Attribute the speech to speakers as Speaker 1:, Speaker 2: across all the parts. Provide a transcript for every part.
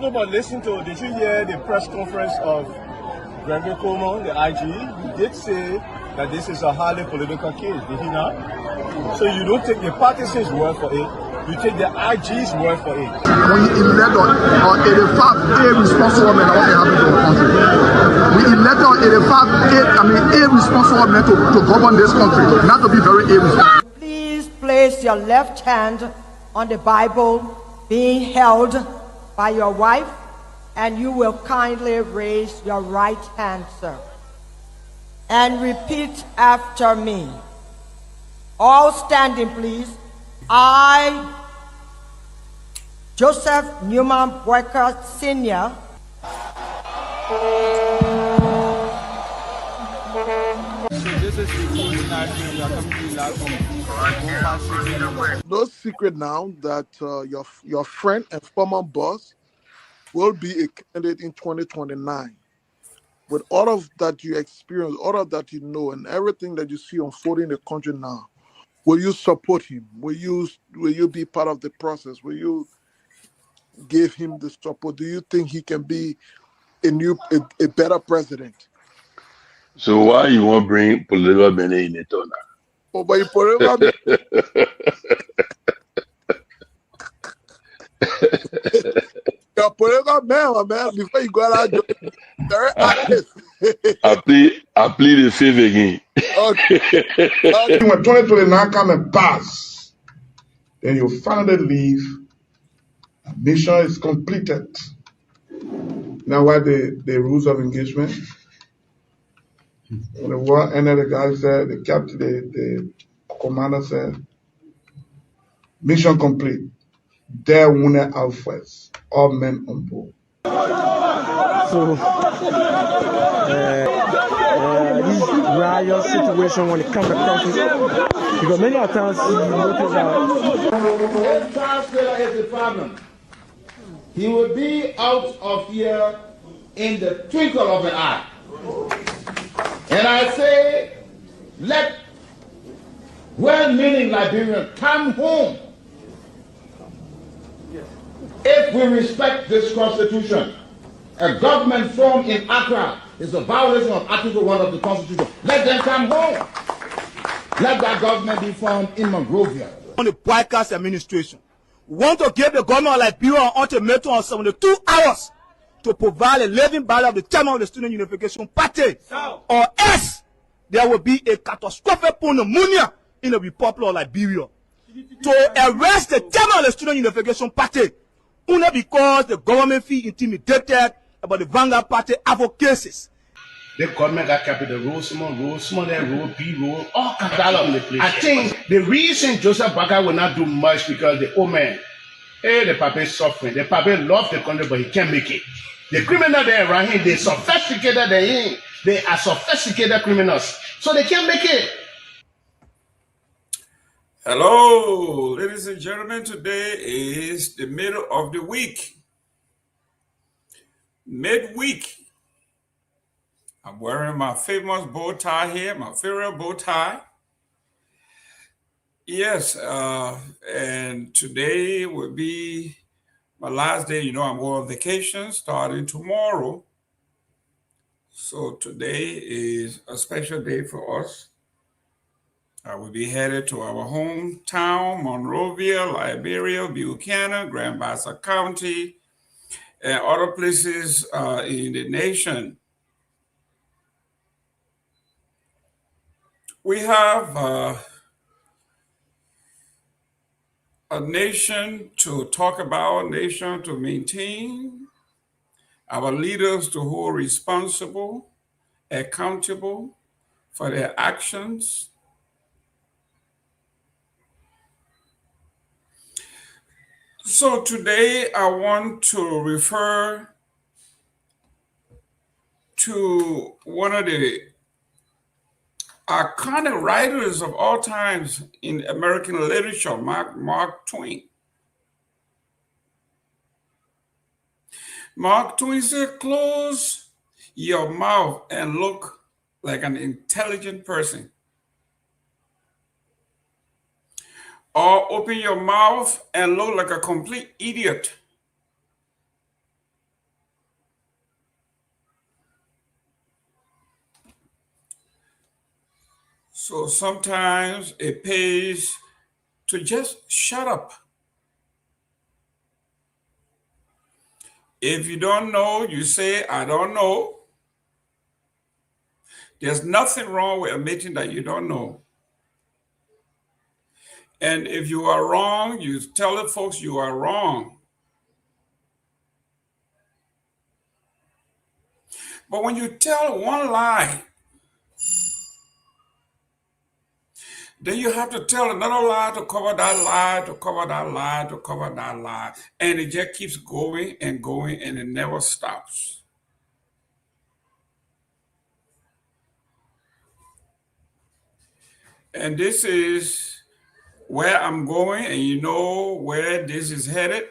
Speaker 1: No, but listen to, did you hear the press conference of Seleke Kromah, the IG? He did say that this is a highly political case, did he not? So you don't take the partisans' word for it, you take the IG's word for it.
Speaker 2: We elect on 85 irresponsible men, what happened to our country. We elect on 85 irresponsible men to govern this country, not to be very irresponsible.
Speaker 3: Please place your left hand on the Bible being held by your wife, and you will kindly raise your right hand, sir, and repeat after me. All standing, please. I, Joseph Newman Boyka Sr.,
Speaker 2: No secret now that your friend and former boss will be a candidate in 2029. With all of that you experience, all of that you know, and everything that you see unfolding in the country now, will you support him? Will you be part of the process? Will you give him the support? Do you think he can be a better president?
Speaker 4: So why you want to bring political men in it or not?
Speaker 2: Oh, but you political you're political man, before you go out, very active.
Speaker 4: I plead the fifth again.
Speaker 2: Okay. When 2029 come and pass, then you finally leave. Mission is completed. Now, what the rules of engagement? When the war ended, the guy said, the captain, the commander said, mission complete. There wounded out first. All men on board.
Speaker 5: So, this riot situation when it comes to country, because many times you notice that
Speaker 6: if Charles Taylor is the problem, he will be out of here in the twinkle of an eye. And I say, let well-meaning Liberians come home. If we respect this constitution, a government formed in Accra is a violation of Article 1 of the Constitution. Let them come home. Let that government be formed in Monrovia.
Speaker 1: On the Boyka's administration, we want to give the government of Liberia an ultimatum of 72 hours to provide a living ballot of the chairman of the Student Unification Party, or else there will be a catastrophic pneumonia in the Republic of Liberia. To arrest the chairman of the Student Unification Party, only because the government feel intimidated about the Vanguard Party advocacies.
Speaker 6: The government got capital road, small, B road, all kinds of. I think the reason Joseph Boyka will not do much because the old man, the papa is suffering. The papa loves the country, but he can't make it. The criminal there around him, they sophisticated than him. They are sophisticated criminals, so they can't make it.
Speaker 7: Hello, ladies and gentlemen. Today is the middle of the week. Midweek. I'm wearing my famous bow tie here, my favorite bow tie. Yes, and today will be my last day. You know, I'm going on vacation starting tomorrow. So today is a special day for us. I will be headed to our hometown, Monrovia, Liberia, Buchanan, Grand Bassa County, and other places in the nation. We have a nation to talk about, a nation to maintain, our leaders to hold responsible, accountable for their actions. So today I want to refer to one of the iconic writers of all times in American literature, Mark Twain. Mark Twain said, close your mouth and look like an intelligent person. Or open your mouth and look like a complete idiot. So sometimes it pays to just shut up. If you don't know, you say, I don't know. There's nothing wrong with admitting that you don't know. And if you are wrong, you tell the folks you are wrong. But when you tell one lie, then you have to tell another lie to cover that lie, to cover that lie, to cover that lie. And it just keeps going and going, and it never stops. And this is where I'm going, and you know where this is headed.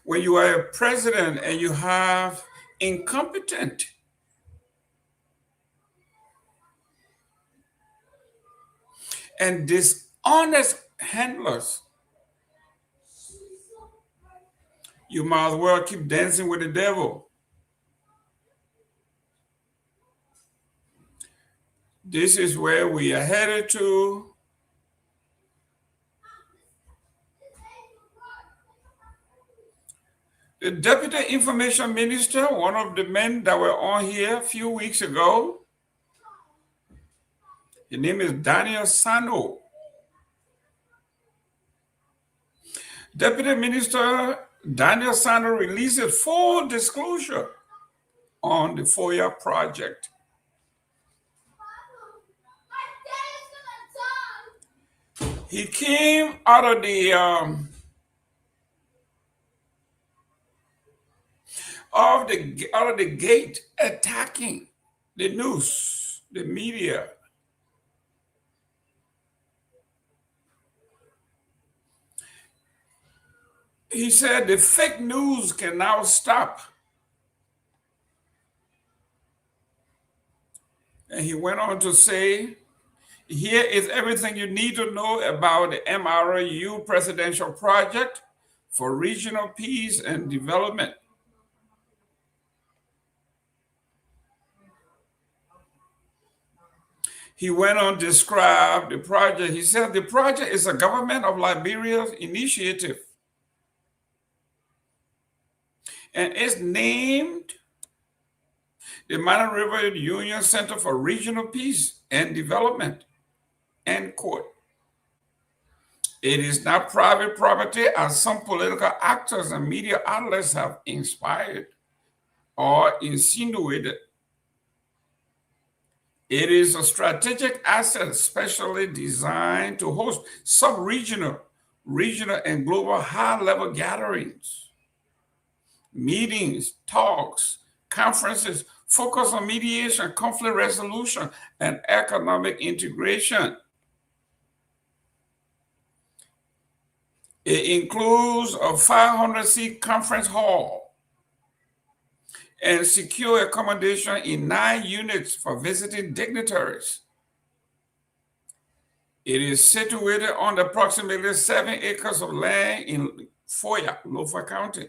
Speaker 7: When you are a president and you have incompetent and dishonest handlers, you might as well keep dancing with the devil. This is where we are headed to. The Deputy Information Minister, one of the men that were on here a few weeks ago, his name is Daniel Sano. Deputy Minister Daniel Sano released a full disclosure on the FOIA project. He came out of the gate attacking the news, the media. He said the fake news can now stop. And he went on to say, here is everything you need to know about the MRU presidential project for regional peace and development. He went on to describe the project. He said the project is a government of Liberia's initiative. And it's named the Myean River Union Center for Regional Peace and Development, end quote. It is not private property as some political actors and media outlets have inspired or insinuated. It is a strategic asset specially designed to host sub-regional, regional, and global high-level gatherings, meetings, talks, conferences focused on mediation, conflict resolution, and economic integration. It includes a 500-seat conference hall and secure accommodation in 9 units for visiting dignitaries. It is situated on approximately 7 acres of land in Foya, Lofa County.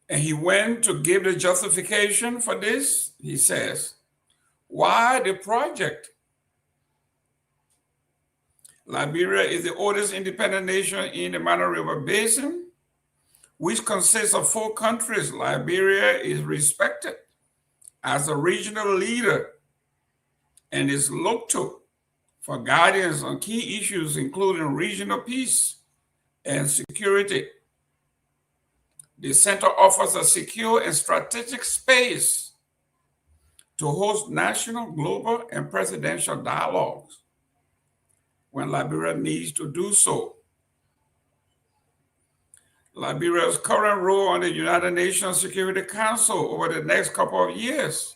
Speaker 7: And he went to give the justification for this. He says, why the project? Liberia is the oldest independent nation in the Myean River Basin, which consists of 4 countries. Liberia is respected as a regional leader and is looked to for guidance on key issues, including regional peace and security. The center offers a secure and strategic space to host national, global, and presidential dialogues when Liberia needs to do so. Liberia's current role on the United Nations Security Council over the next couple of years,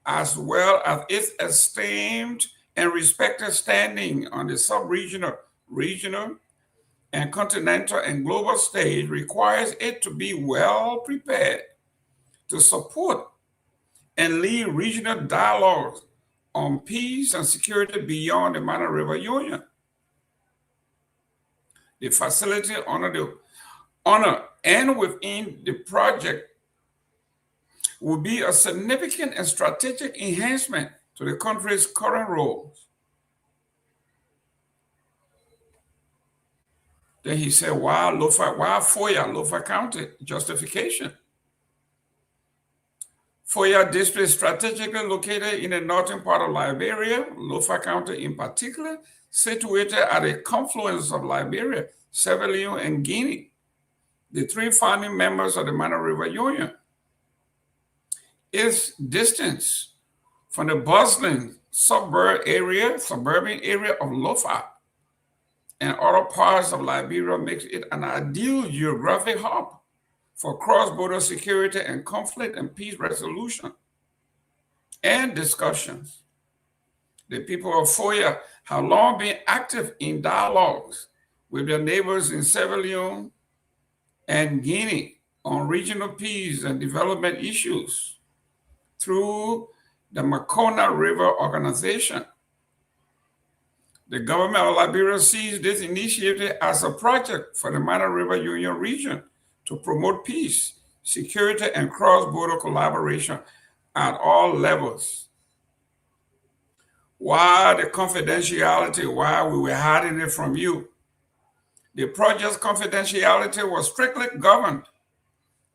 Speaker 7: as well as its esteemed and respected standing on the sub-regional, regional, and continental and global stage, requires it to be well prepared to support and lead regional dialogues on peace and security beyond the Myean River Union. The facility honor and within the project will be a significant and strategic enhancement to the country's current roles. Then he said, why Foya, Lofa County? Justification. Foya district is strategically located in the northern part of Liberia, Lofa County in particular, situated at a confluence of Liberia, Sierra Leone, and Guinea, the three founding members of the Minor River Union. Its distance from the bustling suburban area of Lofa and other parts of Liberia makes it an ideal geographic hub for cross-border security and conflict and peace resolution and discussions. The people of Foya have long been active in dialogues with their neighbors in Sierra Leone and Guinea on regional peace and development issues through the Makona River Organization. The government of Liberia sees this initiative as a project for the Minor River Union region to promote peace, security, and cross-border collaboration at all levels. Why the confidentiality? Why we were hiding it from you? The project's confidentiality was strictly governed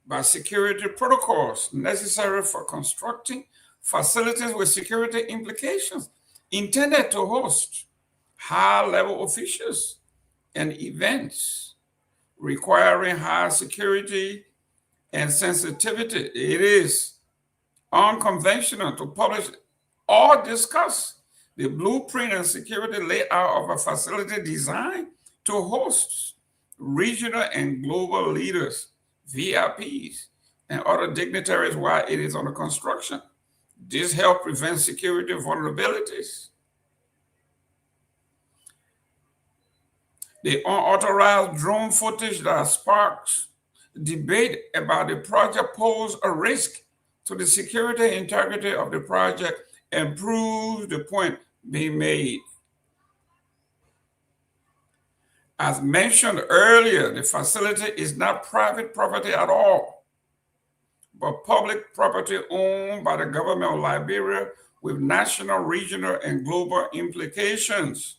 Speaker 7: by security protocols necessary for constructing facilities with security implications intended to host high-level officials and events requiring high security and sensitivity. It is unconventional to publish or discuss the blueprint and security layout of a facility designed to host regional and global leaders, VIPs, and other dignitaries while it is under construction. This helps prevent security vulnerabilities. The unauthorized drone footage that sparks debate about the project poses a risk to the security and integrity of the project and proves the point being made. As mentioned earlier, the facility is not private property at all, but public property owned by the government of Liberia with national, regional, and global implications.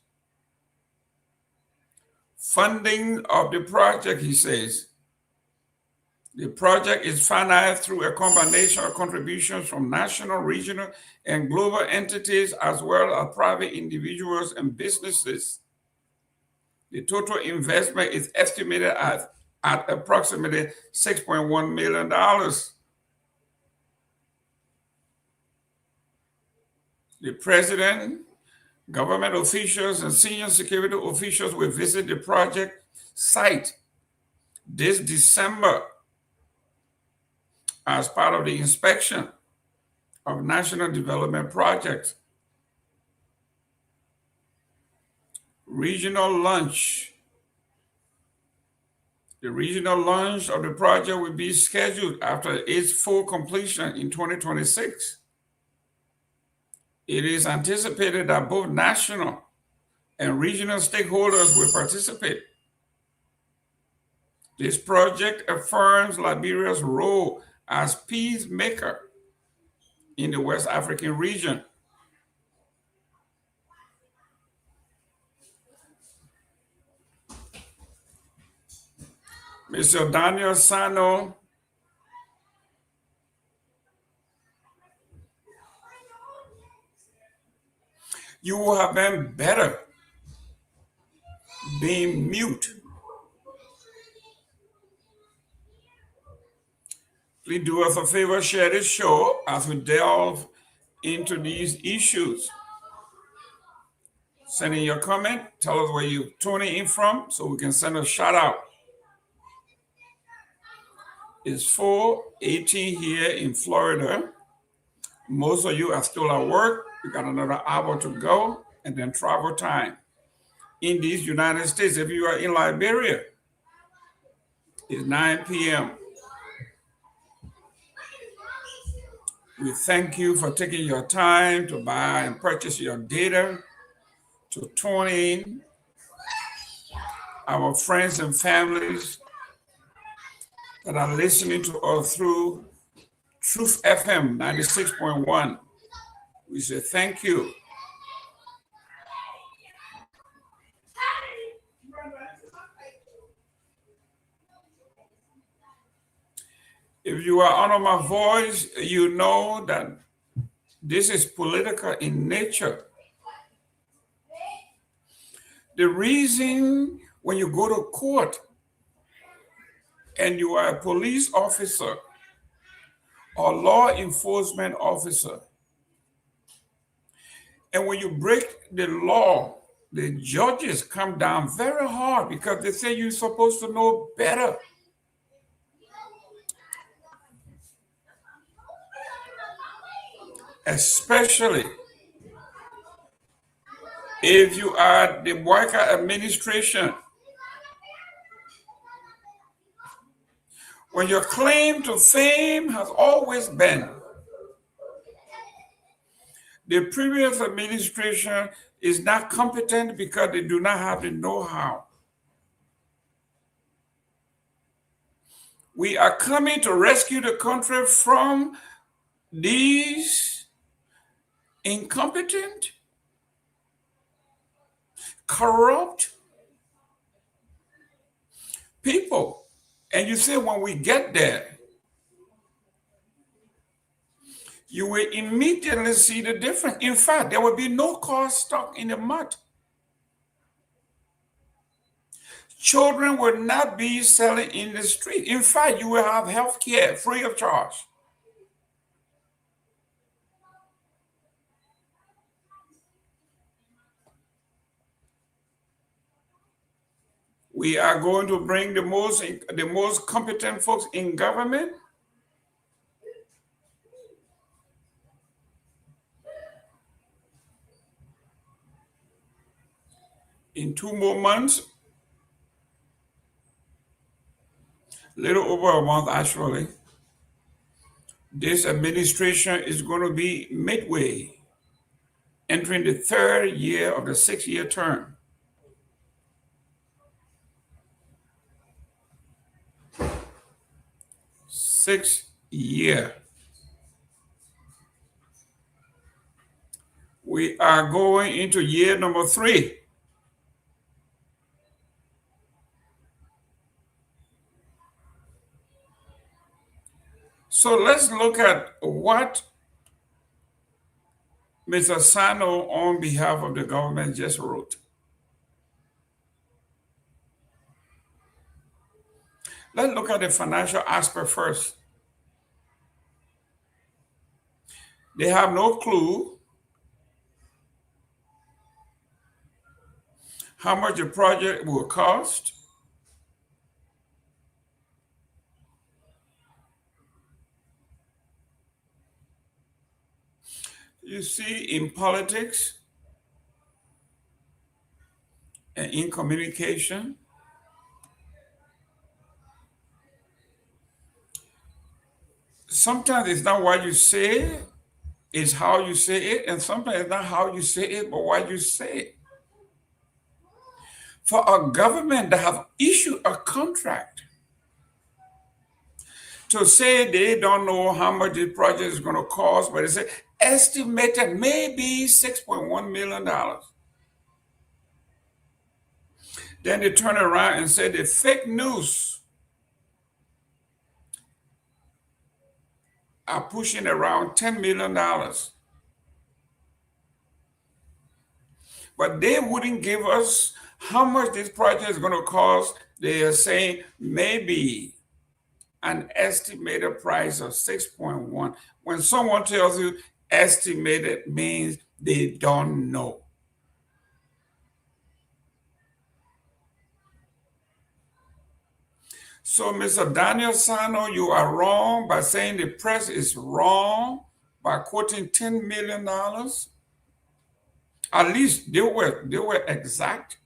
Speaker 7: Funding of the project, he says. The project is financed through a combination of contributions from national, regional, and global entities, as well as private individuals and businesses. The total investment is estimated at approximately $6.1 million. The president, government officials, and senior security officials will visit the project site this December as part of the inspection of national development projects. Regional launch. The regional launch of the project will be scheduled after its full completion in 2026. It is anticipated that both national and regional stakeholders will participate. This project affirms Liberia's role as peacemaker in the West African region. Mr. Daniel Sano you would have been better being mute. Please do us a favor, share this show as we delve into these issues. Send in your comment, tell us where you're tuning in from so we can send a shout out. It's 4:18 here in Florida. Most of you are still at work. We got another hour to go and then travel time. In these United States, if you are in Liberia, it's 9 p.m. We thank you for taking your time to buy and purchase your data, to tune in our friends and families that are listening to us through Truth FM 96.1. We say thank you. If you are under my voice, you know that this is political in nature. The reason when you go to court and you are a police officer or law enforcement officer, and when you break the law, the judges come down very hard because they say you're supposed to know better. Especially if you are the worker administration. When your claim to fame has always been the previous administration is not competent because they do not have the know-how. We are coming to rescue the country from these incompetent, corrupt people. And you say when we get there, you will immediately see the difference. In fact, there will be no car stuck in the mud. Children will not be selling in the street. In fact, you will have health care free of charge. We are going to bring the most competent folks in government. In 2 more months, little over a month actually, this administration is going to be midway, entering the 3rd year of the 6-year term. Sixth year. We are going into year number 3. So let's look at what Mr. Sano, on behalf of the government, just wrote. Let's look at the financial aspect first. They have no clue how much the project will cost. You see, in politics and in communication, sometimes it's not what you say, it's how you say it, and sometimes it's not how you say it, but what you say. For a government that have issued a contract to say they don't know how much the project is going to cost, but they say estimated maybe $6.1 million. Then they turn around and say the fake news are pushing around $10 million. But they wouldn't give us how much this project is going to cost. They are saying maybe an estimated price of 6.1. When someone tells you estimated means they don't know. So, Mr. Daniel Sano, you are wrong by saying the press is wrong by quoting $10 million. At least they were exact.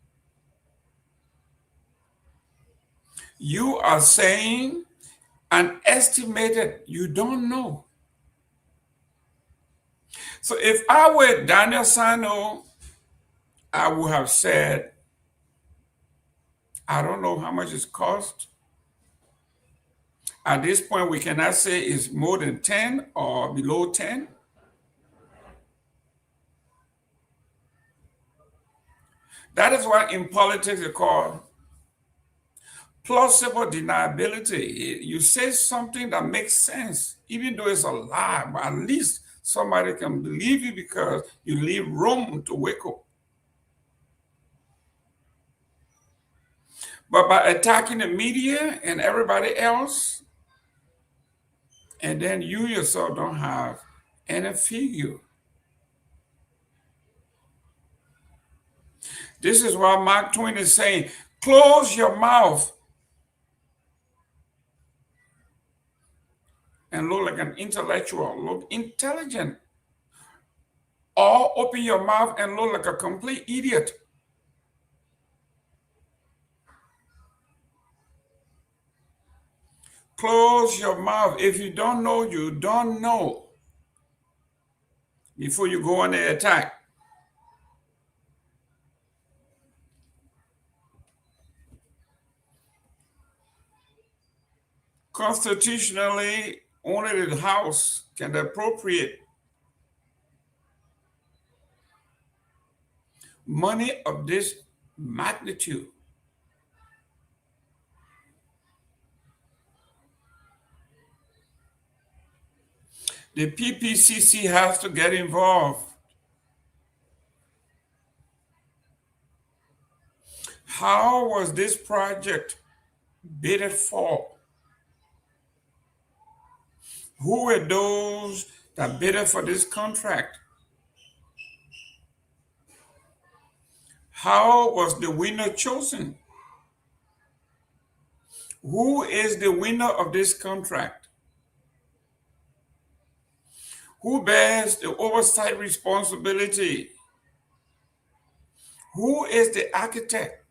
Speaker 7: You are saying an estimated, you don't know. So if I were Daniel Sano, I would have said, I don't know how much it cost. At this point, we cannot say it's more than 10 or below 10. That is what in politics is called plausible deniability. You say something that makes sense, even though it's a lie, but at least somebody can believe you because you leave room to wake up. But by attacking the media and everybody else, and then you yourself don't have any figure. This is why Mark Twain is saying, close your mouth and look like an intellectual, look intelligent. Or open your mouth and look like a complete idiot. Close your mouth. If you don't know, you don't know before you go on the attack. Constitutionally, only the House can appropriate money of this magnitude. The PPCC has to get involved. How was this project bidded for? Who were those that bidded for this contract? How was the winner chosen? Who is the winner of this contract? Who bears the oversight responsibility? Who is the architect?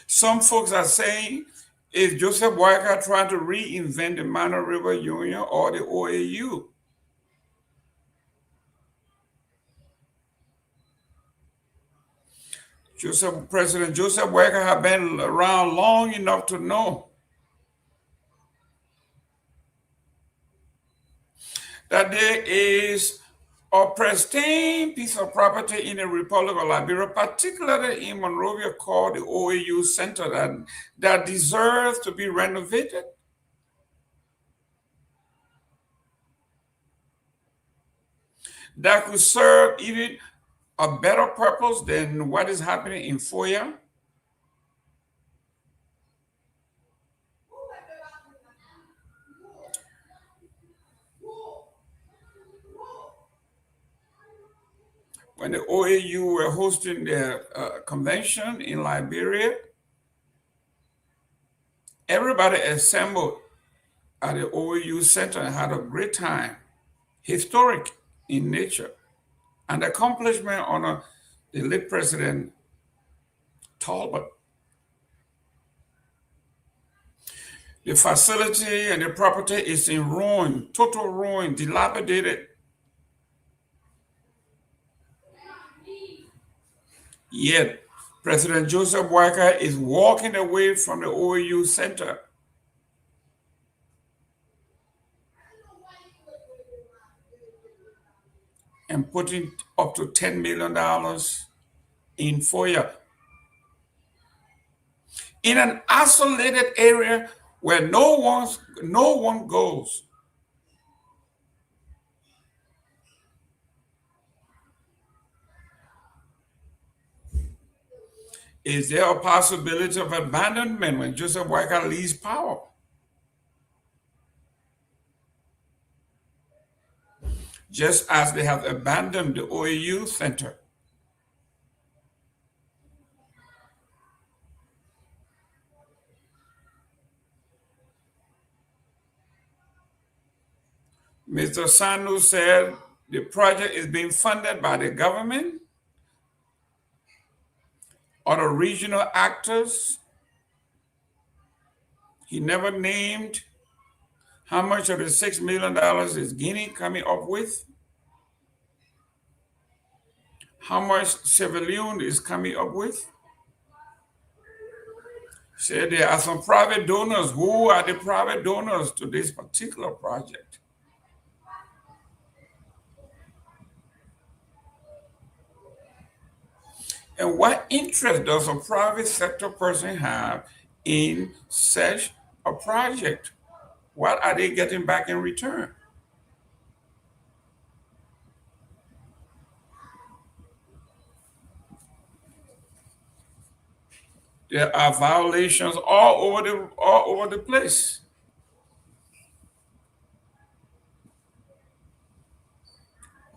Speaker 7: Some folks are saying, is Joseph Boyka trying to reinvent the Mano River Union or the OAU? President Joseph Boyka has been around long enough to know that there is a pristine piece of property in the Republic of Liberia, particularly in Monrovia, called the OAU Center, that deserves to be renovated. That could serve even a better purpose than what is happening in Foya. When the OAU were hosting their convention in Liberia, everybody assembled at the OAU Center and had a great time, historic in nature, an accomplishment on the late President Talbot. The facility and the property is in ruin, total ruin, dilapidated. Yet, President Joseph Boyka is walking away from the OAU Center. And putting up to $10 million in Foya. In an isolated area where no one goes. Is there a possibility of abandonment when Joseph Boyka leaves power? Just as they have abandoned the OAU Center. Mr. Sandu said the project is being funded by the government or the regional actors. He never named how much of the $6 million is Guinea coming up with. how much Sierra Leone is coming up with? Said there are some private donors. Who are the private donors to this particular project? And what interest does a private sector person have in such a project? What are they getting back in return? There are violations all over the place.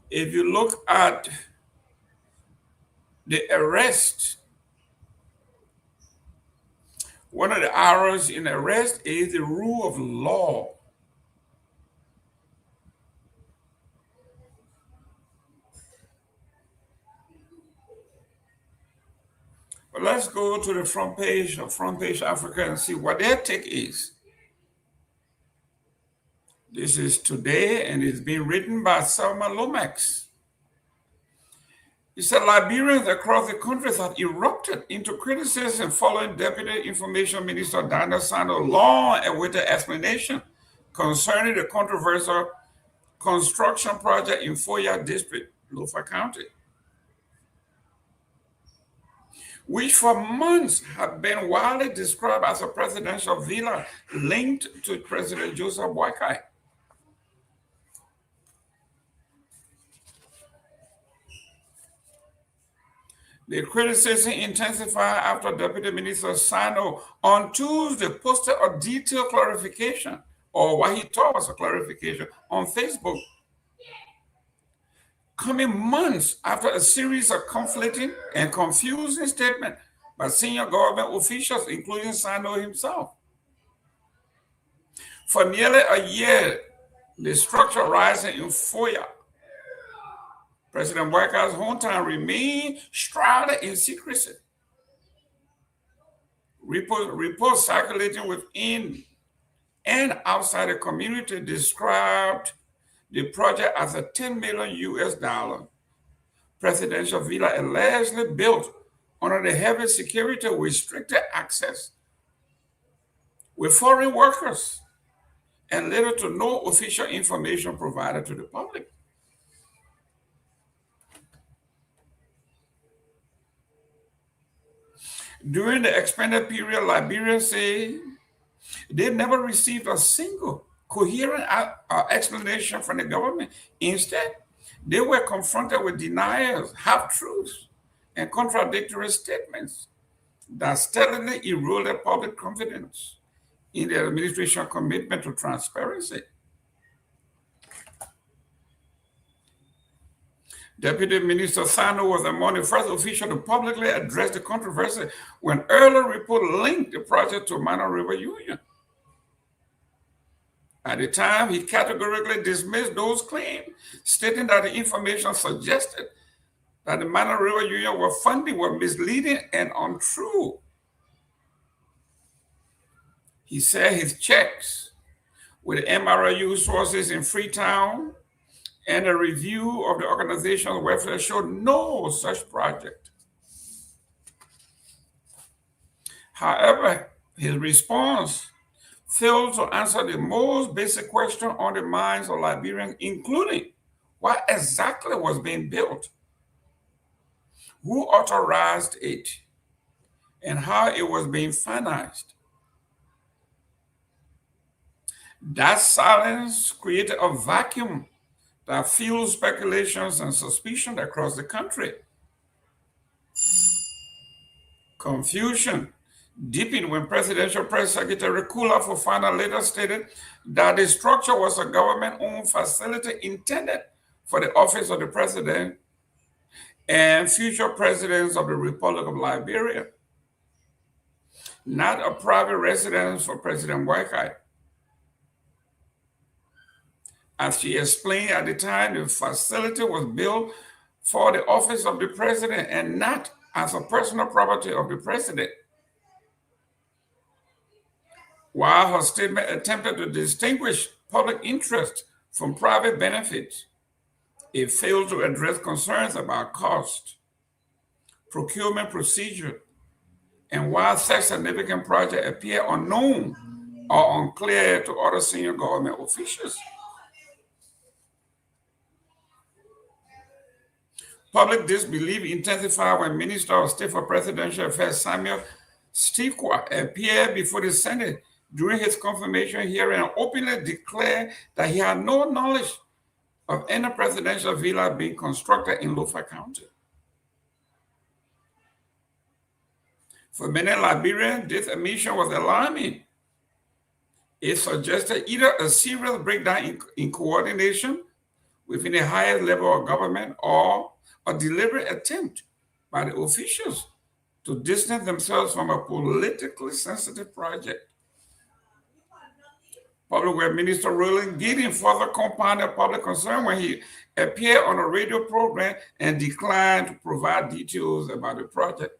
Speaker 7: If you look at the arrest, one of the errors in arrest is the rule of law. But let's go to the front page of Front Page Africa and see what their take is. This is today, and it's been written by Selma Lomax. He said Liberians across the country have erupted into criticism following Deputy Information Minister Dana Sano's long-awaited explanation concerning the controversial construction project in Foya District, Lofa County, which for months have been widely described as a presidential villa linked to President Joseph Boakai. The criticism intensified after Deputy Minister Sano on Tuesday posted a detailed clarification, or what he thought was a clarification, on Facebook, coming months after a series of conflicting and confusing statements by senior government officials, including Sano himself. For nearly a year, the structure rising in Foya, President Boakai's hometown, remained shrouded in secrecy. Reports circulating within and outside the community described the project as a $10 million presidential villa allegedly built under the heavy security restricted access with foreign workers and little to no official information provided to the public. During the expanded period, Liberians say they never received a single coherent explanation from the government. Instead, they were confronted with denials, half-truths, and contradictory statements that steadily eroded public confidence in the administration's commitment to transparency. Deputy Minister Sano was among the first officials to publicly address the controversy when earlier reports linked the project to Myean River Union. At the time, he categorically dismissed those claims, stating that the information suggested that the Myean River Union were funding were misleading and untrue. He said his checks with MRU sources in Freetown and a review of the organization's website showed no such project. However, his response failed to answer the most basic question on the minds of Liberians, including what exactly was being built, who authorized it, and how it was being financed. That silence created a vacuum that fueled speculations and suspicion across the country. Confusion deepened when Presidential Press Secretary Kula Fofana later stated that the structure was a government-owned facility intended for the office of the president and future presidents of the Republic of Liberia, not a private residence for President Boakai. As she explained at the time, the facility was built for the office of the president and not as a personal property of the president. While her statement attempted to distinguish public interest from private benefits, It failed to address concerns about cost, procurement procedure, and why such significant projects appear unknown or unclear to other senior government officials. Public disbelief intensified when Minister of State for Presidential Affairs Samuel Stikwa appeared before the Senate during his confirmation hearing and openly declared that he had no knowledge of any presidential villa being constructed in Lofa County. For many Liberians, this admission was alarming. It suggested either a serious breakdown in coordination within the highest level of government or a deliberate attempt by the officials to distance themselves from a politically sensitive project. Public Works Minister Roland Gideon further compounded public concern when he appeared on a radio program and declined to provide details about the project.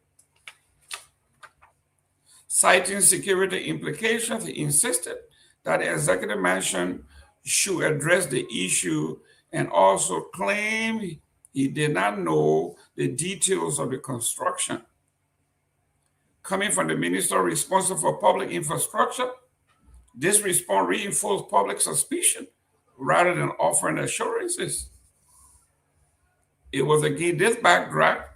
Speaker 7: Citing security implications, he insisted that the executive mansion should address the issue and also claimed he did not know the details of the construction. Coming from the minister responsible for public infrastructure, this response reinforced public suspicion rather than offering assurances. It was against this backdrop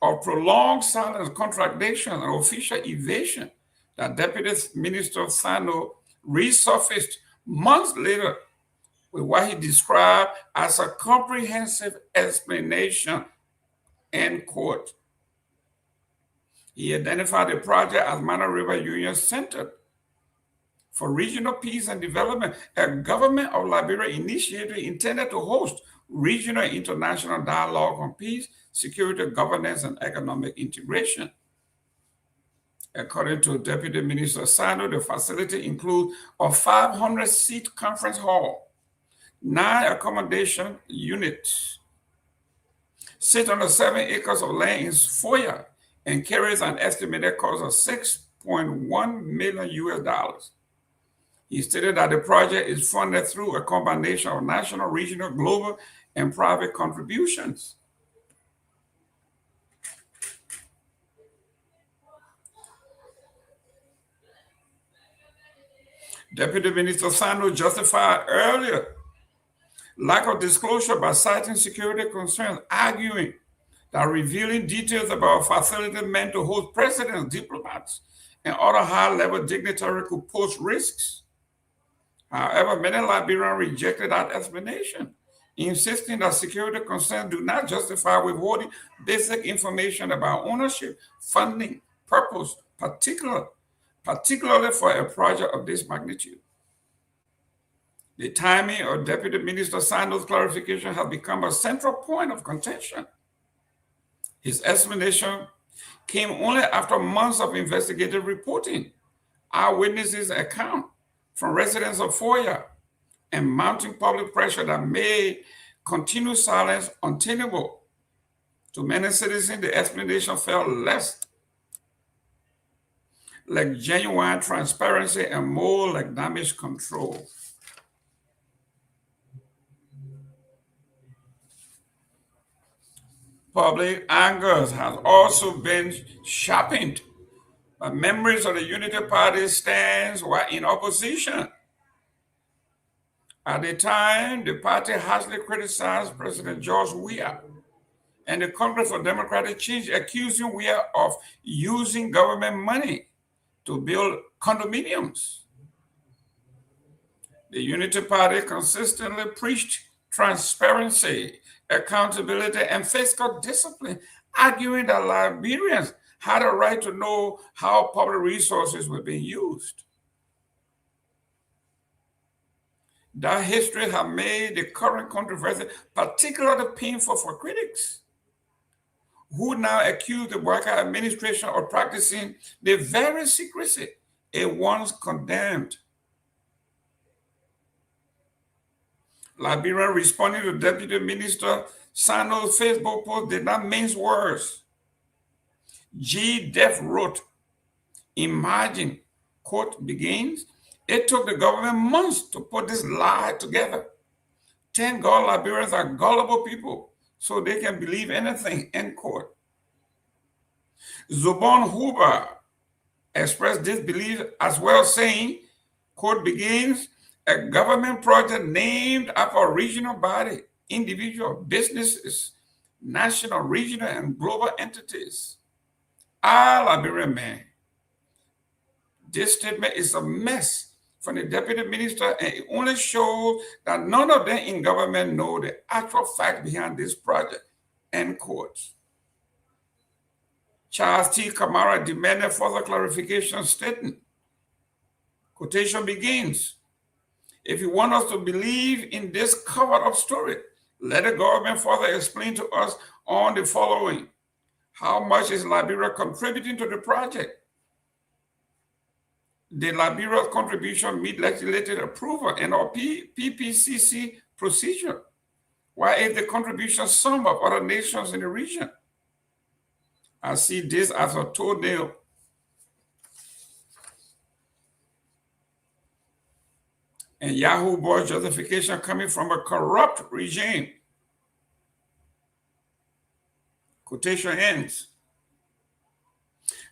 Speaker 7: of prolonged silence, contradiction, and official evasion that Deputy Minister Sano resurfaced months later with what he described as a comprehensive explanation, end quote. He identified the project as Mana River Union Center for Regional Peace and Development, a government of Liberia initiative intended to host regional and international dialogue on peace, security, governance, and economic integration. According to Deputy Minister Sano, the facility includes a 500-seat conference hall, 9 accommodation units, sits on 7 acres of land in Foya, and carries an estimated cost of $6.1 million US. He stated that the project is funded through a combination of national, regional, global, and private contributions. Deputy Minister Sano justified earlier lack of disclosure by citing security concerns, arguing that revealing details about a facility meant to host presidents, diplomats, and other high-level dignitaries could pose risks. However, many Liberians rejected that explanation, insisting that security concerns do not justify withholding basic information about ownership, funding, purpose, particularly for a project of this magnitude. The timing of Deputy Minister Sano's clarification has become a central point of contention. His explanation came only after months of investigative reporting, eyewitnesses' account from residents of Foya, and mounting public pressure that made continued silence untenable. To many citizens, the explanation felt less like genuine transparency and more like damage control. Public anger has also been sharpened by members of the Unity Party's stance while in opposition. At the time, the party harshly criticized President George Weah and the Congress for Democratic Change, accusing Weah of using government money to build condominiums. The Unity Party consistently preached transparency, accountability, and fiscal discipline, arguing that Liberians had a right to know how public resources were being used. That history has made the current controversy particularly painful for critics, who now accuse the Barker administration of practicing the very secrecy it once condemned. Liberia, responding to Deputy Minister Sano's Facebook post, did not mince words. G. Def wrote, "Imagine," quote begins, "it took the government months to put this lie together. 10 Liberians are gullible people, so they can believe anything in court. Zobon Huber expressed disbelief as well, saying, quote, begins a government project named after a regional body, individual businesses, national, regional, and global entities. Liberian man, this statement is a mess from the deputy minister, and it only shows that none of them in government know the actual fact behind this project, end quote. Charles T. Kamara demanded further clarification, stating, quotation begins, if you want us to believe in this covered-up story, let the government further explain to us on the following. How much is Liberia contributing to the project? The Liberia's contribution meet legislative approval and our PPCC procedure? Why is the contribution sum of other nations in the region? I see this as a toenail. And Yahoo Boy's justification coming from a corrupt regime. Quotation ends.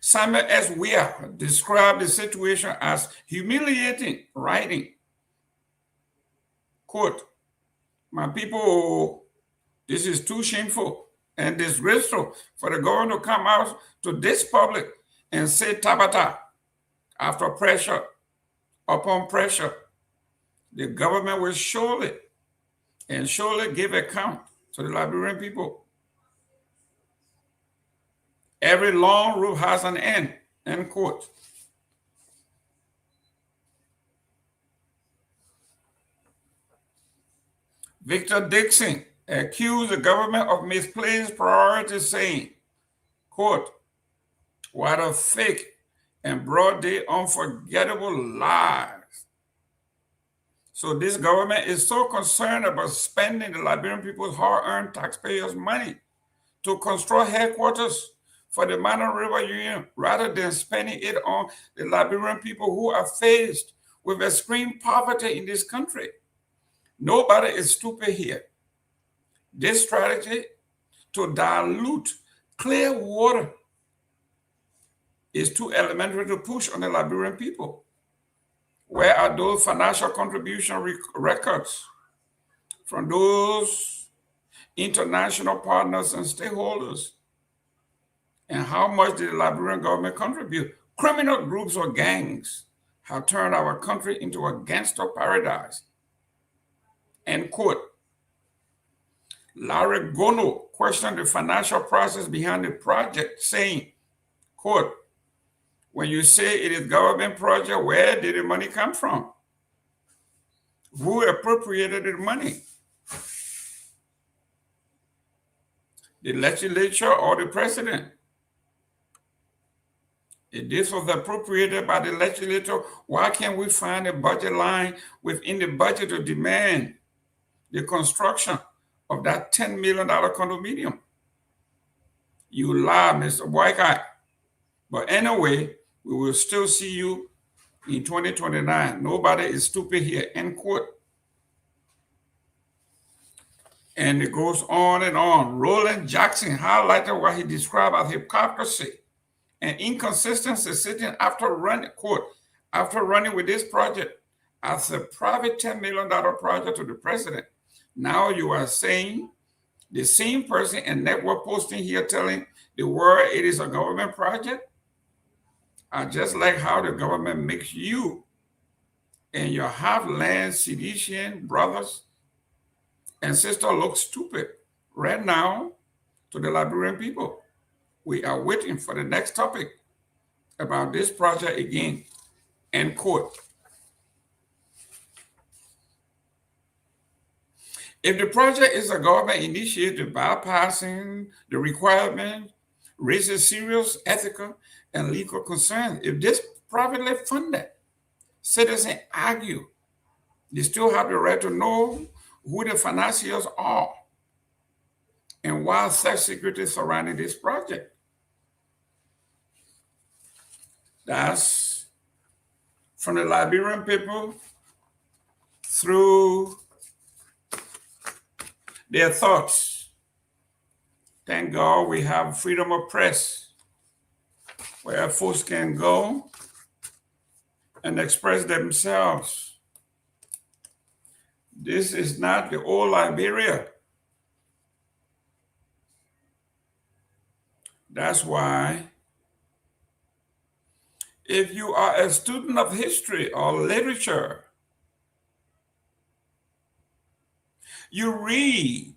Speaker 7: Samuel S. Weir described the situation as humiliating, writing, quote, my people, this is too shameful and disgraceful for the government to come out to this public and say tabata after pressure upon pressure. The government will surely give account to the Liberian people. Every long road has an end, end quote. Victor Dixon accused the government of misplaced priorities, saying, quote, what a fake and broad day unforgettable lies. So this government is so concerned about spending the Liberian people's hard-earned taxpayers' money to construct headquarters for the Minor River Union rather than spending it on the Liberian people who are faced with extreme poverty in this country. Nobody is stupid here. This strategy to dilute clear water is too elementary to push on the Liberian people. Where are those financial contribution records from those international partners and stakeholders? And how much did the Liberian government contribute? Criminal groups or gangs have turned our country into a gangster paradise. End quote. Larry Gono questioned the financial process behind the project, saying, quote, when you say it is government project, where did the money come from? Who appropriated the money? The legislature or the president? If this was appropriated by the legislature, why can't we find a budget line within the budget to demand the construction of that $10 million condominium? You lie, Mr. White Guy. But anyway, we will still see you in 2029. Nobody is stupid here, end quote. And it goes on and on. Roland Jackson highlighted what he described as hypocrisy and inconsistency sitting after running, quote, after running with this project as a private $10 million project to the president. Now you are saying the same person and network posting here telling the world it is a government project? I just like how the government makes you and your half-land Sidician brothers and sisters look stupid right now to the Liberian people. We are waiting for the next topic about this project again, end quote. If the project is a government initiative bypassing the requirement, raises serious ethical and legal concerns, if this privately funded, citizens argue, they still have the right to know who the financiers are and why such security surrounding this project. That's from the Liberian people through their thoughts. Thank God we have freedom of press, where folks can go and express themselves. This is not the old Liberia. That's why if you are a student of history or literature, you read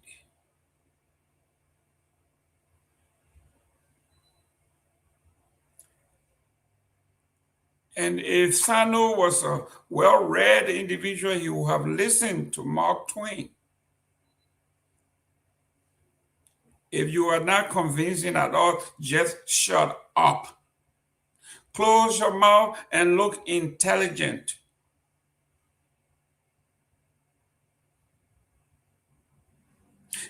Speaker 7: and if Sanu was a well-read individual, he would have listened to Mark Twain. If you are not convincing at all, just shut up. Close your mouth and look intelligent.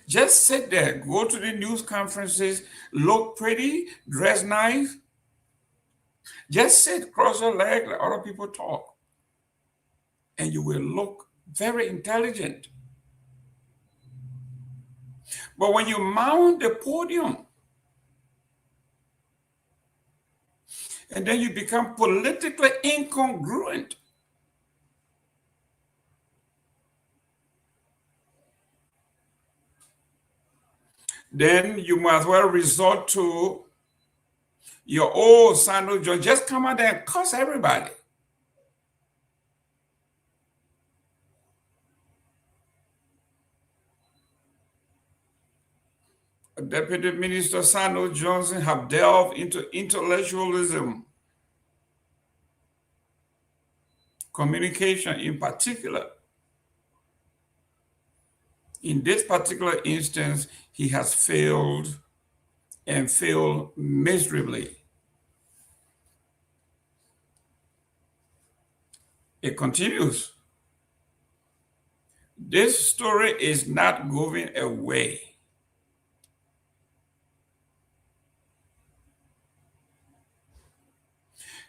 Speaker 7: Just sit there, go to the news conferences, look pretty, dress nice. Just sit, cross your leg, let other people talk. And you will look very intelligent. But when you mount the podium, and then you become politically incongruent, then you might as well resort to your old Sanu John. Just come out there and cuss everybody. Deputy Minister Sanu Johnson have delved into intellectualism, communication in particular. In this particular instance, he has failed and failed miserably. It continues. This story is not going away.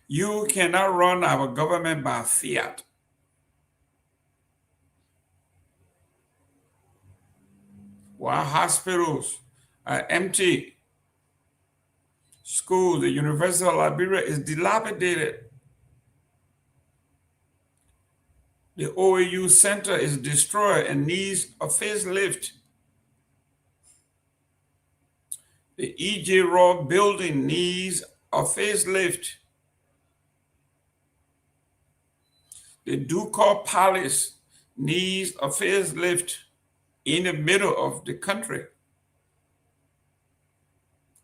Speaker 7: You cannot run our government by fiat. While hospitals are empty, schools, the University of Liberia is dilapidated. The OAU Center is destroyed and needs a facelift. The E.J. Robb building needs a facelift. The Dopoh Palace needs a facelift in the middle of the country.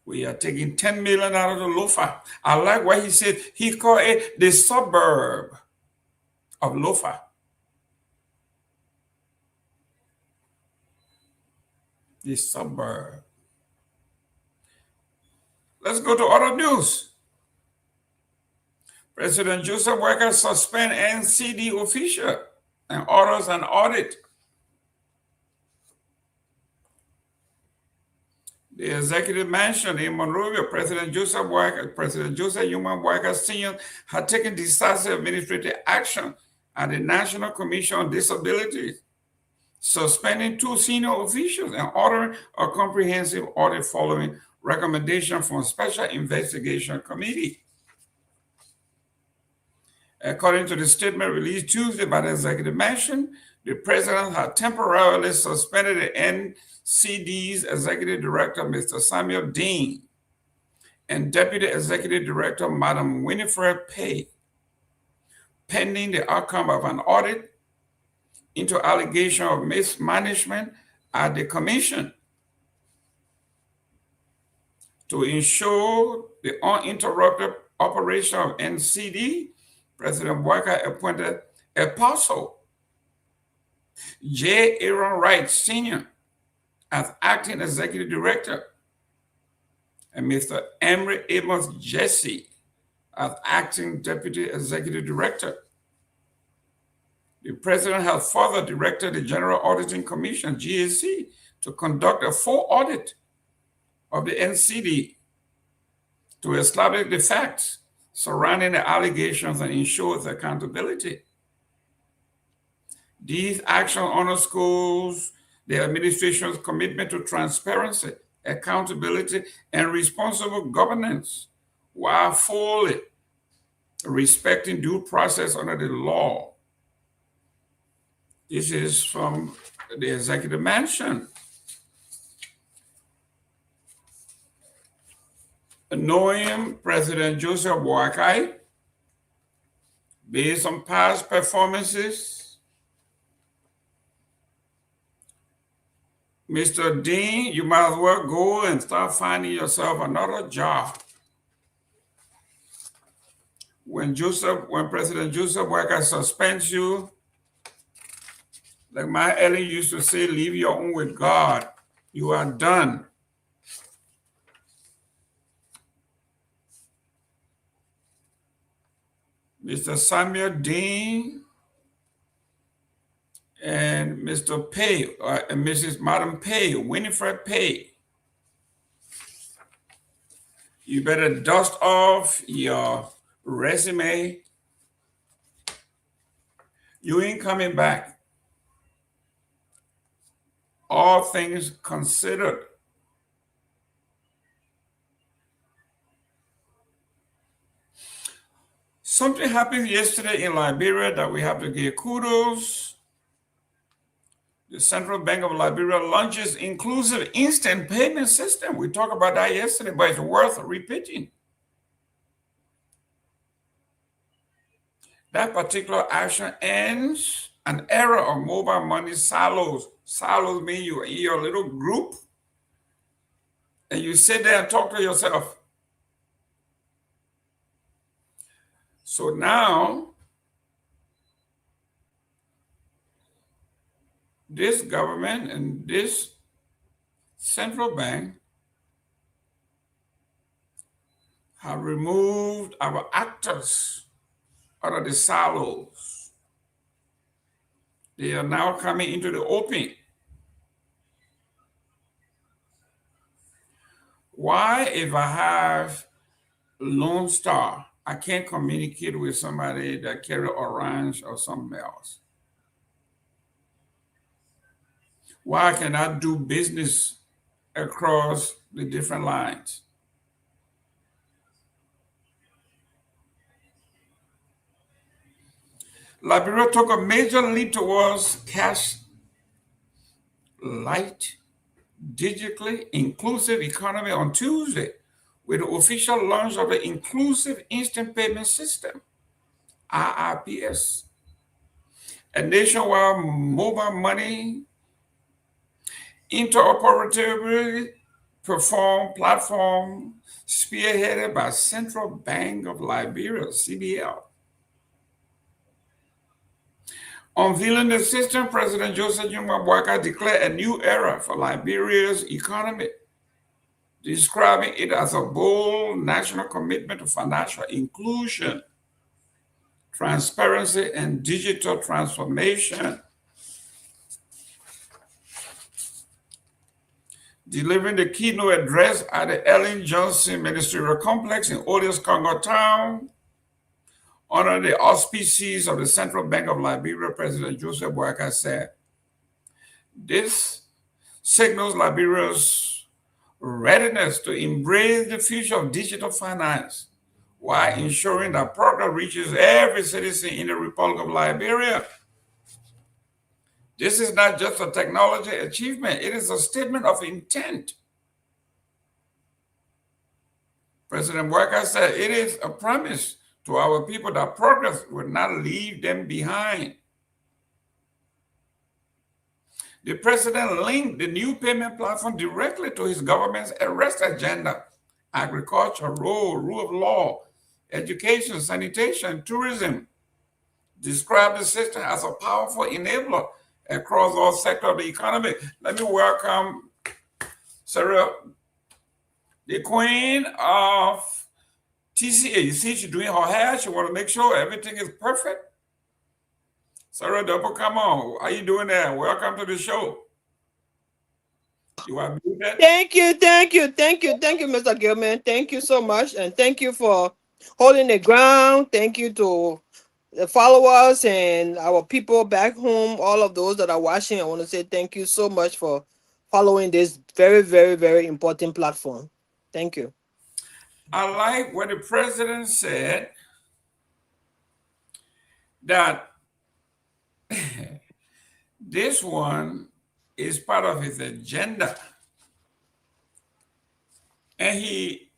Speaker 7: We are taking 10 million out of the Lofa. I like what he said. He called it the suburb of Lofa. The suburb. Let's go to other news. President Joseph Walker suspend NCD official and orders an audit. The executive mansion in Monrovia, President Joseph Newman Walker Sr. had taken decisive administrative action at the National Commission on Disabilities, suspending 2 senior officials and ordering a comprehensive audit following recommendation from a special investigation committee. According to the statement released Tuesday by the executive mansion, the president had temporarily suspended the NCD's executive director, Mr. Samuel Dean, and deputy executive director, Madam Winifred Pay, pending the outcome of an audit into allegation of mismanagement at the commission. To ensure the uninterrupted operation of NCD, President Walker appointed Apostle J. Aaron Wright Sr. as acting executive director, and Mr. Emery Amos Jesse as acting deputy executive director. The president has further directed the General Auditing Commission, GAC, to conduct a full audit of the NCD to establish the facts surrounding the allegations and ensure its accountability. These actions underscores the administration's commitment to transparency, accountability, and responsible governance, while fully respecting due process under the law. This is from the executive mansion. Knowing President Joseph Boakai, based on past performances, Mr. Dean, you might as well go and start finding yourself another job. When President Joseph Boakai suspends you, like my Ellie used to say, leave your own with God. You are done. Mr. Samuel Dean and Mr. Pewee, and Mrs. Madam Pewee, Winifred Pewee, you better dust off your resume. You ain't coming back. All things considered. Something happened yesterday in Liberia that we have to give kudos. The Central Bank of Liberia launches inclusive instant payment system. We talked about that yesterday, but it's worth repeating. That particular action ends an era of mobile money silos. Silos mean you're in your little group and you sit there and talk to yourself. So now, this government and this central bank have removed our actors out of the silos. They are now coming into the open. Why, if I have Lone Star, I can't communicate with somebody that carry Orange or something else? Why can I do business across the different lines? Liberia took a major leap towards cash light, digitally inclusive economy on Tuesday with the official launch of the Inclusive Instant Payment System, IIPS, a nationwide mobile money interoperability platform spearheaded by Central Bank of Liberia, CBL. Unveiling the system, President Joseph Boakai declared a new era for Liberia's economy, describing it as a bold national commitment to financial inclusion, transparency, and digital transformation. Delivering the keynote address at the Ellen Johnson Ministerial Complex in Odious Congo Town, under the auspices of the Central Bank of Liberia, President Joseph Boakai said, "This signals Liberia's readiness to embrace the future of digital finance while ensuring that progress reaches every citizen in the Republic of Liberia. This is not just a technology achievement, it is a statement of intent." President Boakai said, "It is a promise to our people that progress will not leave them behind." The president linked the new payment platform directly to his government's arrest agenda: agriculture, road, rule of law, education, sanitation, tourism. Described the system as a powerful enabler across all sectors of the economy. Let me welcome Sarah, the Queen of TCA. You see, she's doing her hair. She want to make sure everything is perfect. Sarah Dopoh, come on. How you doing there? Welcome to the show. You are muted.
Speaker 8: Thank you, Mr. Gayman. Thank you so much, and thank you for holding the ground. Thank you to the followers and our people back home, all of those that are watching, I want to say thank you so much for following this very, very, very important platform. Thank you.
Speaker 7: I like what the president said, that this one is part of his agenda. And he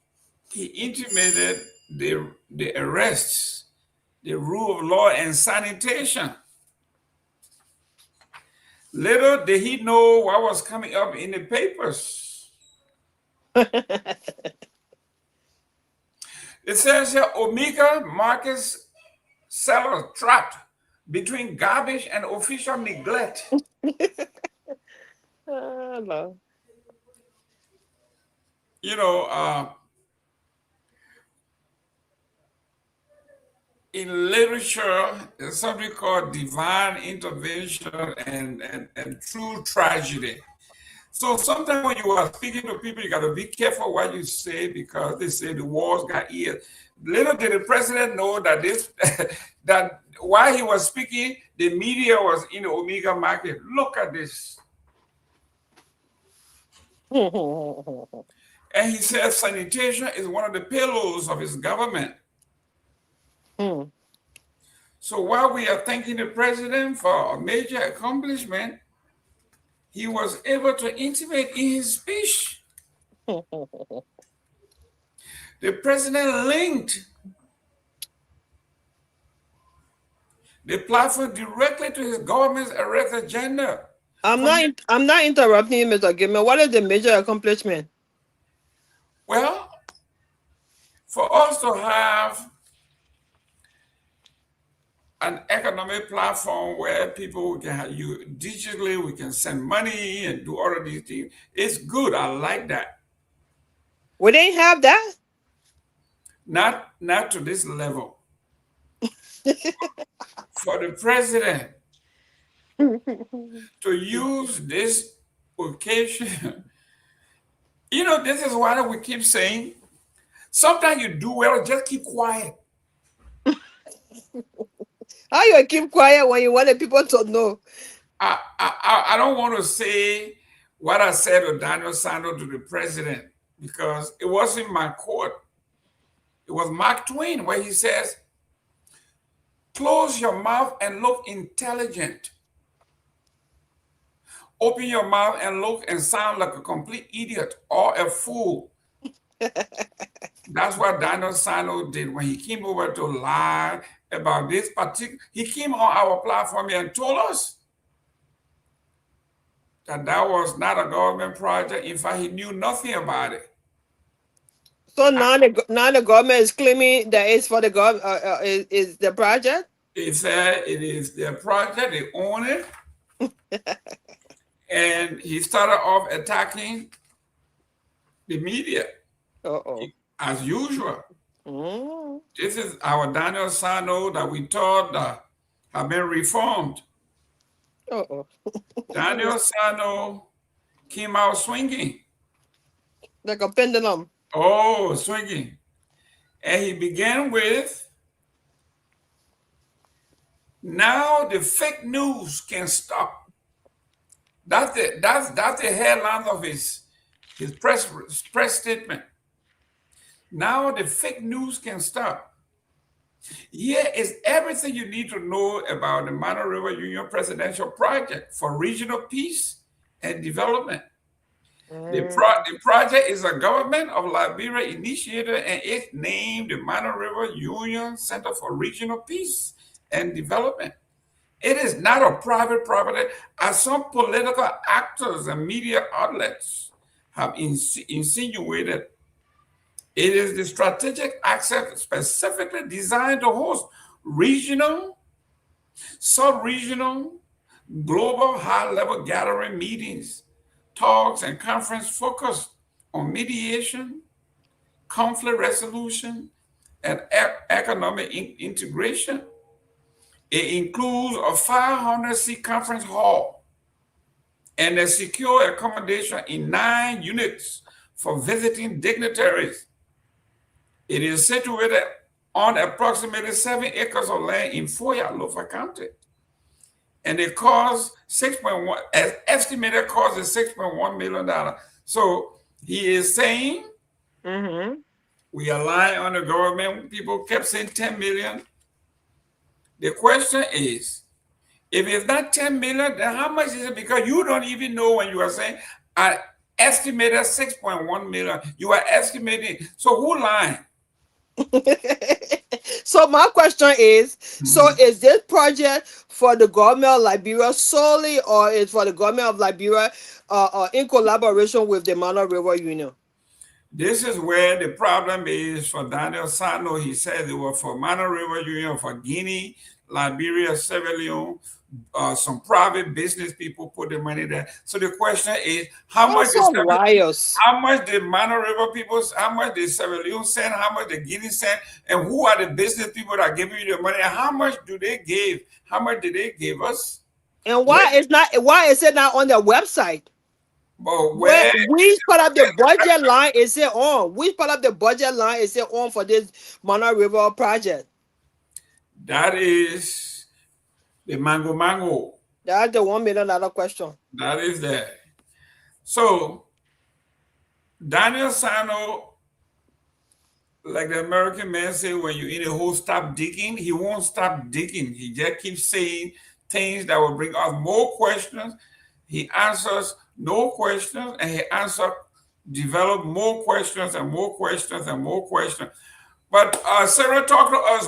Speaker 7: intimated the arrests, the rule of law and sanitation. Little did he know what was coming up in the papers. It says here, Omega Marcus sellers trapped between garbage and official neglect.
Speaker 8: No.
Speaker 7: You know, in literature, there's something called divine intervention and true tragedy. So sometimes when you are speaking to people, you got to be careful what you say, because they say the walls got ears. Little did the president know that that while he was speaking, the media was in the Omega market. Look at this. And he said sanitation is one of the pillars of his government. So while we are thanking the president for a major accomplishment, he was able to intimate in his speech. The president linked the platform directly to his government's arrest agenda.
Speaker 8: I'm not interrupting you, Mr. Gayman. What is the major accomplishment?
Speaker 7: Well, for us to have an economic platform where people can have you digitally, we can send money and do all of these things. It's good. I like that.
Speaker 8: We didn't have that.
Speaker 7: Not to this level. For the president to use this occasion, you know, this is why we keep saying, sometimes you do well, just keep quiet.
Speaker 8: How you keep quiet when you want the people to know?
Speaker 7: I don't want to say what I said to Daniel Sando to the president, because it wasn't my court. It was Mark Twain, where he says, close your mouth and look intelligent. Open your mouth and look and sound like a complete idiot or a fool. That's what Daniel Sano did when he came over to lie about this particular. He came on our platform and told us that that was not a government project. In fact, he knew nothing about it.
Speaker 8: So now the government is claiming that it's for the government. Is the project?
Speaker 7: It said it is their project. They own it. And he started off attacking the media. As usual. This is our Daniel Sano that we thought have been reformed. Daniel Sano came out swinging.
Speaker 8: Like a pendulum.
Speaker 7: Oh, swinging. And he began with, now the fake news can stop. That's the headline of his press statement. Now the fake news can stop. Here is everything you need to know about the Mano River Union Presidential Project for regional peace and development. The project is a government of Liberia initiated, and it's named the Mano River Union Center for Regional Peace and Development. It is not a private property, as some political actors and media outlets have insinuated. It is the strategic asset specifically designed to host regional, sub-regional, global high-level gathering meetings, talks, and conference focused on mediation, conflict resolution, and economic integration. It includes a 500-seat conference hall and a secure accommodation in 9 units for visiting dignitaries. It is situated on approximately 7 acres of land in Foya, Lofa County. And the cost, 6.1, as estimated cost is $6.1 million. So he is saying, we rely on the government. People kept saying 10 million. The question is, if it's not 10 million, then how much is it? Because you don't even know when you are saying, I estimated 6.1 million. You are estimating. So who lying?
Speaker 8: So my question is, so is this project for the government of Liberia solely, or is for the government of Liberia in collaboration with the Mana River Union?
Speaker 7: This is where the problem is for Daniel Sano. He said it was for Mana River Union, for Guinea, Liberia, Sierra Leone. Some private business people put the money there. So the question is, how much did Mana River people, how much did Sierra Leone send, how much did Guinea send, and who are the business people that are giving you the money, and how much do they give? How much did they give us?
Speaker 8: And why is it not on their website?
Speaker 7: But
Speaker 8: which part of the budget line is it on? Which part of the budget line is it on for this Mana River project?
Speaker 7: That is the Mango.
Speaker 8: That's the $1 million question.
Speaker 7: That is there. So Daniel Sano, like the American man say, when you in a hole, stop digging. He won't stop digging. He just keeps saying things that will bring us more questions. He answers no questions, and he develop more questions and more questions and more questions. But Sarah, talk to us.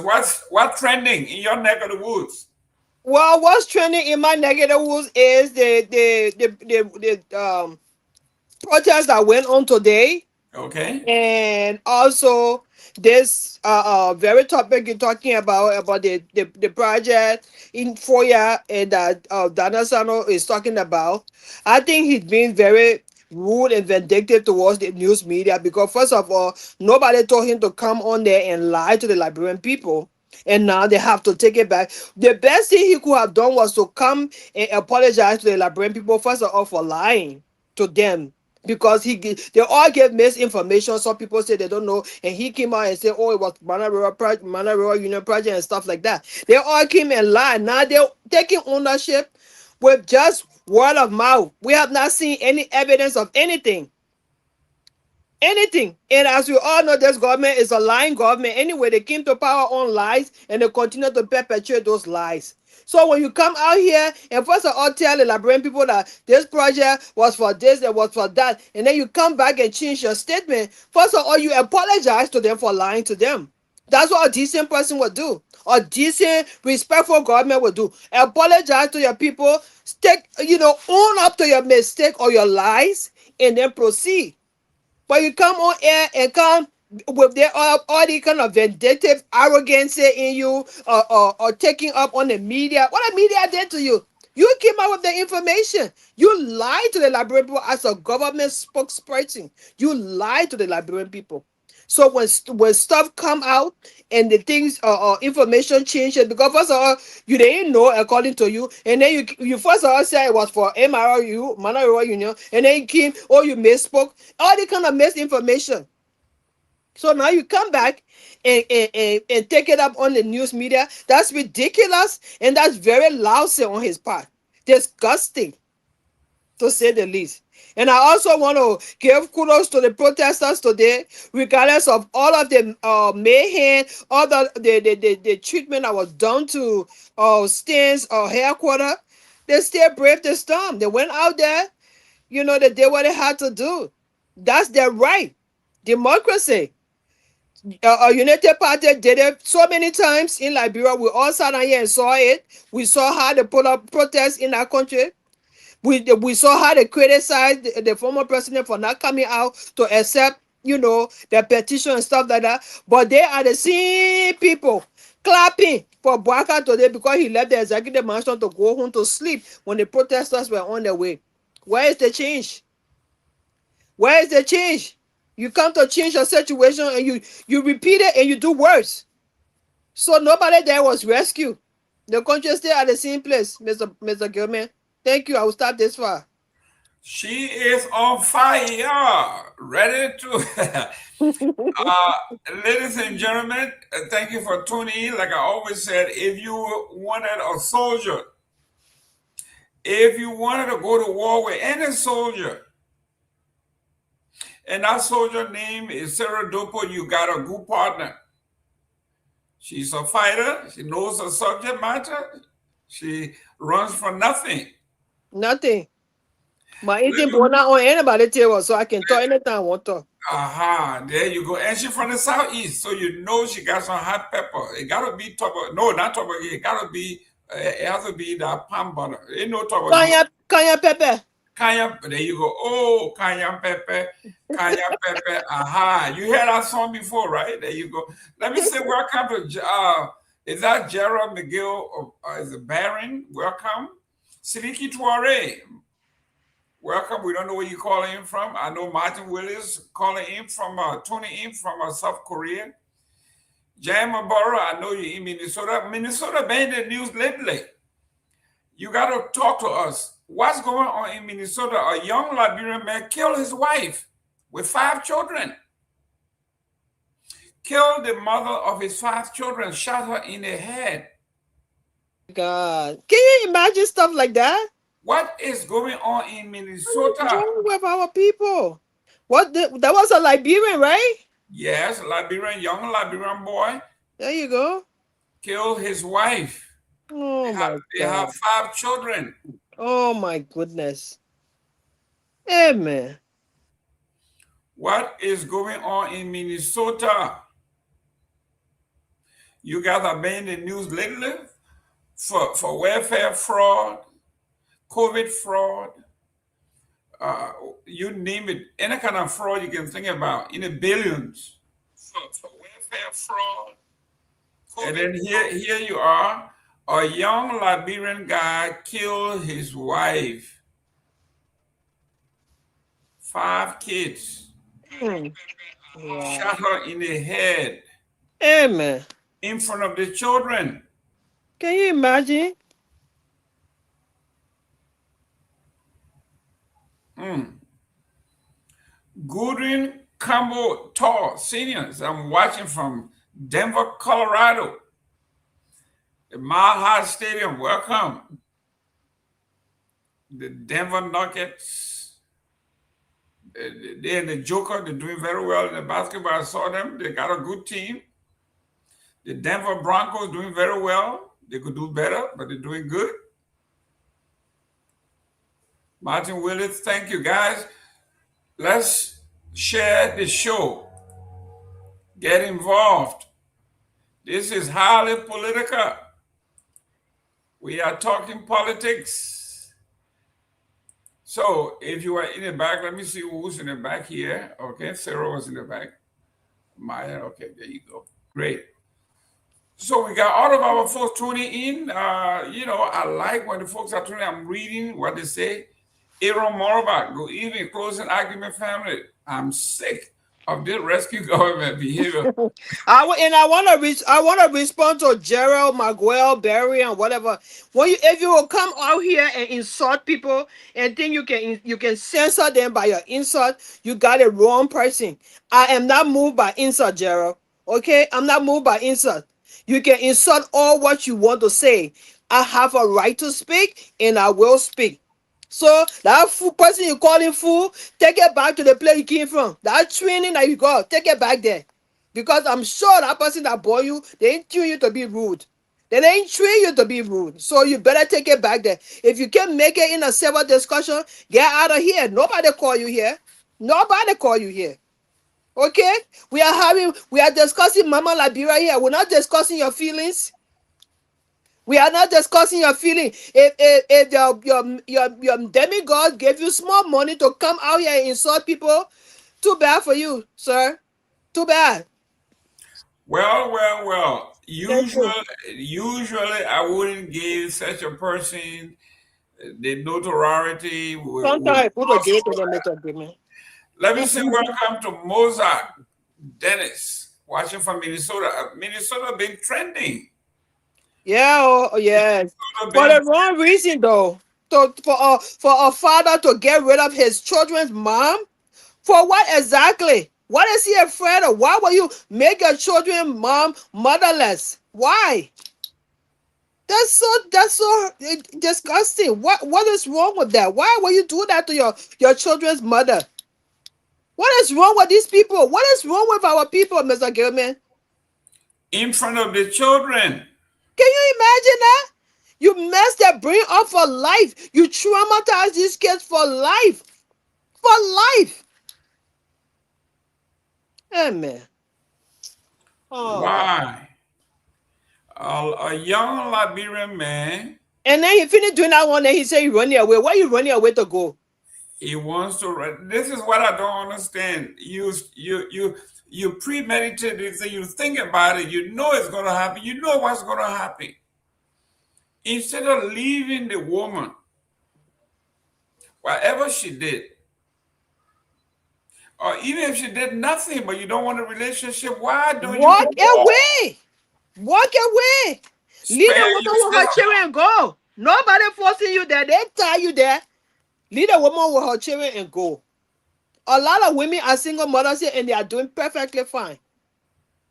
Speaker 7: What's trending in your neck of the woods?
Speaker 8: Well, what's trending in my neck of the woods is the protest that went on today.
Speaker 7: Okay.
Speaker 8: And also this very topic you're talking about the project in Foya and that Dana Sano is talking about. I think he's been very rude and vindictive towards the news media, because first of all, nobody told him to come on there and lie to the Liberian people. And now they have to take it back. The best thing he could have done was to come and apologize to the Liberian people, first of all, for lying to them. Because they all gave misinformation. Some people say they don't know, and he came out and said, "Oh, it was Mana River Union project and stuff like that." They all came and lied. Now they're taking ownership with just word of mouth. We have not seen any evidence of anything. And as we all know, this government is a lying government. Anyway, they came to power on lies, and they continue to perpetuate those lies. So when you come out here and first of all tell the Liberian people that this project was for this and was for that, and then you come back and change your statement, first of all, you apologize to them for lying to them. That's what a decent person would do. A decent, respectful government would do. Apologize to your people, own up to your mistake or your lies, and then proceed. But you come on air and come with their all the kind of vindictive arrogance in you, or taking up on the media. What the media did to you? You came out with the information. You lied to the Liberian people as a government spokesperson. You lied to the Liberian people. So when stuff come out and the things information changes, because first of all you didn't know according to you, and then you first of all said it was for MRU, Mana River Union, and then you came, you misspoke, all the kind of misinformation. So now you come back and take it up on the news media. That's ridiculous, and that's very lousy on his part. Disgusting, to say the least. And I also want to give kudos to the protesters today, regardless of all of the mayhem, all the treatment that was done to Stan's headquarters. They still braved the storm. They went out there, they did what they had to do. That's their right. Democracy. United Party did it so many times in Liberia. We all sat down here and saw it. We saw how they put up protests in our country. We saw how they criticized the former president for not coming out to accept, the petition and stuff like that. But they are the same people clapping for Bwaka today because he left the executive mansion to go home to sleep when the protesters were on their way. Where is the change? Where is the change? You come to change your situation and you repeat it and you do worse. So nobody there was rescued. The country is still at the same place, Mr. Gayman. Thank you. I will stop this far.
Speaker 7: She is on fire, ready to. Ladies and gentlemen, thank you for tuning in. Like I always said, if you wanted a soldier, if you wanted to go to war with any soldier, and that soldier name is Sarah Dopoh, you got a good partner. She's a fighter. She knows the subject matter. She runs for nothing.
Speaker 8: Nothing. My eating born on anybody table, so I can talk anytime I want to.
Speaker 7: Aha, there you go. And she's from the southeast, so you know she got some hot pepper. It gotta be Tomalin. No, not Tomalin. It gotta be. It has to be that palm butter. Ain't no Tomalin.
Speaker 8: Kanya pepper.
Speaker 7: Kanya, there you go. Oh, Kanya pepper, Kanya pepper. Aha, you heard that song before, right? There you go. Let me say welcome to. Is that Jerome McGill? Is it Baron? Welcome, Seleke Kromah. Welcome. We don't know where you're calling in from. I know Martin Willis calling in from, tuning in from South Korea. Jamaboro, I know you're in Minnesota. Minnesota been in the news lately. You got to talk to us. What's going on in Minnesota? A young Liberian man killed his wife with 5 children. Killed the mother of his 5 children, shot her in the head.
Speaker 8: God. Can you imagine stuff like that?
Speaker 7: What is going on in Minnesota?
Speaker 8: What's wrong with our people? That was a Liberian, right?
Speaker 7: Yes, young Liberian boy.
Speaker 8: There you go.
Speaker 7: Killed his wife.
Speaker 8: Oh my God.
Speaker 7: They have 5 children.
Speaker 8: Oh my goodness. Amen.
Speaker 7: What is going on in Minnesota? You guys have been in the news lately for welfare fraud, COVID fraud, you name it, any kind of fraud you can think about, in the billions for welfare fraud. COVID and then here you are, a young Liberian guy killed his wife, 5 kids, shot her in the head.
Speaker 8: Amen.
Speaker 7: In front of the children.
Speaker 8: Can you imagine?
Speaker 7: Goodwin Campbell Tall Seniors. I'm watching from Denver, Colorado. The Mile High Stadium. Welcome. The Denver Nuggets. They and the Joker, they're doing very well in the basketball. I saw them. They got a good team. The Denver Broncos doing very well. They could do better, but they're doing good. Martin Willis, thank you, guys. Let's share the show. Get involved. This is highly political. We are talking politics. So if you are in the back, let me see who's in the back here. Okay, Sarah was in the back. Myean, okay, there you go. Great. So we got all of our folks tuning in. I like when the folks are tuning in. I'm reading what they say. Aaron Morback, good evening, closing argument family. I'm sick of this rescue government behavior.
Speaker 8: I want to respond to Gerald, Miguel, Barry, and whatever. If you will come out here and insult people and think you can censor them by your insult, you got a wrong person. I am not moved by insult, Gerald. Okay, I'm not moved by insult. You can insult all what you want to say. I have a right to speak, and I will speak. So that person you call him fool, take it back to the place you came from. That training that you got, take it back there. Because I'm sure that person that bought you, they ain't train you to be rude. They ain't train you to be rude. So you better take it back there. If you can't make it in a civil discussion, get out of here. Nobody call you here. Nobody call you here. Okay? We are discussing Mama Liberia here. We're not discussing your feelings. We are not discussing your feeling. If your demigod gave you small money to come out here and insult people, too bad for you, sir. Too bad.
Speaker 7: Well. Usually I wouldn't give such a person the notoriety.
Speaker 8: Sometimes people give it to them make agreement.
Speaker 7: Let me say welcome to Mozart Dennis, watching from Minnesota. Minnesota been trending.
Speaker 8: Yeah, yes. For the wrong reason, though. for a father to get rid of his children's mom? For what exactly? What is he afraid of? Why will you make your children mom motherless? Why? That's so disgusting. What is wrong with that? Why will you do that to your children's mother? What is wrong with these people? What is wrong with our people, Mr. Gayman?
Speaker 7: In front of the children.
Speaker 8: Can you imagine that? You mess their brain up for life. You traumatize these kids for life. For life. Amen. Oh.
Speaker 7: Why? A young Liberian man.
Speaker 8: And then he finished doing that one and he said he running away. Where you running away to go?
Speaker 7: He wants to run. This is what I don't understand. You premeditate this and you think about it. You know it's going to happen. You know what's going to happen. Instead of leaving the woman, whatever she did, or even if she did nothing, but you don't want a relationship, why don't you
Speaker 8: walk away? Walk away. Leave the woman with her children and go. Nobody forcing you there. They tie you there. Leave the woman with her children and go. A lot of women are single mothers here and they are doing perfectly fine.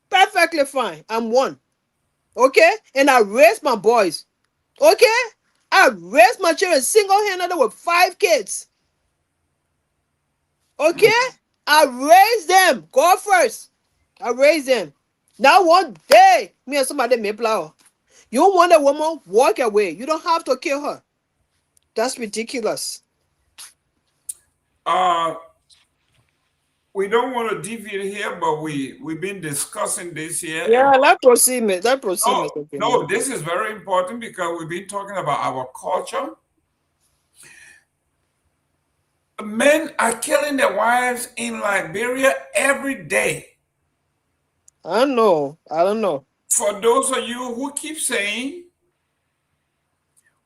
Speaker 8: Perfectly fine. I'm one. Okay? And I raised my boys. Okay? I raised my children single-handed with 5 kids. Okay? I raised them. God first. I raised them. Now one day, me and somebody may plow. You want a woman, walk away. You don't have to kill her. That's ridiculous.
Speaker 7: We don't want to deviate here, but we've been discussing this here.
Speaker 8: Yeah, let's proceed, man. Let's proceed.
Speaker 7: No, this is very important because we've been talking about our culture. Men are killing their wives in Liberia every day.
Speaker 8: I don't know.
Speaker 7: For those of you who keep saying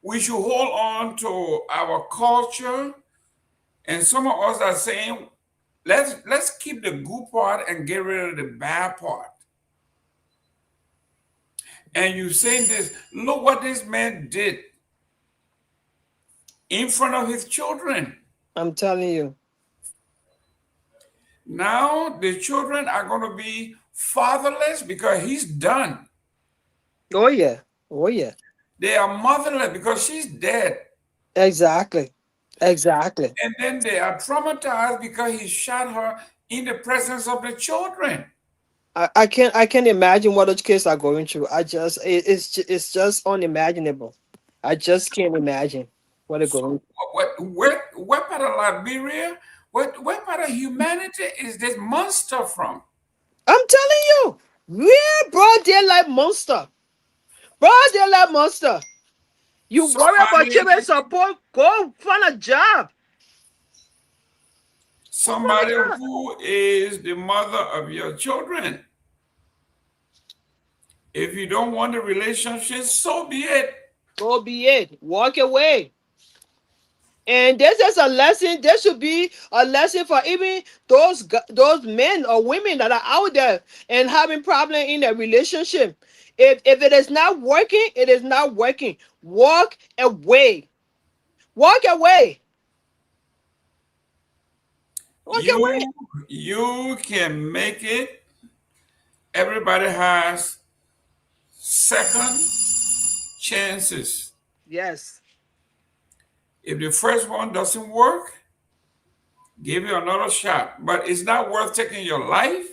Speaker 7: we should hold on to our culture, and some of us are saying let's keep the good part and get rid of the bad part. And you saying this, look what this man did in front of his children.
Speaker 8: I'm telling you.
Speaker 7: Now the children are going to be fatherless because he's done.
Speaker 8: Oh yeah. Oh yeah.
Speaker 7: They are motherless because she's dead.
Speaker 8: Exactly. Exactly.
Speaker 7: And then they are traumatized because he shot her in the presence of the children.
Speaker 8: I can't imagine what those kids are going through. It's just unimaginable. I just can't imagine what they're going through.
Speaker 7: What part of Liberia, what part of humanity is this monster from?
Speaker 8: I'm telling you, we're broad daylight monster. Broad daylight monster. You worry about children support, go find a job.
Speaker 7: Somebody who is the mother of your children. If you don't want the relationship, so be it.
Speaker 8: So be it. Walk away. And this is a lesson. There should be a lesson for even those men or women that are out there and having problems in their relationship. If it is not working, it is not working. Walk away. Walk away. Walk away.
Speaker 7: You can make it. Everybody has second chances.
Speaker 8: Yes.
Speaker 7: If the first one doesn't work, give you another shot. But it's not worth taking your life.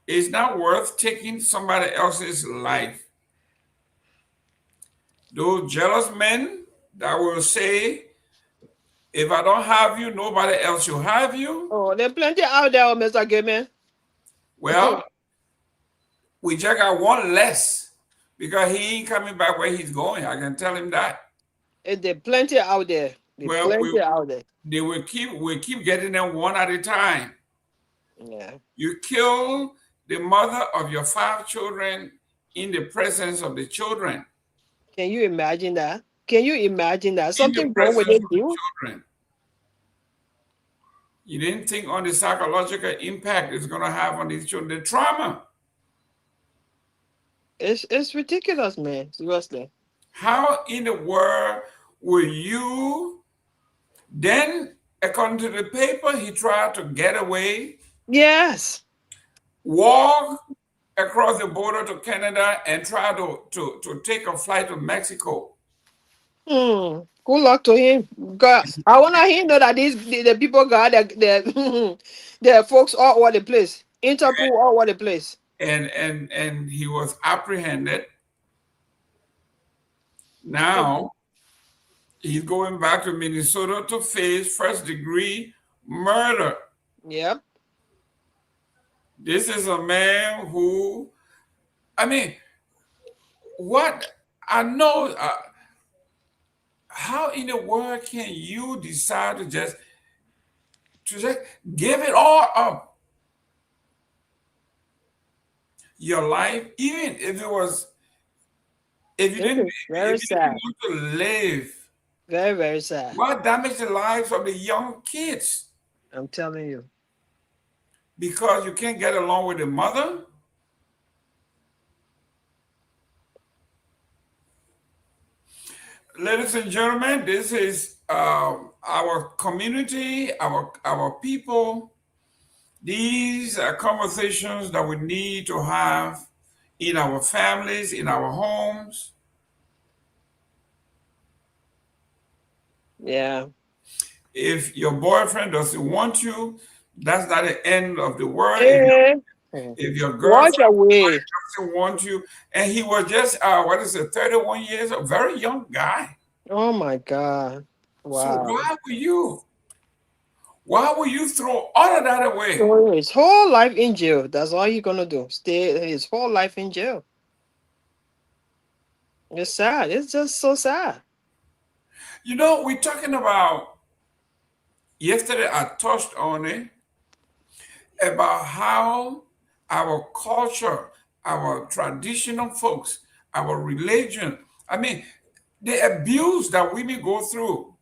Speaker 7: It's not worth taking somebody else's life. Those jealous men that will say, if I don't have you, nobody else will have you.
Speaker 8: Oh, there are plenty out there, Mr. Gayman.
Speaker 7: Well, we just got one less because he ain't coming back where he's going. I can tell him that.
Speaker 8: There are plenty out there.
Speaker 7: They will keep getting them one at a time.
Speaker 8: Yeah.
Speaker 7: You kill the mother of your 5 children in the presence of the children.
Speaker 8: Can you imagine that? Can you imagine that? Something wrong with it,
Speaker 7: children. You didn't think on the psychological impact it's going to have on these children, the trauma.
Speaker 8: It's ridiculous, man. Seriously.
Speaker 7: How in the world will you then, according to the paper, he tried to get away,
Speaker 8: Yes.
Speaker 7: walk across the border to Canada and try to take a flight to Mexico.
Speaker 8: Good luck to him. God, I want to him know that the people got the folks all over the place. Interpol all over the place.
Speaker 7: And he was apprehended. Now he's going back to Minnesota to face first-degree murder.
Speaker 8: Yep.
Speaker 7: This is a man who, I mean, what I know, how in the world can you decide to just give it all up? Your life, even if it was, if you didn't want to live.
Speaker 8: Very, very sad.
Speaker 7: What damaged the lives of the young kids?
Speaker 8: I'm telling you.
Speaker 7: Because you can't get along with the mother? Ladies and gentlemen, this is our community, our people. These are conversations that we need to have in our families, in our homes.
Speaker 8: Yeah.
Speaker 7: If your boyfriend doesn't want you, that's not the end of the world.
Speaker 8: Yeah.
Speaker 7: If your girlfriend
Speaker 8: doesn't
Speaker 7: want you, and he was just 31 years, a very young guy.
Speaker 8: Oh my God! Wow.
Speaker 7: So why will you throw all of that away?
Speaker 8: So his whole life in jail. That's all he's gonna do. Stay his whole life in jail. It's sad. It's just so sad.
Speaker 7: You know, we're talking about, yesterday I touched on it, about how our culture, our traditional folks, our religion, I mean, the abuse that women go through.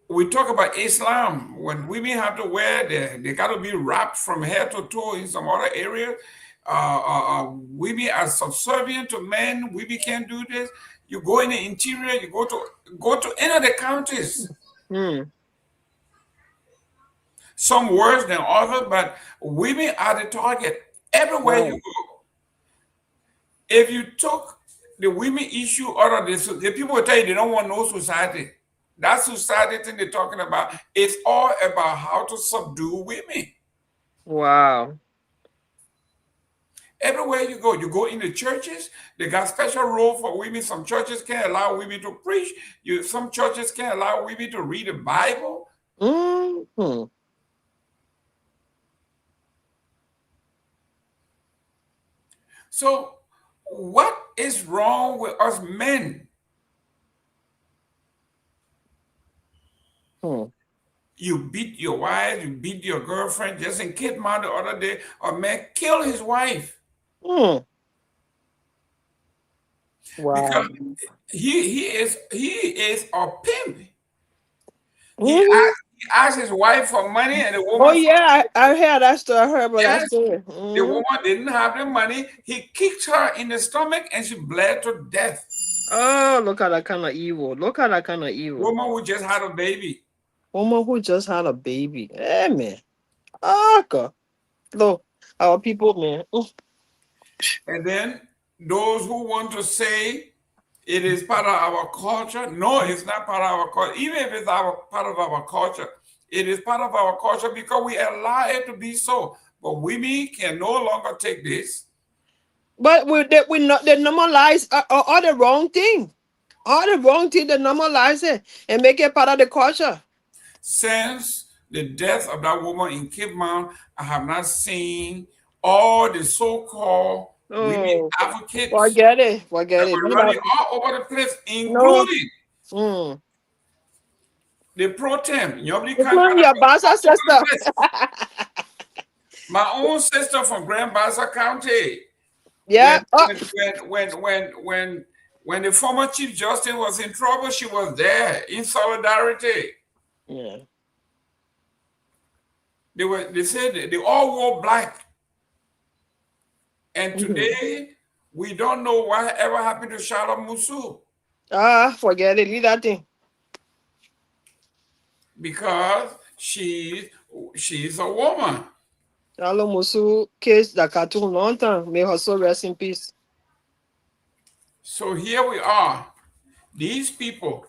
Speaker 7: We talk about Islam, when women have to wear, they got to be wrapped from head to toe in some other area. Women are subservient to men. Women can't do this. You go in the interior, you go to any of the countries. Some worse than others, but women are the target everywhere you go. If you took the women issue out of this, the people will tell you they don't want no society. That society thing they're talking about, it's all about how to subdue women.
Speaker 8: Wow.
Speaker 7: Everywhere you go in the churches, they got special rule for women. Some churches can't allow women to preach. Some churches can't allow women to read the Bible. So what is wrong with us men? You beat your wife, you beat your girlfriend. Just in Cape Mount the other day, a man killed his wife.
Speaker 8: Wow.
Speaker 7: Because he is a pimp. He asked his wife for money, and the woman.
Speaker 8: Oh yeah, I heard that story. I heard about that story.
Speaker 7: The woman didn't have the money. He kicked her in the stomach, and she bled to death.
Speaker 8: Oh, look at that kind of evil. Look at that kind of evil.
Speaker 7: Woman who just had a baby.
Speaker 8: Woman who just had a baby. Hey, man. Oh, God. Look, our people, man.
Speaker 7: And then those who want to say it is part of our culture. No, it's not part of our culture. Even if it's part of our culture, it is part of our culture because we allow it to be so. But women can no longer take this.
Speaker 8: But they normalize all the wrong thing. All the wrong thing, they normalize it and make it part of the culture.
Speaker 7: Since the death of that woman in Cape Mount, I have not seen all the so-called women advocates.
Speaker 8: Forget it.
Speaker 7: Running all over the place, including the pro-tem.
Speaker 8: Including your Bassa sister.
Speaker 7: My own sister from Grand Bassa County.
Speaker 8: Yeah.
Speaker 7: When the former Chief Justice was in trouble, she was there in solidarity.
Speaker 8: Yeah.
Speaker 7: They said they all wore black. And today we don't know what ever happened to Charlotte Musu.
Speaker 8: Forget it. Leave that thing.
Speaker 7: Because she's a woman.
Speaker 8: Alo Musu case the cartoon long time. May her soul rest in peace.
Speaker 7: So here we are. These people,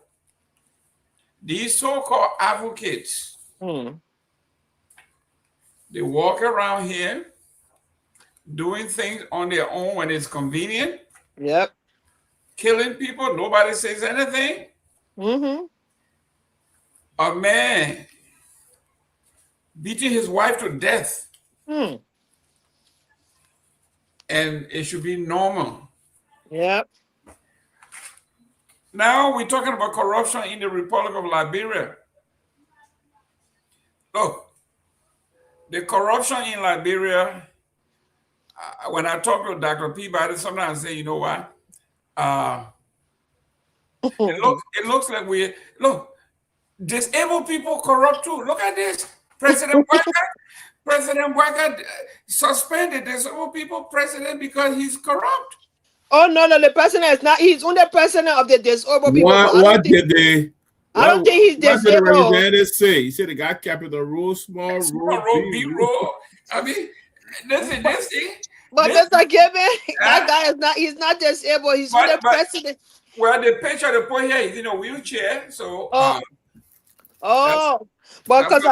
Speaker 7: these so-called advocates, they walk around here doing things on their own when it's convenient.
Speaker 8: Yep.
Speaker 7: Killing people, nobody says anything. A man beating his wife to death. And it should be normal.
Speaker 8: Yep.
Speaker 7: Now we're talking about corruption in the Republic of Liberia. Look, the corruption in Liberia, when I talk to Dr. Peabody, sometimes I say, you know what? It looks like disabled people corrupt too. Look at this. President Bwaka suspended disabled people president because he's corrupt.
Speaker 8: Oh no, the president is not. He's only president of the disabled people.
Speaker 9: What did they?
Speaker 8: I don't think he's disabled.
Speaker 9: What did the representative say? He said the guy capital road, small road, big road.
Speaker 7: I mean, listen, this thing.
Speaker 8: But Mr. Gayman, that guy is not. He's not disabled. He's only president.
Speaker 7: Well, the picture they put here is in a wheelchair, so.
Speaker 8: But because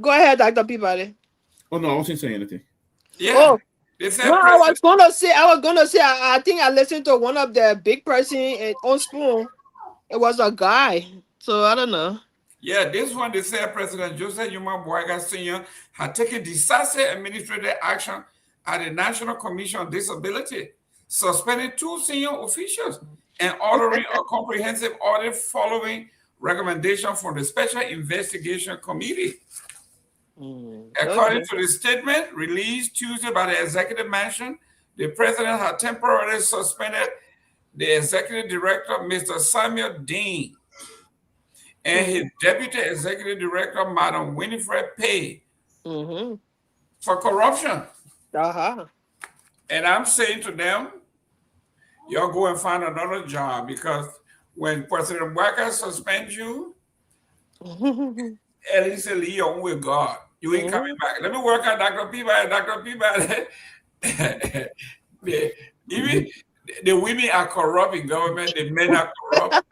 Speaker 8: go ahead, Dr. Peabody.
Speaker 9: Oh no, I wasn't saying anything.
Speaker 7: Yeah.
Speaker 8: Oh. No, I was gonna say. I think I listened to one of the big person on Spoon. It was a guy, so I don't know.
Speaker 7: Yeah, this one they said President Joseph Yuma Bwaka Sr. had taken decisive administrative action at the National Commission on Disability, suspending 2 senior officials and ordering a comprehensive audit following recommendation from the Special Investigation Committee. According to the statement released Tuesday by the Executive Mansion, the president had temporarily suspended the executive director, Mr. Samuel Dean, and his deputy executive director, Madam Winifred Pewee, for corruption. And I'm saying to them, y'all go and find another job, because when President Bwaka suspends you, at least leave your own with God. You ain't coming back. Let me work out Dr. Peabody. Dr. Peabody. Even the women are corrupt in government. The men are corrupt.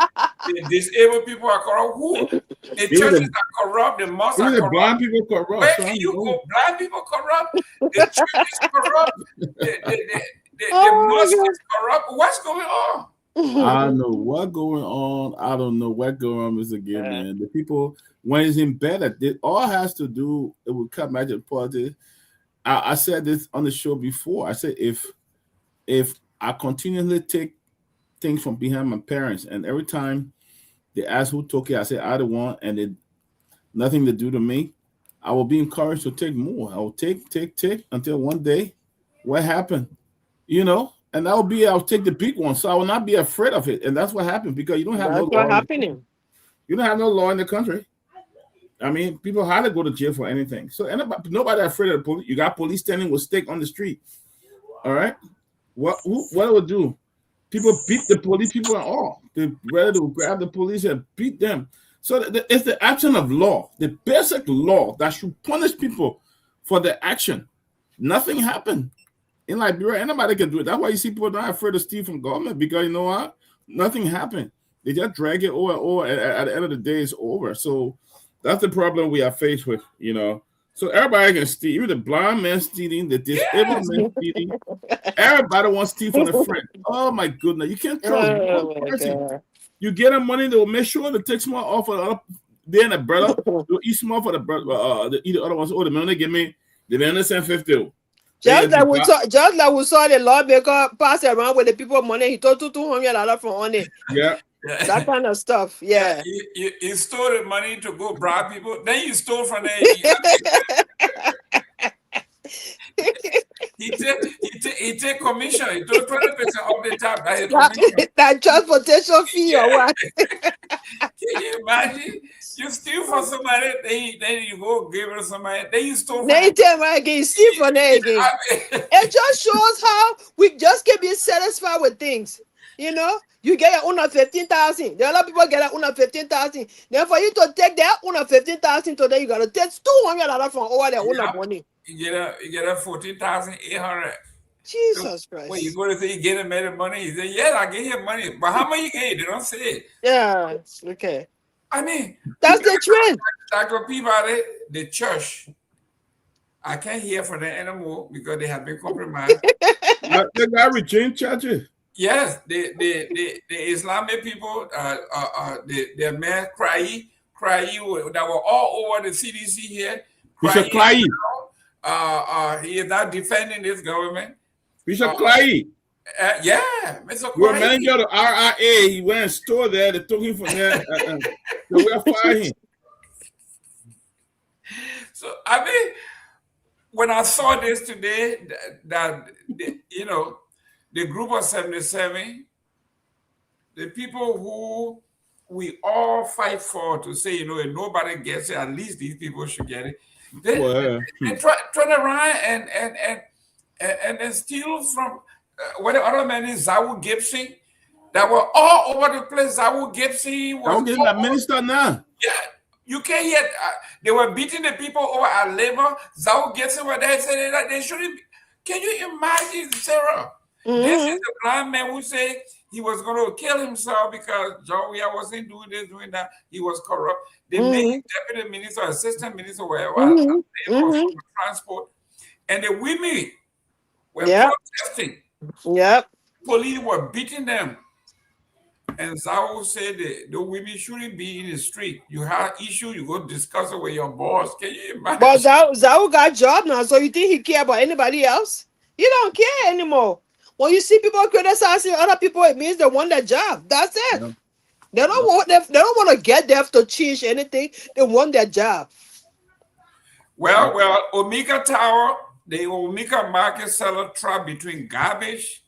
Speaker 7: The disabled people are corrupt. Who? The churches are corrupt. The mosques are corrupt.
Speaker 9: Blind people corrupt.
Speaker 7: Where can you go? Blind people corrupt. The church is corrupt. The mosque is corrupt. What's going on?
Speaker 9: I don't know what's going on. I don't know what's going on, Mr. Gayman. The people, when it's embedded, it all has to do, it will come back to politics. I said this on the show before. I said if I continually take things from behind my parents, and every time they ask who took it, I say I the one, and it nothing to do to me, I will be encouraged to take more. I will take until one day, what happened? You know? And I'll take the big one, so I will not be afraid of it. And that's what happened, because you don't have no law. You don't have no law in the country. I mean, people hardly go to jail for anything. So nobody afraid of the police. You got police standing with stick on the street. All right, what it would do? People beat the police people and all. They rather to grab the police and beat them. So it's the action of law, the basic law that should punish people for their action. Nothing happened. In Liberia, anybody can do it. That's why you see people not afraid to steal from government, because you know what? Nothing happened. They just drag it over. At the end of the day, it's over. So that's the problem we are faced with, you know. So everybody can steal. Even the blind man stealing, the disabled man stealing. Everybody wants to steal from the friend. Oh my goodness. You can't trust one person. You get them money, they'll make sure to take small off of the other. They and the brother, they'll eat small for the brother, eat the other ones. Oh, the man they give me, they understand 50.
Speaker 8: Just like we saw the lawmaker pass around with the people money, he took $200 from on it. Yeah. That kind of stuff. Yeah.
Speaker 7: You stole the money to go bribe people. Then you stole from there. He take commission. He took 20% of the top.
Speaker 8: That transportation fee or what?
Speaker 7: Can you imagine? You steal from somebody, then you go give it to somebody, then you stole from
Speaker 8: them. You steal from them again. It just shows how we just can be satisfied with things. You know, you get your own 15,000. There are a lot of people get their own 15,000. Then for you to take their own 15,000 today, you gotta take $200 from over their own money.
Speaker 7: You get a 14,800.
Speaker 8: Jesus Christ.
Speaker 7: When you go to say you get him money, he say, "Yes, I get you money." But how much you get? They don't say it.
Speaker 8: Yeah. Okay.
Speaker 7: I mean,
Speaker 8: that's the trend.
Speaker 7: Dr. Peabody, the church. I can't hear from them anymore because they have been compromised.
Speaker 9: They got reject churches.
Speaker 7: Yes, the Islamic people, the man Cry that were all over the CDC here.
Speaker 9: Bishop Cry.
Speaker 7: He is not defending this government.
Speaker 9: Bishop Cry.
Speaker 7: Yeah, Mr. Cry.
Speaker 9: We're manager of the RIA. He went and store there. They took him from there. So we're firing him.
Speaker 7: So I mean, when I saw this today, that you know, the group of 77, the people who we all fight for to say, you know, if nobody gets it, at least these people should get it. They turn around and then steal from what the other man is, Zawu Gibson, that were all over the place. Zawu Gibson was
Speaker 9: a minister now.
Speaker 7: Yeah. You can't hear. They were beating the people over at labor. Zawu Gibson were there saying that they shouldn't. Can you imagine, Sarah? This is the blind man who said he was going to kill himself because Joey wasn't doing this, doing that. He was corrupt. They made him deputy minister, assistant minister, wherever, transport. And the women were protesting.
Speaker 8: Yep.
Speaker 7: Police were beating them. And Zawu said the women shouldn't be in the street. You have issue, you go discuss it with your boss. Can you imagine?
Speaker 8: But Zawu got job now, so you think he care about anybody else? He don't care anymore. When you see people criticizing other people, it means they want their job. That's it. Yeah. They don't want to get them to change anything. They want their job.
Speaker 7: Well, Omega Tower, the Omega market seller trap between garbage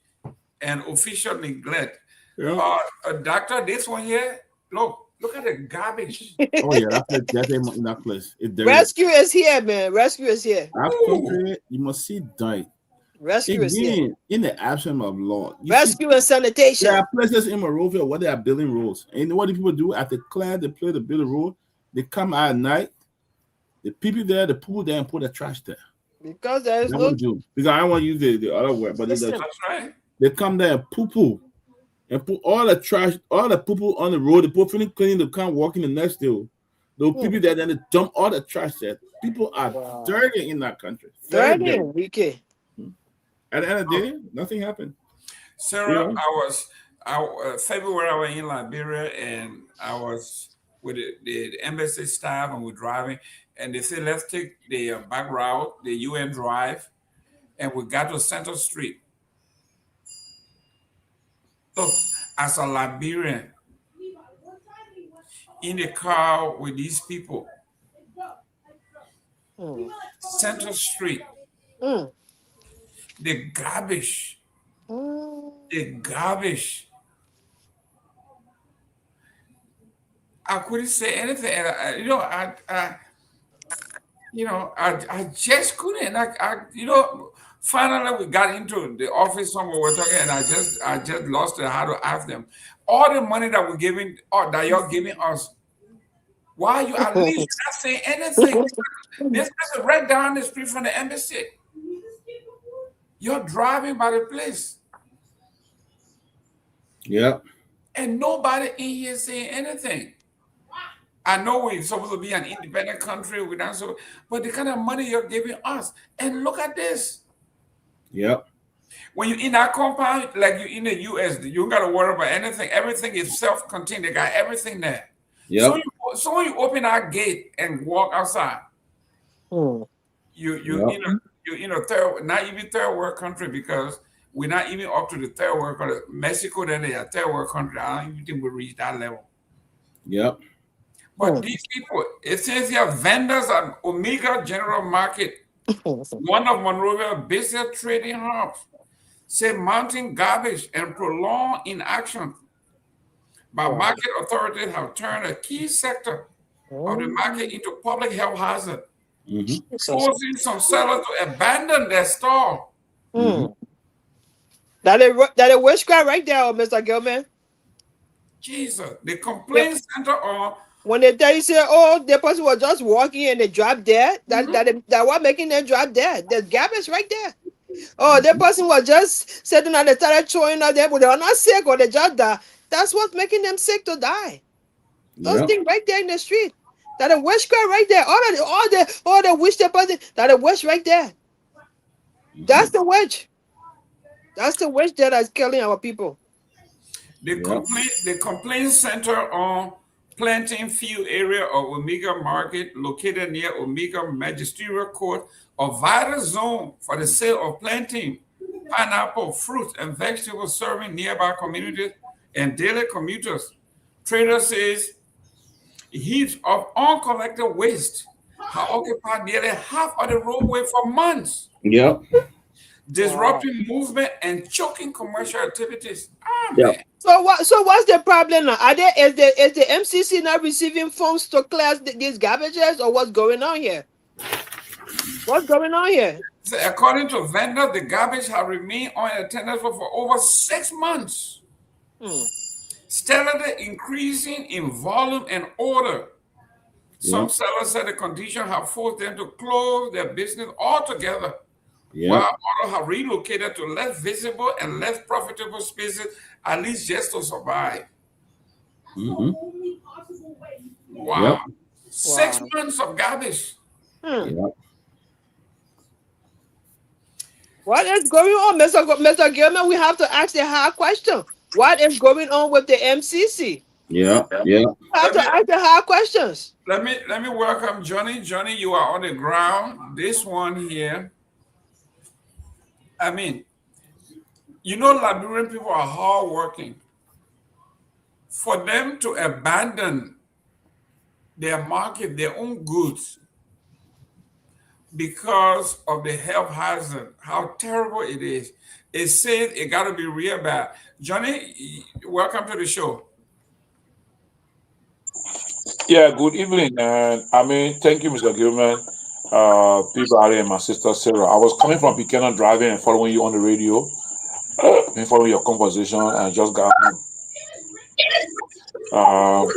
Speaker 7: and official neglect.
Speaker 9: Yeah.
Speaker 7: Doctor, this one here, look at the garbage.
Speaker 9: Oh yeah, that's in that place.
Speaker 8: Rescue is here, man. Rescue is here.
Speaker 9: Country, you must see die.
Speaker 8: Rescue is here.
Speaker 9: In the absence of law.
Speaker 8: Rescue and sanitation.
Speaker 9: There are places in Monrovia where they are building roads. And what do people do? After they play to build a road, they come out at night, the people there, the pool there, and put the trash there.
Speaker 8: Because there is
Speaker 9: because I don't want to use the other word, but
Speaker 7: that's right.
Speaker 9: They come there and poo-poo. And put all the trash, all the poo-poo on the road. The people feeling clean, they come walking the next day. Those people there, then they dump all the trash there. People are dirty in that country.
Speaker 8: Dirty and wicked.
Speaker 9: At the end of the day, nothing happened.
Speaker 7: Sarah, February, I was in Liberia, and I was with the embassy staff, and we're driving, and they said, let's take the back route, the UN drive, and we got to Central Street. Look, as a Liberian, in the car with these people, Central Street, the garbage. I couldn't say anything. I just couldn't. Finally we got into the office somewhere we're talking, and I just lost it how to ask them. All the money that we're giving, that you're giving us, why are you at least not saying anything? This person right down the street from the embassy. You're driving by the place.
Speaker 9: Yeah.
Speaker 7: And nobody in here saying anything. I know we're supposed to be an independent country, but the kind of money you're giving us. And look at this.
Speaker 9: Yep.
Speaker 7: When you're in that compound, like you're in the US, you don't got to worry about anything. Everything is self-contained. They got everything there.
Speaker 9: Yep.
Speaker 7: So when you open that gate and walk outside, not even third world country, because we're not even up to the third world country. Mexico, then they are third world country. I don't even think we reach that level.
Speaker 9: Yep.
Speaker 7: But these people, it says here, vendors at Omega General Market, one of Monrovia's busiest trading hubs, say mounting garbage and prolonged inaction by market authorities have turned a key sector of the market into public health hazard, forcing some sellers to abandon their store.
Speaker 8: That a witchcraft right there, Mr. Gilman.
Speaker 7: Jesus, the complaint center or
Speaker 8: when they tell you say, oh, the person was just walking and they dropped dead, that what making them drop dead. There's garbage right there. Oh, the person was just sitting and they started throwing out there, but they were not sick or they just died. That's what's making them sick to die. Those things right there in the street. That a witchcraft right there. All the witch the person, that a witch right there. That's the witch. That's the witch that is killing our people.
Speaker 7: The complaint center on planting field area of Omega Market, located near Omega Magisterial Court, a vital zone for the sale of plantain, pineapple, fruits, and vegetables, serving nearby communities and daily commuters. Trader says heaps of uncollected waste have occupied nearly half of the roadway for months. Disrupting movement and choking commercial activities.
Speaker 8: So what's the problem now? Is the MCC not receiving funds to clear these garbages, or what's going on here? What's going on here?
Speaker 7: So according to vendors, the garbage have remained unattended for over 6 months. Steadily increasing in volume and order. Some sellers said the condition have forced them to close their business altogether. While others have relocated to less visible and less profitable spaces, at least just to survive. Wow. 6 months of garbage.
Speaker 8: What is going on, Mr. Gilman? We have to ask the hard question. What is going on with the MCC? We have to ask the hard questions.
Speaker 7: Let me welcome Johnny. Johnny, you are on the ground. This one here. I mean, you know, Liberian people are hardworking. For them to abandon their market, their own goods, because of the health hazard, how terrible it is. It says it got to be real bad. Johnny, welcome to the show.
Speaker 10: Yeah, good evening. Thank you, Mr. Gilman, Peabody, and my sister Sarah. I was coming from Buchanan driving and following you on the radio, and following your conversation, and just got home.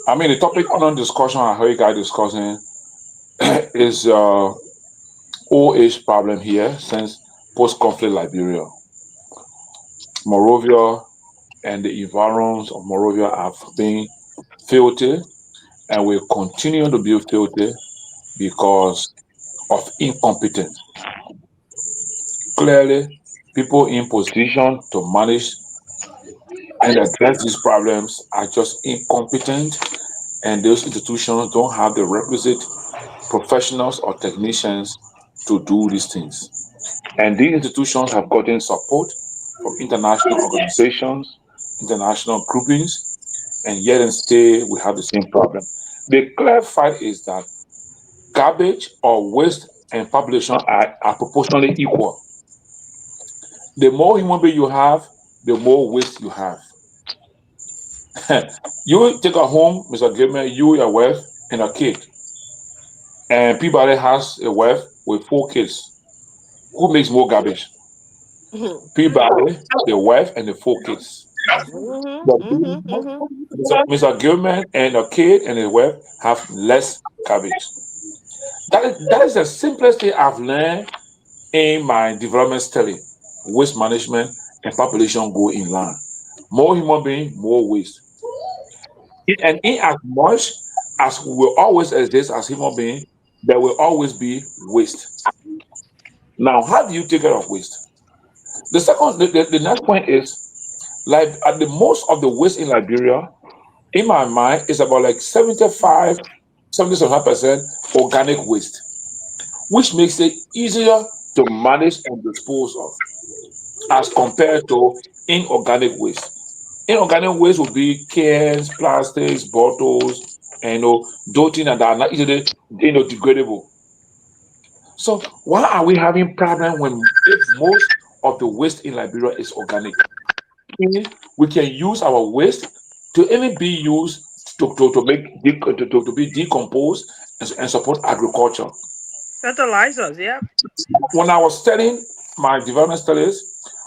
Speaker 10: The topic on discussion I heard you guys discussing is old age problem here since post-conflict Liberia. Monrovia and the environs of Monrovia have been filthy and will continue to be filthy because of incompetence. Clearly, people in position to manage and address these problems are just incompetent, and those institutions don't have the requisite professionals or technicians to do these things. And these institutions have gotten support from international organizations, international groupings, and yet and still we have the same problem. The clear fact is that garbage or waste and population are proportionally equal. The more human being you have, the more waste you have. You take a home, Mr. Gilman, you, your wife, and a kid. And Peabody has a wife with 4 kids. Who makes more garbage? Peabody, the wife, and the 4 kids. Mr. Gilman and a kid and his wife have less garbage. That is the simplest thing I've learned in my development study. Waste management and population go in line. More human being, more waste. And in as much as we will always exist as human beings, there will always be waste. Now, how do you take care of waste? The next point is, like, at the most of the waste in Liberia, in my mind, is about like 75% organic waste, which makes it easier to manage and dispose of as compared to inorganic waste. Inorganic waste would be cans, plastics, bottles, and those things that are not easily degradable. So why are we having problem when most of the waste in Liberia is organic? We can use our waste to even be used to be decomposed and support agriculture.
Speaker 8: Fertilizers, yeah.
Speaker 10: When I was studying my development studies,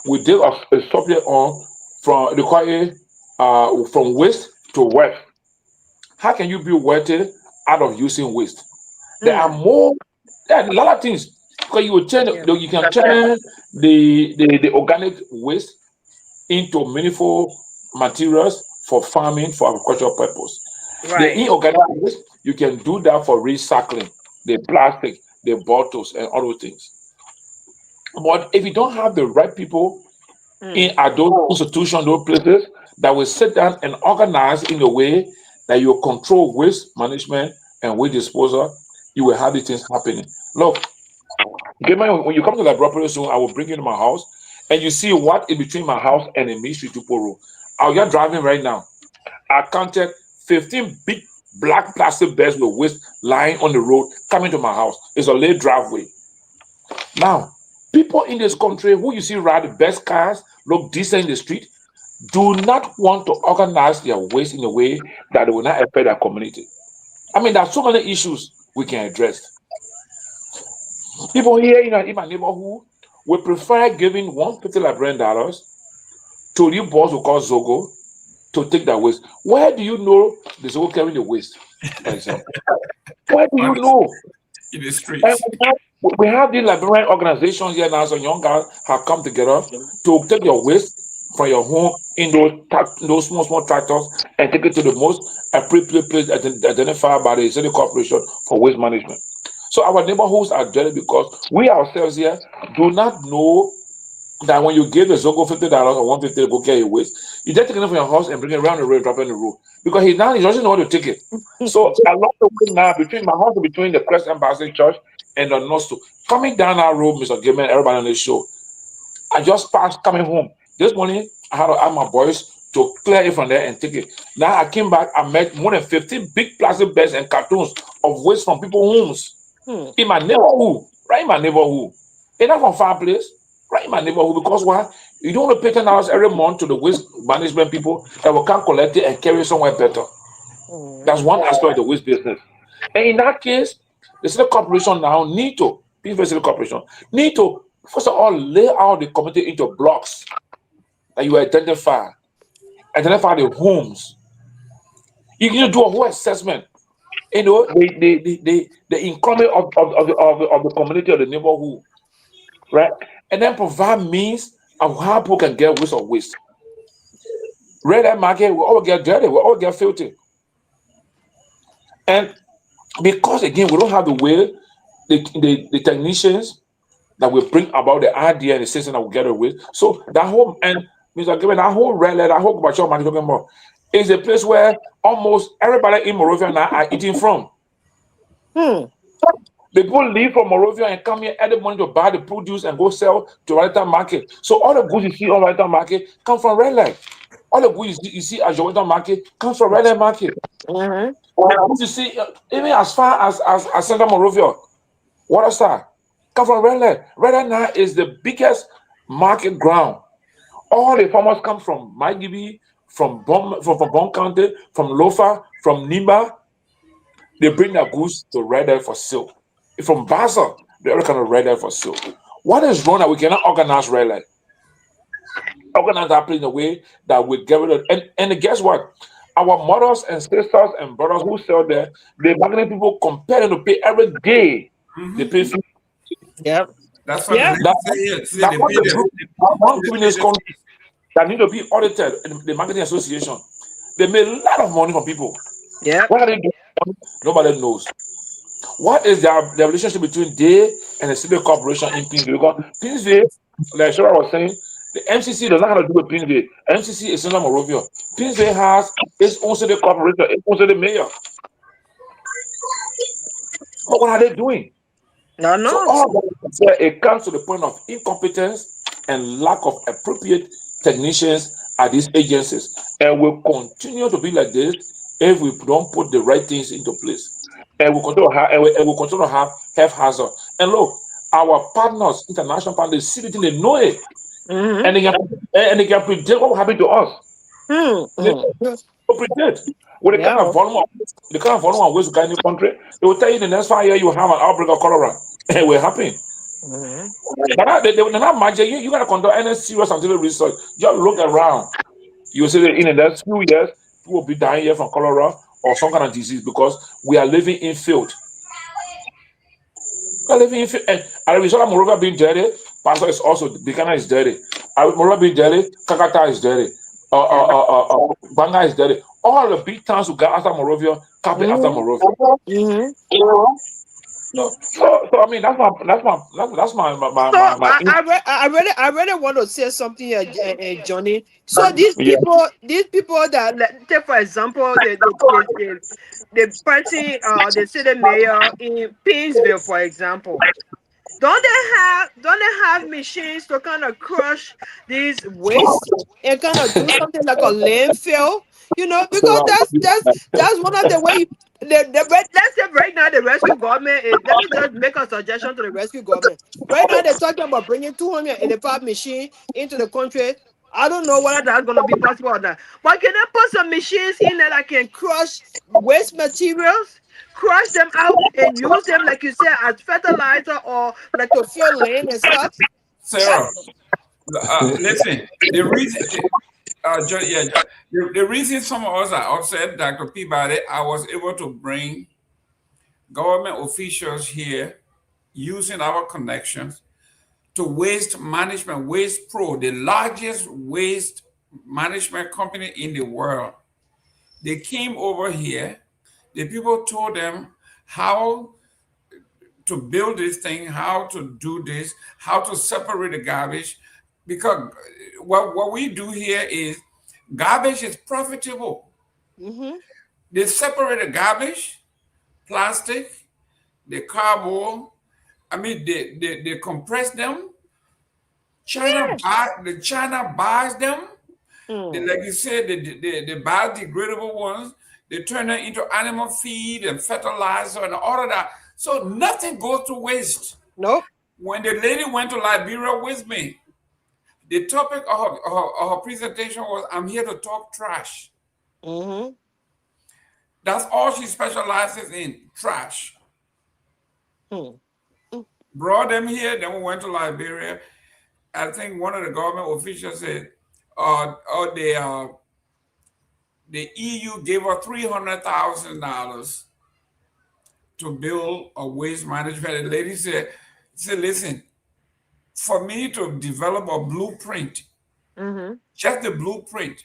Speaker 10: we did a subject on from from waste to wealth. How can you be wealthy out of using waste? There are a lot of things because you can turn the organic waste into meaningful materials for farming for agricultural purpose. The inorganic waste, you can do that for recycling, the plastic, the bottles, and all those things. But if you don't have the right people in those institutions, those places that will sit down and organize in a way that you control waste management and waste disposal, you will have these things happening. Look, Gayman, when you come to the laboratory soon, I will bring you to my house and you see what is between my house and the Ministry Dopoh Road. I'm just driving right now. I counted 15 big black plastic bags with waste lying on the road coming to my house. It's a late driveway. Now, people in this country who you see ride the best cars, look decent in the street, do not want to organize their waste in a way that they will not affect their community. I mean, there are so many issues we can address. People here in my neighborhood will prefer giving $150 Liberian to the boss who call Zogo to take that waste. Where do you know the Zogo carrying the waste, for example? Where do you know?
Speaker 7: In the streets.
Speaker 10: We have these Liberian organizations here now, so young guys have come together to take your waste from your home in those small tractors and take it to the most appropriate place identified by the city corporation for waste management. So our neighborhoods are dirty because we ourselves here do not know that when you give the Zogo $50 or $150 to go carry your waste, you just take it from your house and bring it around the road, drop it in the road. Because he doesn't know how to take it. So along the way now, between my house, between the Christ Embassy Church and the North Store, coming down our road, Mr. Gayman, everybody on the show, I just passed coming home. This morning, I had to ask my boys to clear it from there and take it. Now I came back, I met more than 15 big plastic bags and cartons of waste from people's homes. In my neighborhood, right in my neighborhood. It's not from far place, right in my neighborhood. Because why? You don't want to pay $10 every month to the waste management people that will come collect it and carry it somewhere better. That's one aspect of the waste business. And in that case, the city corporation now need to, City Corporation, need to, first of all, lay out the community into blocks that you identify the homes. You can do a whole assessment. You know, the income of the community or the neighborhood, right? And then provide means of how people can get rid of waste. Red market, we all get dirty, we all get filthy. And because again, we don't have the way, the technicians that will bring about the idea and the system that will get away. So that whole, and Mr. Gayman, that whole red letter, that whole Bacho man talking about, is a place where almost everybody in Morovia now are eating from. The people leave from Morovia and come here every morning to buy the produce and go sell to Wellington market. So all the goods you see on Wellington market come from Red Leg. All the goods you see at Wellington market comes from Red Leg market. And you see, even as far as Central Morovia, Waterstar, come from Red Leg. Red Leg now is the biggest market ground. All the farmers come from Maigibi, from Bon County, from Lofa, from Nimba. They bring their goods to Red Leg for sale. From Basel, they all kind of Red Leg for sale. What is wrong that we cannot organize Red Leg? Organize that place in a way that we get rid of. And guess what? Our mothers and sisters and brothers who sell there, the marketing people compare them to pay every day. They pay.
Speaker 8: Yep.
Speaker 7: That's what
Speaker 10: that need to be audited in the marketing association. They make a lot of money from people.
Speaker 8: Yeah.
Speaker 10: What are they doing? Nobody knows. What is the relationship between they and the city corporation in Pinsville? Because Pinsville, like Shara was saying, the MCC does not have to do with Pinsville. MCC is Central Morovia. Pinsville has its own city corporation, its own city mayor. But what are they doing?
Speaker 8: No.
Speaker 10: So all that, it comes to the point of incompetence and lack of appropriate technicians at these agencies, and will continue to be like this if we don't put the right things into place. And we continue to have health hazard. And look, our partners, international partners, see it, they know it, and they can predict what will happen to us. They predict with the kind of volume of waste we got in the country. They will tell you in the next 5 years you have an outbreak of cholera. It will happen. They're not magic. You got to conduct any serious scientific research. Just look around. You will see that in the next few years, people will be dying here from cholera or some kind of disease because we are living in filth. We are living in filth. And Arizona Monrovia being dirty, Pastor is also, Bikana is dirty. Monrovia being dirty, Kakata is dirty. Banga is dirty. All the big towns who got after Monrovia, copy after Monrovia. No, so I mean that's my
Speaker 8: I really want to say something here, Johnny. So these people that, take for example, the person, the city mayor in Painesville, for example. Don't they have machines to kind of crush these waste and kind of do something like a landfill? You know, because that's one of the way. Let's say right now the rescue government is. Let me just make a suggestion to the rescue government. Right now they're talking about bringing 285 machines into the country. I don't know whether that's going to be possible or not. But can they put some machines in there that can crush waste materials? Crush them out and use them, like you said, as fertilizer or like to fill land and stuff.
Speaker 7: Sarah, listen. The reason some of us are upset, Dr. Peabody, I was able to bring government officials here using our connections to Waste Management, Waste Pro, the largest waste management company in the world. They came over here. The people told them how to build this thing, how to do this, how to separate the garbage. Because what we do here is garbage is profitable. They separate the garbage, plastic, the cardboard. I mean, they compress them. China buys them. Like you said, the biodegradable ones, they turn them into animal feed and fertilizer and all of that. So nothing goes to waste.
Speaker 8: Nope.
Speaker 7: When the lady went to Liberia with me, the topic of her presentation was, I'm here to talk trash. That's all she specializes in, trash. Brought them here, then we went to Liberia. I think one of the government officials said, the EU gave her $300,000 to build a waste management. The lady said, listen, for me to develop a blueprint, just the blueprint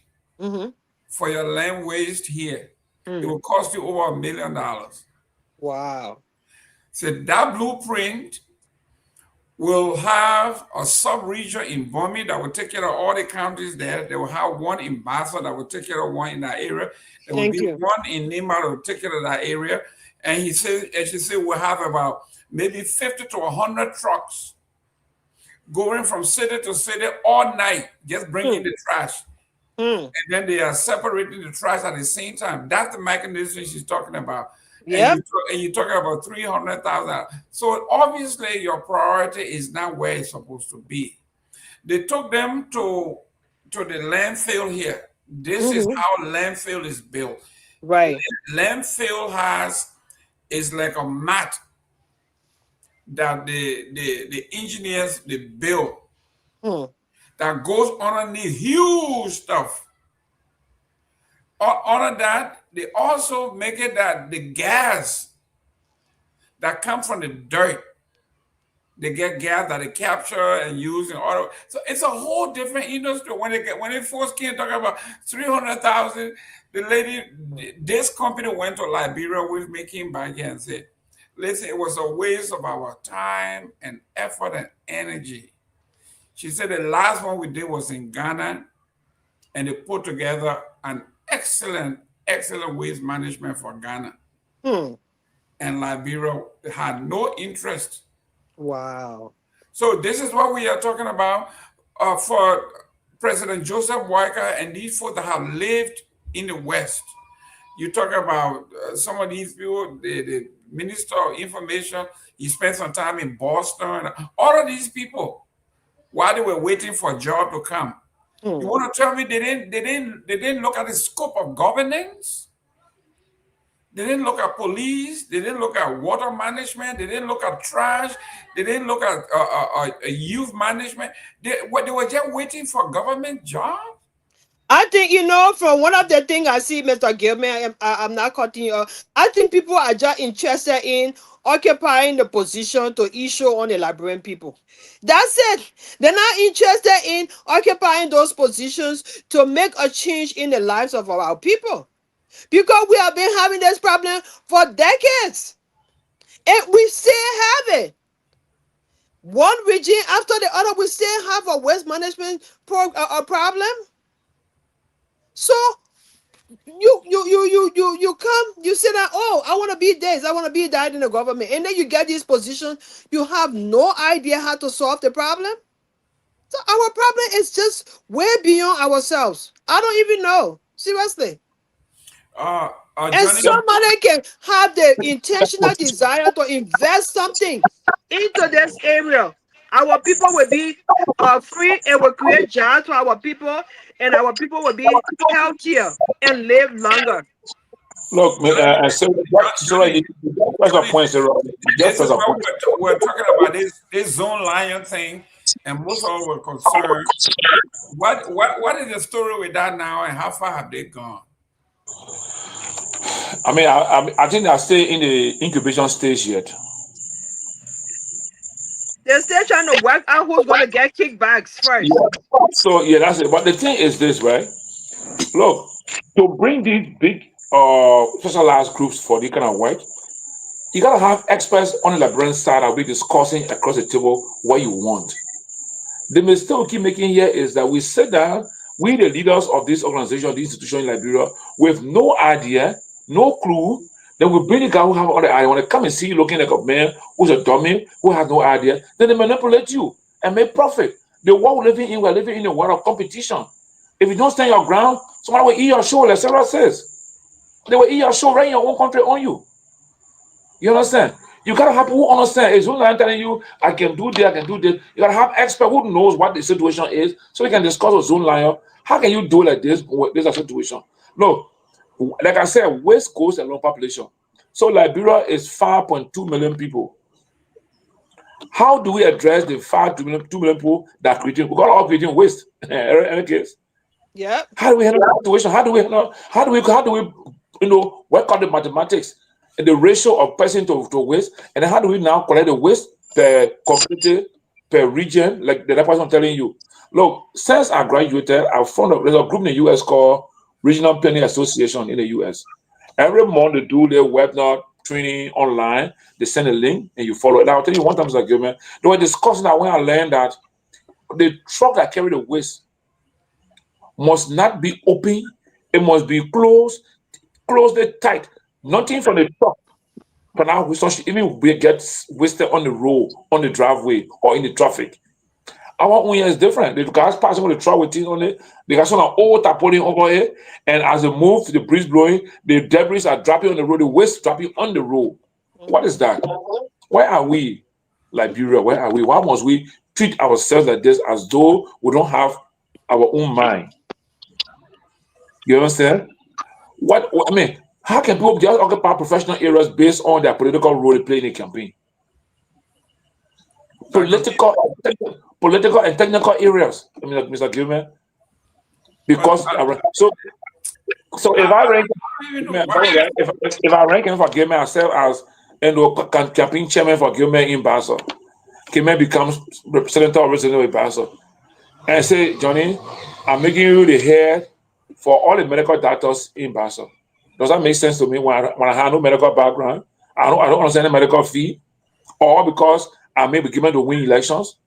Speaker 7: for your land waste here, it will cost you over $1 million.
Speaker 8: Wow.
Speaker 7: So that blueprint will have a sub-region in Bomi that will take care of all the counties there. They will have one in Bassa that will take care of one in that area. There will be one in Nima that will take care of that area. And she said we'll have about maybe 50 to 100 trucks going from city to city all night, just bringing the trash. And then they are separating the trash at the same time. That's the mechanism she's talking about. And you're talking about 300,000. So obviously your priority is not where it's supposed to be. They took them to the landfill here. This is how landfill is built.
Speaker 8: Right.
Speaker 7: Landfill is like a mat that the engineers they build that goes underneath huge stuff. Under that, they also make it that the gas that comes from the dirt, they get gas that they capture and use in auto. So it's a whole different industry. When they first came talking about 300,000, the lady, this company went to Liberia with me, came back here and said, listen, it was a waste of our time and effort and energy. She said the last one we did was in Ghana, and they put together an excellent waste management for Ghana. And Liberia had no interest.
Speaker 8: Wow.
Speaker 7: So this is what we are talking about for President Joseph Boyka and these folks that have lived in the West. You talk about some of these people, the Minister of Information, he spent some time in Boston. All of these people, while they were waiting for a job to come. You want to tell me they didn't look at the scope of governance? They didn't look at police. They didn't look at water management. They didn't look at trash. They didn't look at youth management. They were just waiting for government jobs.
Speaker 8: I think, from one of the things I see, Mr. Gayman, I'm not cutting you off. I think people are just interested in occupying the position to issue on the Liberian people. That's it. They're not interested in occupying those positions to make a change in the lives of our people. Because we have been having this problem for decades. And we still have it. One region after the other, we still have a waste management problem. So you come, you say that, oh, I want to be this, I want to be that in the government, and then you get this position, you have no idea how to solve the problem. So our problem is just way beyond ourselves. I don't even know, seriously. And somebody can have the intentional desire to invest something into this area. Our people will be free and will create jobs for our people, and our people will be healthier and live longer.
Speaker 10: Look, we're talking
Speaker 7: about this zone lion thing, and most of us were concerned. What is the story with that now, and how far have they gone?
Speaker 10: I think they're still in the incubation stage yet.
Speaker 8: They're still trying to work out who's going to get kickbacks first.
Speaker 10: Yeah. So, that's it. But the thing is this, right? Look, to bring these big specialized groups for this kind of work, you got to have experts on the Liberian side that will be discussing across the table what you want. The mistake we keep making here is that we sit down, we the leaders of this organization, this institution in Liberia, with no idea, no clue. Then we bring the guy who have all the idea. When they come and see you looking like a man who's a dummy, who has no idea, then they manipulate you and make profit. The world we're living in a world of competition. If you don't stand your ground, somebody will eat your show, like Sarah says. They will eat your show right in your own country on you. You understand? You gotta have people who understand. It's when I'm telling you, I can do this, I can do this. You gotta have expert who knows what the situation is, so we can discuss with Zone Lion. How can you do it like this? This is a situation. No, like I said, West Coast and low population. So Liberia is 5.2 million people. How do we address the 2 million people that are creating? We got all creating waste. In any case.
Speaker 8: Yeah.
Speaker 10: How do we handle the situation? How do we work out the mathematics and the ratio of person to waste? And then how do we now collect the waste per community, per region, like the person telling you? Look, since I graduated, I found there's a group in the US called Regional Planning Association in the US. Every month they do their webinar training online. They send a link and you follow it. I'll tell you one time as a government, they were discussing that when I learned that the truck that carry the waste must not be open, it must be closed tight. Nothing from the truck. But now we should even get wasted on the road, on the driveway, or in the traffic. Our own is different. The guys passing with the truck with things on it, they got some old tarpaulin over here, and as they move, the breeze blowing, the debris are dropping on the road, the waste dropping on the road. What is that? Where are we, Liberia? Where are we? Why must we treat ourselves like this as though we don't have our own mind? You understand? How can people just occupy professional areas based on their political role they play in a campaign? Political and technical areas. Mr. Gayman. Because so if I rank him for Gayman myself as campaign chairman for Gayman in Basel, Gayman becomes representative of resident in Basel, and I say, Johnny, I'm making you the head for all the medical doctors in Basel. Does that make sense to me when I have no medical background? I don't understand the medical fee, or because I may be given to win elections?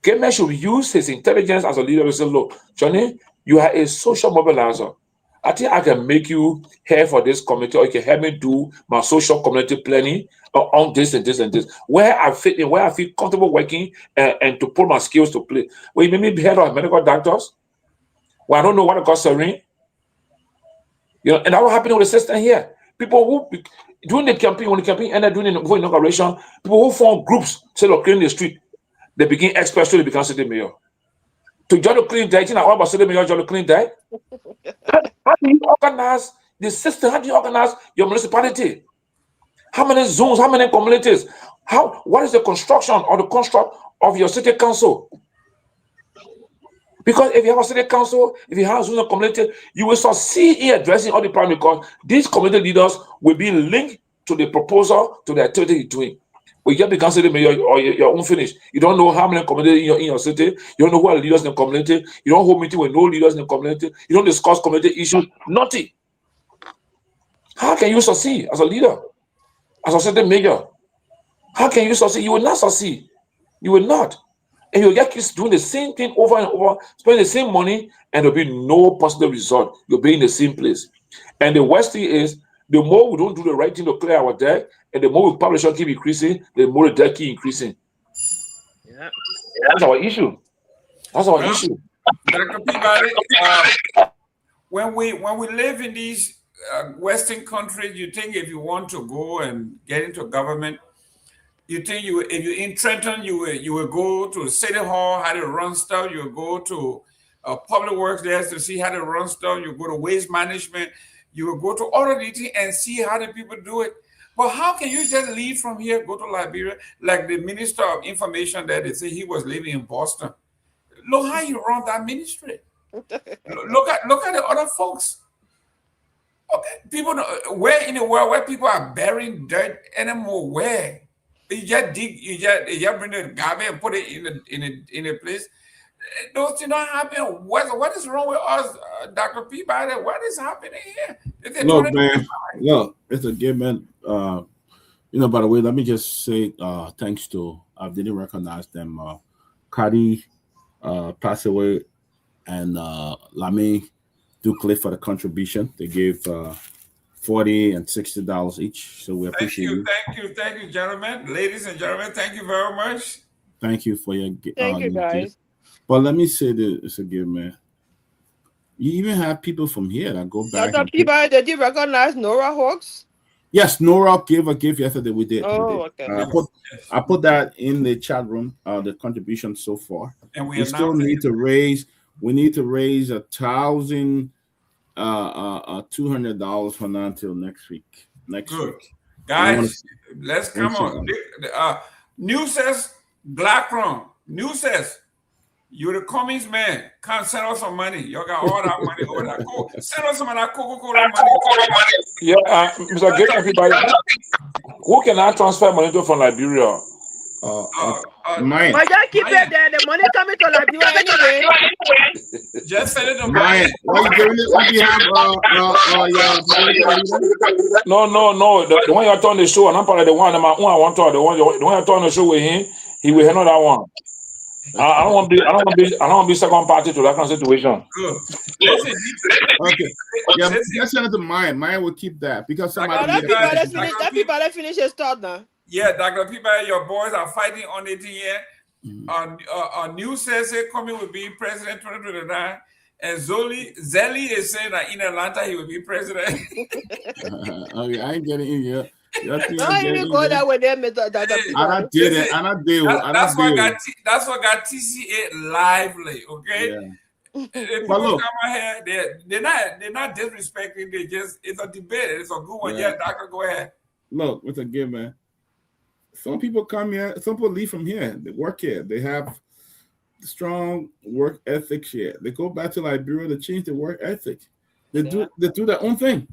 Speaker 10: Gayman should use his intelligence as a leader to say, look, Johnny, you are a social mobilizer. I think I can make you here for this committee, or you can help me do my social community planning on this and this and this. Where I fit in, where I feel comfortable working and to put my skills to play. Well, you made me be head of medical doctors. Well, I don't know what I got serene. And that will happen with the system here. People who, during the campaign, when the campaign ended during the inauguration, people who form groups, say, look, clean the street, they begin experts till they become city mayor. To John clean day, you know all about city mayor, John clean day? How do you organize the system. How do you organize your municipality? How many zones? How many communities? What is the construction or the construct of your city council? Because if you have a city council, if you have a zone community, you will succeed in addressing all the problems because these community leaders will be linked to the proposal, to the activity you're doing. When you get the council mayor or your own finish, you don't know how many communities in your city, you don't know who are the leaders in the community, you don't hold meeting with no leaders in the community, you don't discuss community issues, nothing. How can you succeed as a leader, as a city mayor? How can you succeed? You will not succeed. You will not. And you'll get kids doing the same thing over and over, spending the same money, and there'll be no positive result. You'll be in the same place. And the worst thing is, the more we don't do the right thing to clear our debt, and the more we population keep increasing, the more the debt keep increasing.
Speaker 8: Yeah.
Speaker 10: That's our issue. That's our issue.
Speaker 7: Dr. Peabody, when we live in these Western countries, you think if you want to go and get into government, you think if you're in Trenton, you will go to City Hall, how to run stuff. You will go to Public Works there to see how to run stuff. You go to Waste Management. You will go to all of these and see how the people do it. But how can you just leave from here, go to Liberia, like the Minister of Information there, they say he was living in Boston. Look how you run that ministry. Look at the other folks. Okay, people, where in the world where people are burying dirt anymore? Where? You just dig, you just bring the garbage and put it in a place. Those things don't happen. What is wrong with us, Dr. Peabody? What is happening here?
Speaker 9: Look, man. Look, it's a good man. By the way, let me just say thanks to I didn't recognize them. Kadi passed away, and Lame Ducliffe for the contribution. They gave $40 and $60 each. So we appreciate you.
Speaker 7: Thank you, gentlemen, ladies and gentlemen. Thank you very much.
Speaker 9: Thank you for your.
Speaker 8: Thank you, guys.
Speaker 9: Gift. But let me say this again, man. You even have people from here that go back.
Speaker 8: Dr. Peabody, did you recognize Nora Hawks?
Speaker 9: Yes, Nora gave a gift yesterday. We did.
Speaker 8: Okay.
Speaker 9: I put that in the chat room. The contribution so far,
Speaker 7: and
Speaker 9: we still need to raise. We need to raise $1,200 from now until next week. Next week,
Speaker 7: guys. Let's come on. New says Blackron. New says. You're the Cummings man. Come send us some money. Y'all got all that money over there. Go send us some of that Coca-Cola money.
Speaker 10: Yeah, Mr. Gate, everybody. Who can I transfer money to from Liberia?
Speaker 9: Mine.
Speaker 8: But just keep it there. The money coming to Liberia anyway.
Speaker 7: Just send it to
Speaker 9: mine. Why you giving it on behalf
Speaker 10: No. The one you're on the show, and I'm probably the one I want to. The one you're on the show with him, he will handle that one. I don't want to be second party to that kind of situation.
Speaker 7: Good.
Speaker 9: Okay. Yeah, let's send it to mine. Mine will keep that because somebody.
Speaker 8: That people finish his thought now.
Speaker 7: Yeah, Dr. Peabody, your boys are fighting on it here. New says coming will be president 2029, and Zelly is saying that in Atlanta he will be president.
Speaker 9: Okay, I ain't getting in yet.
Speaker 8: No, you didn't go that way there, Mr.
Speaker 9: I did it.
Speaker 7: That's what got TCA lively, okay?
Speaker 9: Yeah.
Speaker 7: People come here, they're not disrespecting, it's a debate, it's a good one. Yeah, doctor, go ahead.
Speaker 9: Look, it's a good man. Some people come here, some people leave from here, they work here, they have strong work ethics here. They go back to Liberia to change their work ethic. They do their own thing.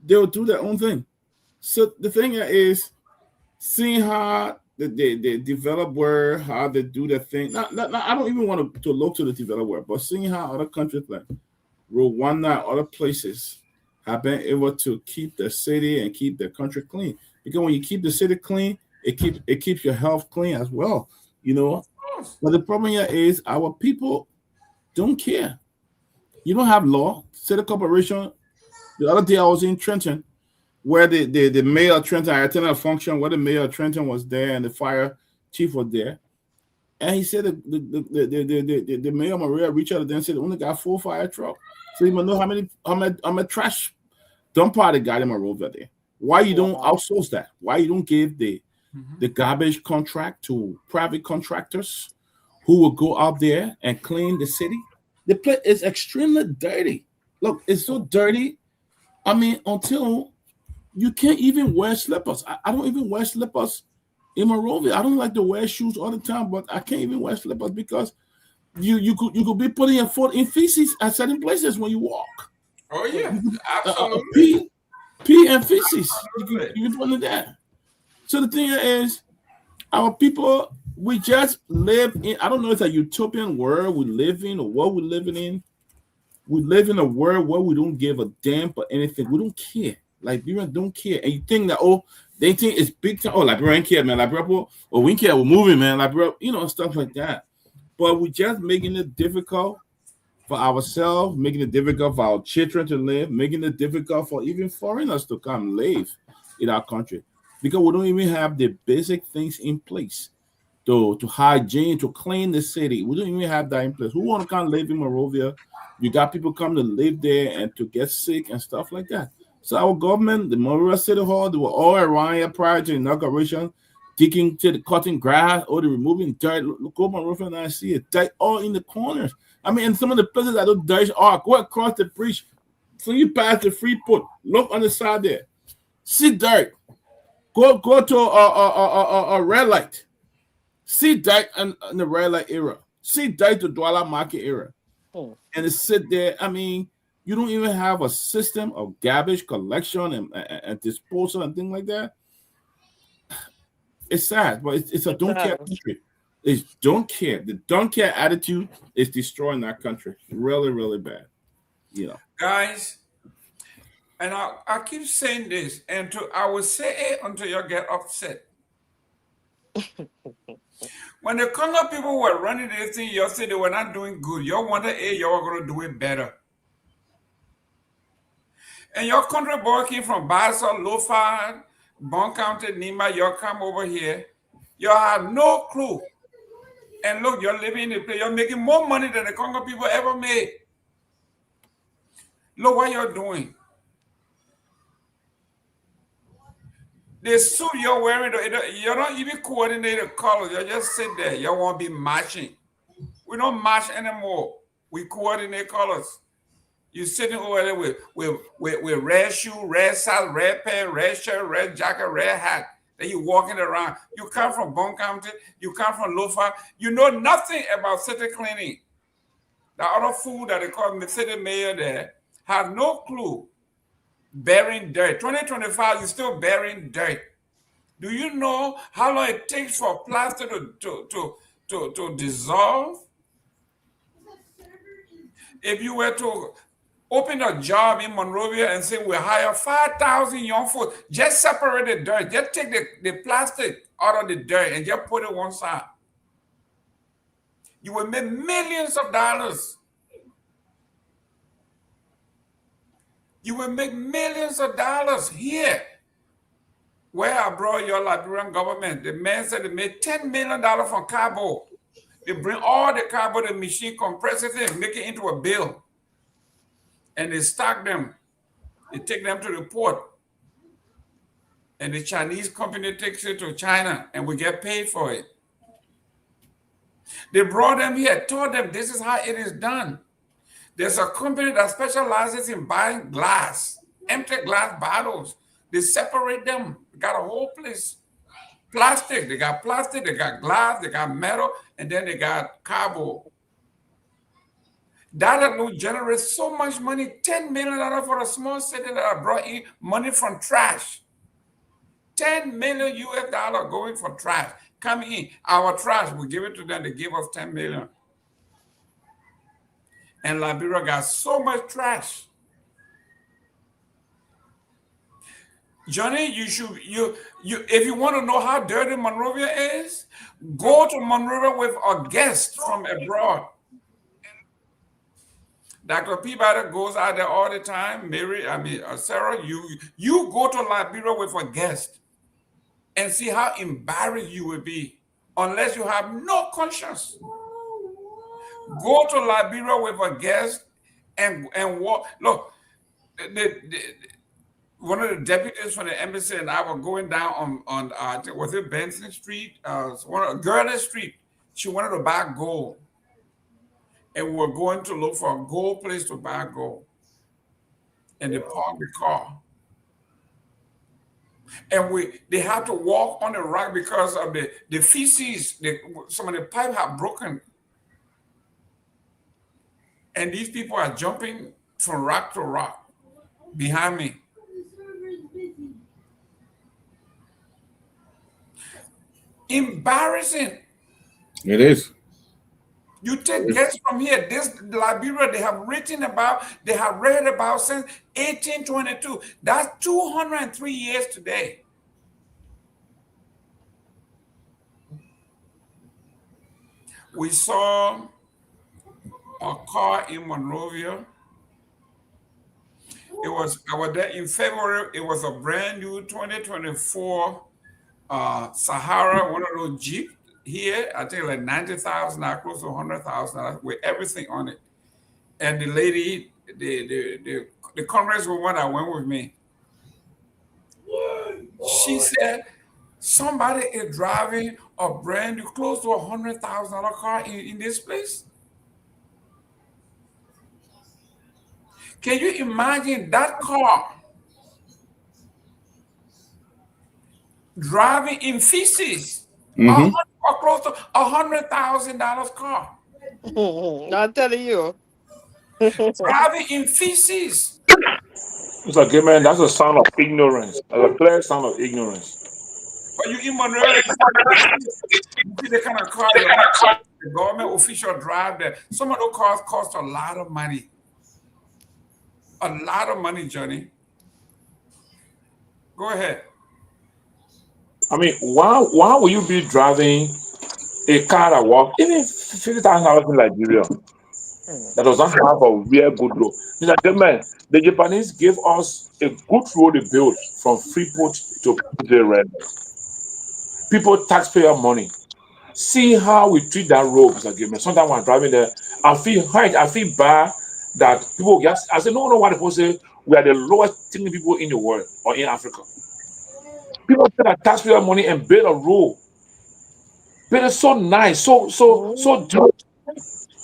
Speaker 9: They'll do their own thing. So the thing is, seeing how they develop work, how they do their thing. I don't even want to look to the developed world, but seeing how other countries like Rwanda, other places have been able to keep their city and keep their country clean. Because when you keep the city clean, it keeps your health clean as well. But the problem here is our people don't care. You don't have law. City corporation. The other day I was in Trenton, where the mayor of Trenton, I attended a function where the mayor of Trenton was there and the fire chief was there. And he said the mayor of Maria reached out to them and said they only got 4 fire trucks. So you know how many trash dump part they got in my road there. Why you don't outsource that? Why you don't give the garbage contract to private contractors who will go out there and clean the city? The place is extremely dirty. Look, it's so dirty. I mean, until you can't even wear slippers. I don't even wear slippers in Monrovia. I don't like to wear shoes all the time, but I can't even wear slippers because you could be putting your foot in feces at certain places when you walk.
Speaker 7: Oh yeah, absolutely.
Speaker 9: Pee and feces. You can put it there. So the thing is, our people, we just live in, I don't know if it's a utopian world we live in or what we're living in. We live in a world where we don't give a damn for anything. We don't care. Liberians don't care. And you think that, oh, they think it's big time. Oh, Liberian care, man. Liberia, oh, we care. We're moving, man. Liberia, stuff like that. But we're just making it difficult for ourselves, making it difficult for our children to live, making it difficult for even foreigners to come live in our country. Because we don't even have the basic things in place to hygiene, to clean the city. We don't even have that in place. Who want to come live in Monrovia? You got people come to live there and to get sick and stuff like that. So our government, the Monrovia City Hall, they were all around here prior to inauguration, digging to the cutting grass or the removing dirt. Look over Monrovia and I see it. Dirt all in the corners. I mean, in some of the places that those dirt are, go across the bridge. So you pass the free put, look on the side there. See dirt. Go to a red light. See dirt in the red light area. See dirt to Douala Market area. And it sit there. I mean, you don't even have a system of garbage collection and disposal and things like that. It's sad, but it's a don't care country. It's don't care. The don't care attitude is destroying that country. Really, really bad.
Speaker 7: Guys, and I keep saying this, and I will say it until you get upset. When the Congo people were running this thing, you said they were not doing good. You wanted you were going to do it better. And your country boy came from Basel, Lofard, Bon County, Nima, you come over here. You have no clue. And look, you're living in the place. You're making more money than the Congo people ever made. Look what you're doing. The suit you're wearing, you're not even coordinated colors. You just sit there. You won't be matching. We don't match anymore. We coordinate colors. You're sitting over there with red shoe, red socks, red pants, red shirt, red jacket, red hat. Then you're walking around. You come from Bon County. You come from Lofa. You know nothing about city cleaning. The other fool that they call the city mayor there have no clue. Burying dirt. 2025, you're still burying dirt. Do you know how long it takes for plaster to dissolve? If you were to open a job in Monrovia and say we hire 5,000 young folks, just separate the dirt, just take the plastic out of the dirt and just put it one side. You will make millions of dollars. You will make millions of dollars here. Where I brought your Liberian government, the man said they made $10 million from cardboard. They bring all the cardboard, the machine compresses it and make it into a bill. And they stock them. They take them to the port. And the Chinese company takes it to China and we get paid for it. They brought them here, told them this is how it is done. There's a company that specializes in buying glass, empty glass bottles. They separate them. They got a whole place. Plastic. They got plastic, they got glass, they got metal, and then they got cardboard. That alone generates so much money, $10 million for a small city that brought in money from trash. $10 million US going for trash. Come in, our trash, we give it to them, they give us $10 million. And Liberia got so much trash. Johnny, if you want to know how dirty Monrovia is, go to Monrovia with a guest from abroad. Dr. Peabody goes out there all the time. Sarah, you go to Liberia with a guest and see how embarrassed you will be unless you have no conscience. Go to Liberia with a guest and walk. Look, one of the deputies from the embassy and I were going down on was it Benson Street? Gurley Street. She wanted to buy gold. And we were going to look for a gold place to buy gold. and they park the car. And they have to walk on the rock because of the feces. Some of the pipe have broken. And these people are jumping from rock to rock behind me. Embarrassing.
Speaker 9: It is.
Speaker 7: You take guests from here. This Liberia, they have read about since 1822. That's 203 years today. We saw a car in Monrovia. I was there in February. It was a brand new 2024 Sahara, one of those Jeep here. I think like $90,000, close to $100,000 with everything on it. And the lady, the congresswoman that went with me, she said, somebody is driving a brand new, close to $100,000 car in this place. Can you imagine that car driving in feces? Or close to $100,000 car.
Speaker 8: I'm telling you.
Speaker 7: Driving in feces.
Speaker 10: It's like, man, that's a sign of ignorance. That's a clear sign of ignorance.
Speaker 7: But you in Monroe, you see the kind of car the government official drive there. Some of those cars cost a lot of money. A lot of money, Johnny. Go ahead.
Speaker 10: I mean, why will you be driving a car that works even $50,000 in Liberia that does not have a real good road? Man, the Japanese gave us a good road to build from Freeport to Peabody. People, taxpayer money. See how we treat that road, Mr. Gayman. Sometimes when I'm driving there, I feel bad that people just, I say, no, why people say we are the lowest thinking people in the world or in Africa. People pay that taxpayer money and build a road. But it's so nice, so good.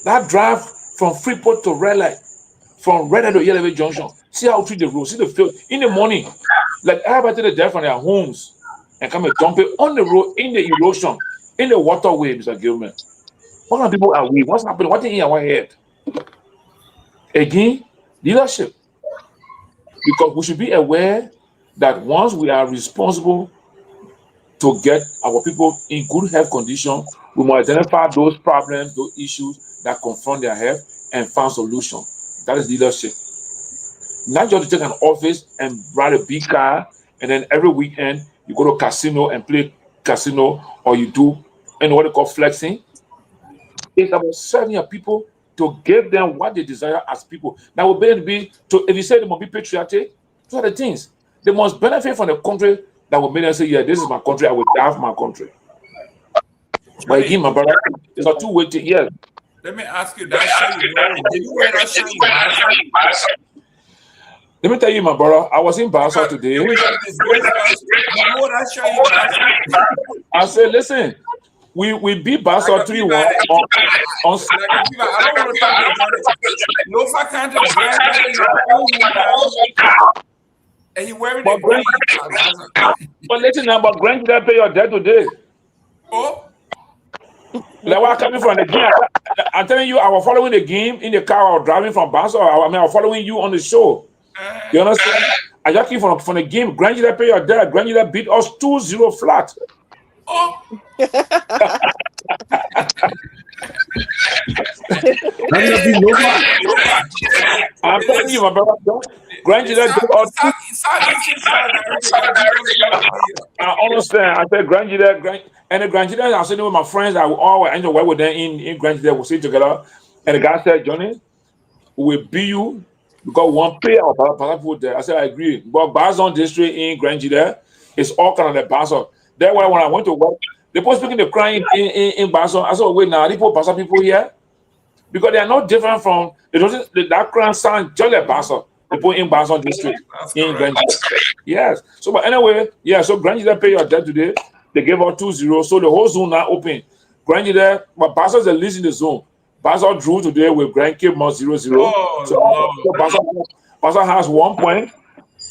Speaker 10: That drive from Freeport to Red Light, from Red Light to Yellow Junction. See how we treat the road. See the field in the morning. Like everybody take the drive from their homes and come and dump it on the road in the erosion, in the waterway, Mr. Gayman. What kind of people are we? What's happening? What's in our head? Again, leadership. Because we should be aware that once we are responsible to get our people in good health condition, we must identify those problems, those issues that confront their health and find solution. That is leadership. Not just to take an office and ride a big car, and then every weekend you go to casino and play casino, or you do what they call flexing. It's about serving your people to give them what they desire as people. Now, we're be to, if you say they must be patriotic, those are the things. They must benefit from the country that will make them say, yeah, this is my country, I will die for my country. But again, my brother, it's a two-way thing. Yes.
Speaker 7: Let me ask you that shirt you wearing. Did you wear that shirt in Barca?
Speaker 10: Let me tell you, my brother, I was in Barca today. I said, listen, we beat Barca 3-1 on
Speaker 7: I don't want to talk about it. Lofa can't and he wearing
Speaker 10: but listen now, but Grand did pay your debt today.
Speaker 7: Oh?
Speaker 10: Like what coming from the game? I'm telling you, I was following the game in the car. I was driving from Barca. I was following you on the show. You understand? I just came from the game. Grand did pay your debt. Grand did beat us 2-0 flat.
Speaker 7: Oh.
Speaker 10: I'm telling you, my brother. Grandchildren do all. I understand. I said grandchildren, and the grandchildren. I was sitting with my friends. I all enjoy work with them in grandchildren. We sit together, and the guy said, "Johnny, we will beat you because one pay our pastor put there." I said, "I agree." But Bazon district in grandchildren is all kind of the Bazon. That's why when I went to work, they put speaking the crying in Bazon. I said, "Wait, now they put pastor people here because they are not different from that crying sound just like Bazon." People in Bazon district in Grand. Yes. So, but anyway, yeah. So Grand pay your debt today. They gave out 2-0. So the whole zone now open. Grand but Bazon is the least in the zone. Bazon drew today with Grand Cape 0-0.
Speaker 7: Oh,
Speaker 10: so Bazon Basso has 1 point.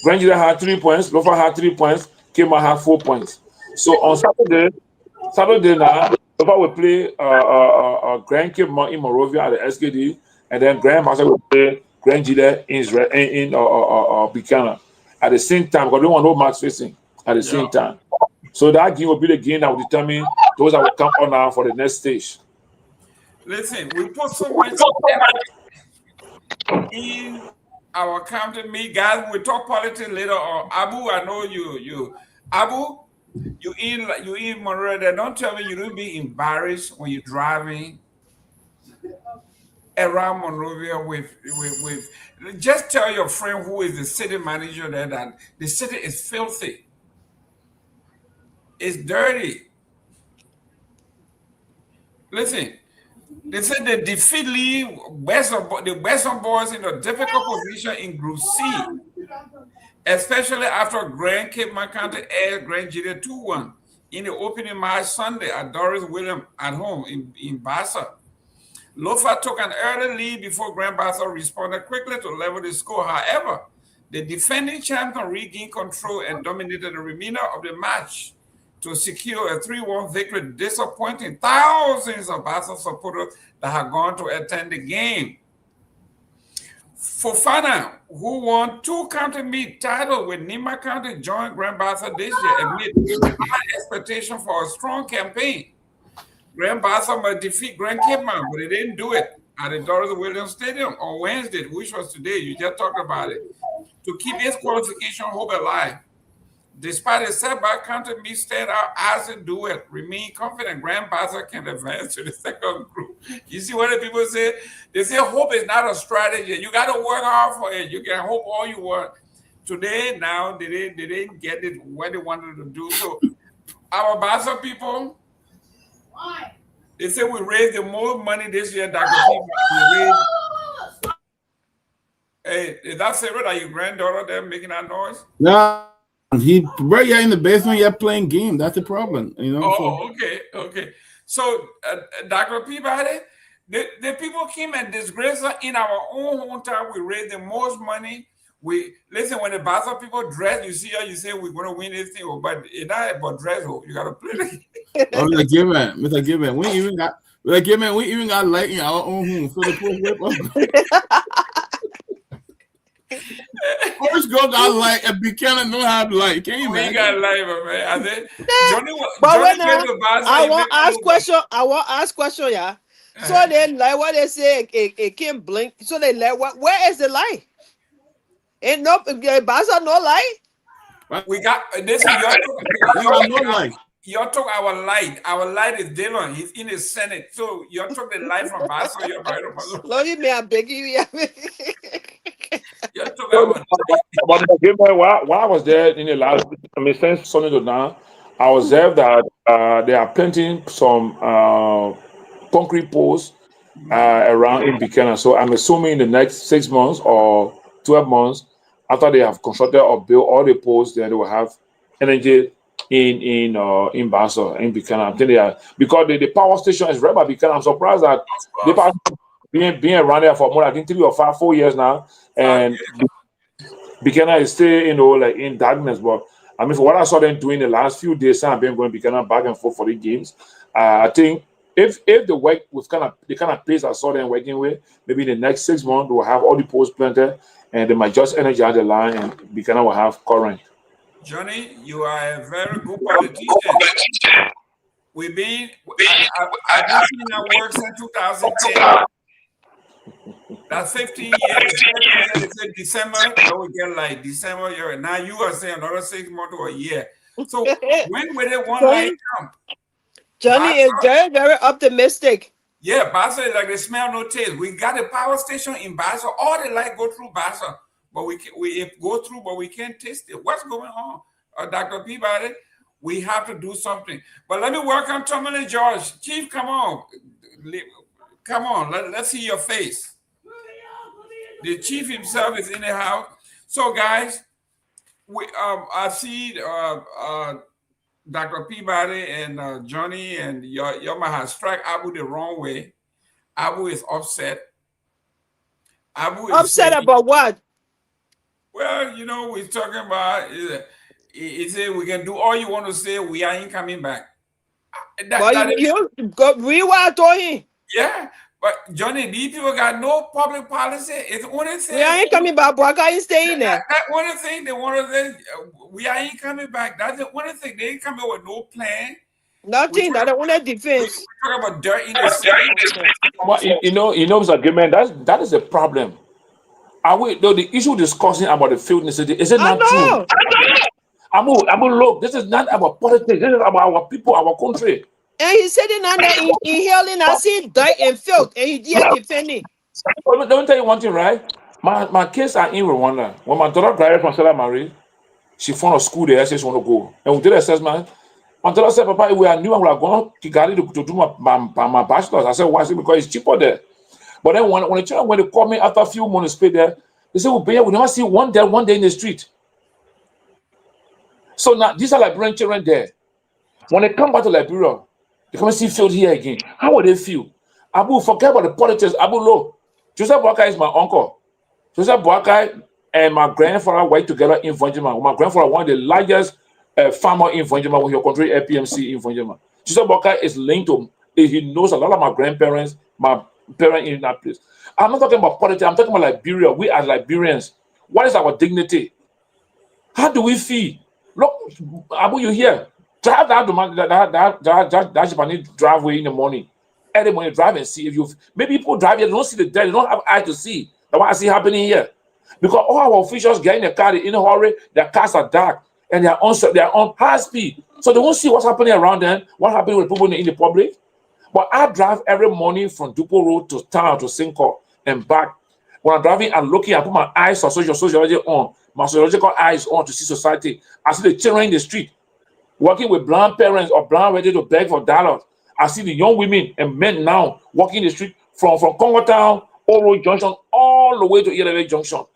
Speaker 10: Grand Jide had 3 points. Lofa had 3 points. Kamara had 4 points. So on Saturday now, Lofa will play Grand Kamara in Monrovia at the SKD, and then Grand Basso will play Grand Jide in Buchanan at the same time, because they want no match facing at the same time. So that game will be the game that will determine those that will come on now for the next stage.
Speaker 7: Listen, we put so much effort in our county meet, guys. We talk politics later on. Abu, I know you. Abu, you in Monrovia. Don't tell me you don't be embarrassed when you're driving around Monrovia with. Just tell your friend who is the city manager there that the city is filthy. It's dirty. Listen, they said they defeat the Western Boys in a difficult position in Group C, especially after Grand Cape County aired Grand Jide 2-1 in the opening match Sunday at Doris Williams at home in Bassa. Lofa took an early lead before Grand Bassa responded quickly to level the score. However, the defending champion regained control and dominated the remainder of the match to secure a 3-1 victory, disappointing thousands of Bassa supporters that had gone to attend the game. Fofana, who won 2 county meet titles with Nima County, joined Grand Bassa this year amid high expectation for a strong campaign. Grand Bassa must defeat Grand Cape Mount, but they didn't do it at the Doris Williams Stadium on Wednesday, which was today. You just talked about it. To keep its qualification hope alive. Despite a setback, county meet stand out as a duet. Remain confident Grand Bassa can advance to the second group. You see what the people say? They say hope is not a strategy. You got to work hard for it. You can hope all you want. Today, now, they didn't get it what they wanted to do. So our Bassa people, they say we raised the most money this year that we raised. Hey, is that Sarah? Are your granddaughter there making that noise?
Speaker 9: Yeah. He right here in the basement, you're playing game. That's the problem, you know.
Speaker 7: Oh, okay. So, Dr. Peabody, the people came and disgraced us in our own hometown. We raised the most money. We listen when the Bassa people dress. You see how you say we're going to win this thing, but it's not about dress. You got to play the game.
Speaker 9: Oh, Mr. Gayman, we even got light in our own home. So the first girl got light and Buchanan don't have light. Can you imagine?
Speaker 7: We got light, man. I said, Johnny
Speaker 8: I want to ask question, yeah. So then, like what they say, it can't blink. So they like, where is the light? Ain't no Bassa no light.
Speaker 7: We got this. You took our light. Our light is Dylan. He's in the Senate. So you took the light from Bassa.
Speaker 8: Lord, me, I beg you.
Speaker 10: But while I was there in the last, since Sunday to now, I observed that they are painting some concrete posts around in Buchanan. So I'm assuming in the next 6 months or 12 months, after they have constructed or built all the posts, then they will have energy in Bassa, in Buchanan. I think they are, because the power station is right by Buchanan. I'm surprised that the power being around there for more than 3 or 4 years now, and Buchanan is still, like in darkness. But I mean, for what I saw them doing the last few days, I've been going Buchanan back and forth for the games. I think if the work was the kind of pace I saw them working with, maybe in the next 6 months we'll have all the posts planted, and they might just energize the line, and Buchanan will have current.
Speaker 7: Johnny, you are a very good politician. I've been seeing that work since 2010. That's 15 years. They said December, we get like December. Now you are saying another 6 months or a year. So when will they want light come?
Speaker 8: Johnny is very, very optimistic.
Speaker 7: Yeah, Bassa is like they smell no taste. We got a power station in Bassa. All the light go through Bassa, but we go through, but we can't taste it. What's going on, Dr. Peabody? We have to do something. But let me welcome Tomalin George. Chief, come on. Let's see your face. The chief himself is in the house. So, guys, I see Dr. Peabody and Johnny and y'all might have struck Abu the wrong way. Abu is upset.
Speaker 8: Upset about what?
Speaker 7: Well, you know, we're talking about. He said we can do all you want to say. We ain't coming back.
Speaker 8: But you go read what I told him.
Speaker 7: Yeah, but Johnny, these people got no public policy. It's only thing.
Speaker 8: We ain't coming back, but I ain't staying there.
Speaker 7: That one thing they want to say, we ain't coming back. That's the one thing. They ain't coming with no plan.
Speaker 8: Nothing. That's the only defense.
Speaker 7: We talk about dirt in the city.
Speaker 10: Well, you know, Mr. Gayman, that is a problem. Are we though the issue discussing about the field in the city? Is it not true? Abu, look, this is not about politics. This is about our people, our country.
Speaker 8: And he's sitting under inhaling, I see dirt and filth, and he did defending.
Speaker 10: Let me tell you one thing, right? My kids are in Rwanda. When my daughter graduated from Stella Marie, she found a school there. She want to go, and we did assessment. My daughter said, "Papa, we are new and we are going to Kigali to do my bachelor's." I said, "Why?" Because it's cheaper there. But then when the children when they call me after a few months pay there, they say, "We never see one day in the street." So now these are Liberian children there. When they come back to Liberia, they come and see field here again. How would they feel? Abu, forget about the politics. Abu, look, Joseph Boakai is my uncle. Joseph Boakai and my grandfather worked together in Vonjima. My grandfather, one of the largest farmer in Vonjima, when he controlled PMC in Vonjima. Joseph Boakai is linked to, he knows a lot of my grandparents, my parents in that place. I'm not talking about politics. I'm talking about Liberia. We as Liberians, what is our dignity? How do we feel? Look, Abu, you here? Drive that Japanese driveway in the morning. Early morning, drive and see if you. Maybe people drive here, they don't see the dead, they don't have eyes to see. That's what I see happening here. Because all our officials get in the car, they're in a hurry, their cars are dark, and they're on high speed. So they won't see what's happening around them, what happened with people in the public. But I drive every morning from Dopoh Road to town to Sinko and back. When I'm driving and looking, I put my eyes on sociology on, my sociological eyes on to see society. I see the children in the street working with blind parents or blind ready to beg for dollars. I see the young women and men now walking the street from Congo Town, Old Road Junction, all the way to Kehleboe Junction.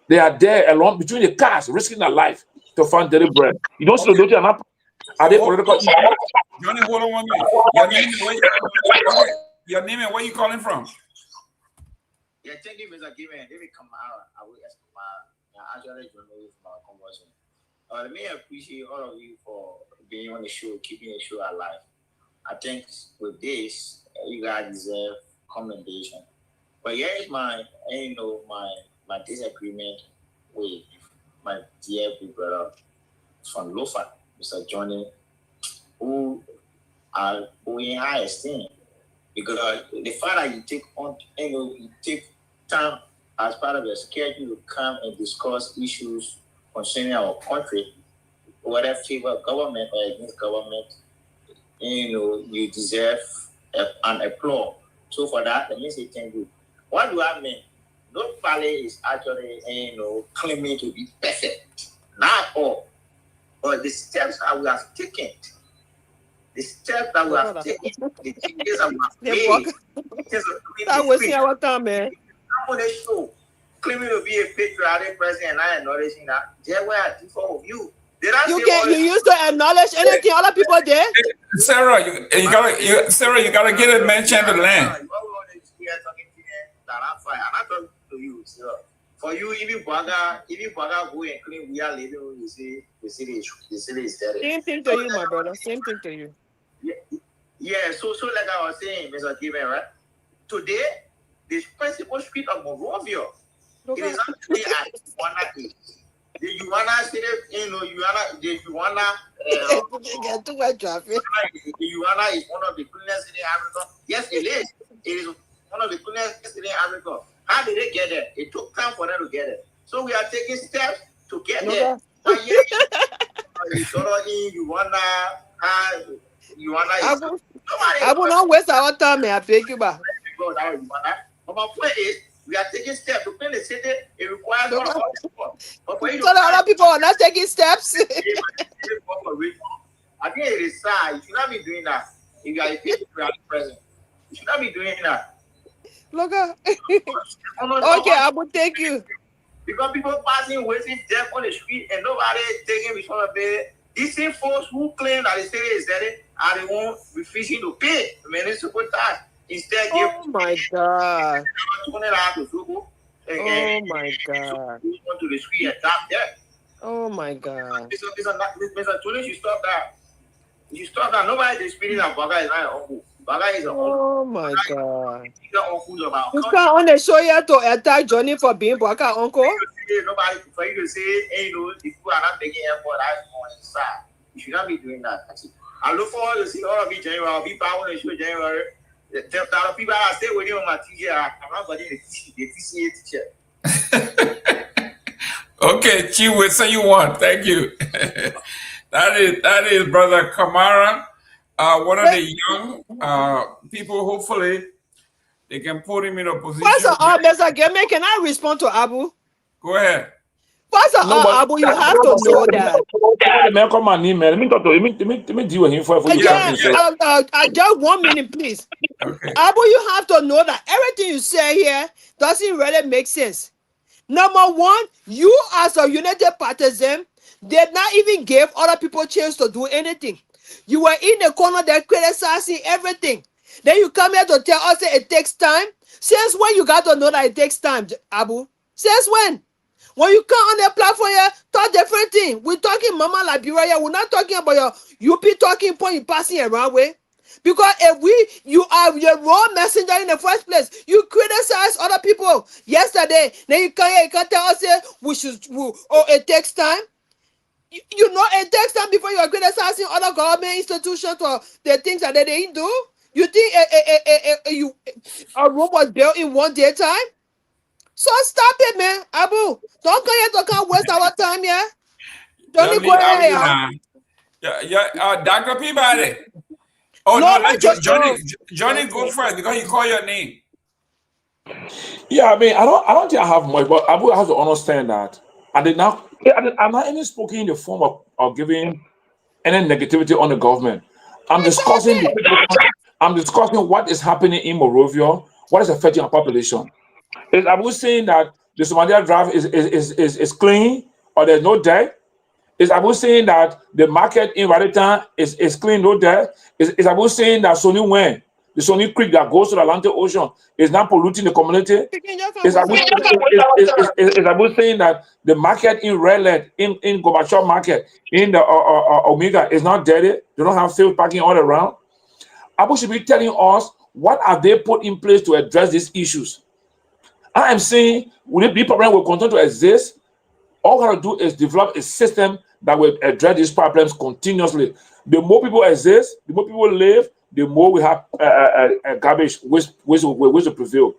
Speaker 10: They are there along between the cars, risking their life to find daily bread. You don't see the dirty and up. Are they political?
Speaker 7: Johnny, hold on 1 minute. Your name and where you calling from?
Speaker 11: Yeah, thank you, Mr. Gayman. David Kamara, I will ask Kamara. Actually, journalist from our conversion. Let me appreciate all of you for being on the show, keeping the show alive. I think with this, you guys deserve commendation. But here is my disagreement with my dear big brother from Lofa, Mr. Johnny, who in high esteem. Because the fact that you take time as part of your schedule to come and discuss issues concerning our country, whether favor government or against government, you deserve an applause. So for that, let me say thank you. What do I mean? Nobody is actually, claiming to be perfect. Not all. But the steps that we have taken, the changes that we have made,
Speaker 8: I'm wasting our time, man.
Speaker 11: I'm on the show, claiming to be a patriotic president, and I acknowledging that. There were different of you.
Speaker 8: You used to acknowledge anything other people did?
Speaker 7: Sarah, you gotta get a mention to land.
Speaker 11: I'm talking to you, sir. For you, if you Baga go and claim we are living, you say the city is dead.
Speaker 8: Same thing to you, my brother. Same thing to you.
Speaker 11: Yeah. So like I was saying, Mr. Gayman, right? Today, the principal street of Monrovia, it is actually at Wana. The Wana city, the Wana.
Speaker 8: Get too much traffic.
Speaker 11: The Wana is one of the cleanest cities in Africa. Yes, it is. It is one of the cleanest cities in Africa. How did they get there? It took time for them to get there. So we are taking steps to get there.
Speaker 8: I will not waste our time, may I beg you back.
Speaker 11: But my point is, we are taking steps to clean the city. It requires a lot of support.
Speaker 8: So other people are not taking steps.
Speaker 11: I think it is sad. You should not be doing that. If you are a patriotic president, you should not be doing that.
Speaker 8: Look at okay, I will take you.
Speaker 11: Because people passing, wasting death on the street, and nobody taking responsibility. These same folks who claim that the city is dead are the ones refusing to pay the municipal tax. Instead,
Speaker 8: oh my God. Oh my God.
Speaker 11: Who went to the street and stopped there?
Speaker 8: Oh my God.
Speaker 11: Mr. Tony, you stop that. You stop that. Nobody is speaking that Baga is not your uncle. Baga is your uncle.
Speaker 8: Oh my God.
Speaker 11: Your uncle about.
Speaker 8: You can't on the show here to attack Johnny for being Baka uncle.
Speaker 11: Nobody for you to say, hey, no, if you are not taking airport, that's on inside. You should not be doing that. I look forward to see all of you January. I'll be back on the show January. The people I stay with you on my teacher. I'm not going to the TCA teacher.
Speaker 7: Okay, Chief, we say you want. Thank you. that is Brother Kamara, one of the young people. Hopefully, they can put him in a position.
Speaker 8: First of all, Mr. Gayman, can I respond to Abu?
Speaker 7: Go ahead.
Speaker 8: First of all, Abu, you have to know that.
Speaker 10: Man, come on, man. Let me talk to him. Let me deal with him for
Speaker 8: just 1 minute, please.
Speaker 7: Okay.
Speaker 8: Abu, you have to know that everything you say here doesn't really make sense. Number one, you as a United Partisan did not even give other people a chance to do anything. You were in the corner there criticizing everything. Then you come here to tell us that it takes time. Since when you got to know that it takes time, Abu? Since when? When you come on the platform here, talk different thing. We're talking Mama Liberia. We're not talking about your UP talking point you passing around way. Because if you are your raw messenger in the first place, you criticize other people yesterday. Then you can't tell us it takes time. You know it takes time before you are criticizing other government institutions for the things that they didn't do. You think a room was built in one day time? So stop it, man. Abu, don't come here to come waste our time here. Don't go ahead.
Speaker 7: Dr. Peabody. Oh, no, let Johnny go first because he called your name.
Speaker 10: Yeah, I mean, I don't think I have much, but Abu has to understand that. I'm not even speaking in the form of giving any negativity on the government. I'm discussing what is happening in Monrovia, what is affecting our population. Is Abu saying that the Somalia draft is clean or there's no debt? Is Abu saying that the market in Raritan is clean, no debt? Is Abu saying that Sony Wen, the Sony Creek that goes to the Atlantic Ocean, is not polluting the community? Is Abu saying that the market in Redland, in Gorbachev market, in the Omega is not dirty? They don't have field parking all around? Abu should be telling us what are they put in place to address these issues. I am saying, will the problem will continue to exist? All we have to do is develop a system that will address these problems continuously. The more people exist, the more people live, the more we have garbage waste to prevail.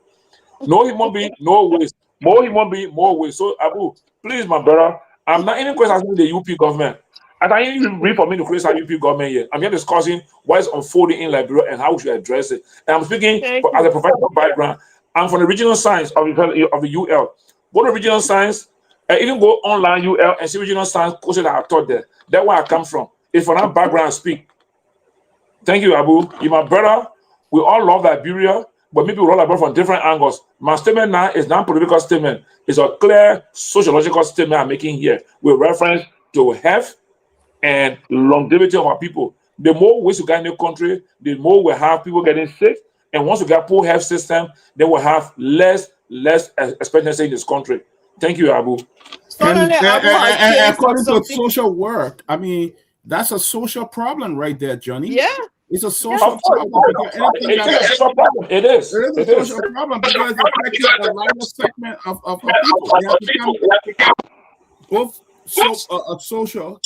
Speaker 10: No human being, no waste. More human being, more waste. So, Abu, please, my brother, I'm not even criticizing the UP government. I don't even read for me to criticize UP government here. I'm here discussing what is unfolding in Liberia and how we should address it. And I'm speaking as a professional background. I'm from the regional science of the UL. Go to regional science, even go online UL and see regional science courses that are taught there. That's where I come from. It's from that background I speak. Thank you, Abu. You're my brother. We all love Liberia, but maybe we all love from different angles. My statement now is not a political statement. It's a clear sociological statement I'm making here with reference to health and longevity of our people. The more waste we get in the country, the more we have people getting sick. And once we get poor health system, then we'll have less expectancy in this country. Thank you, Abu.
Speaker 9: And according to social work, I mean, that's a social problem right there, Johnny.
Speaker 8: Yeah.
Speaker 9: It's a social problem.
Speaker 10: It is
Speaker 9: a social problem because it's affecting a larger segment of people. Both social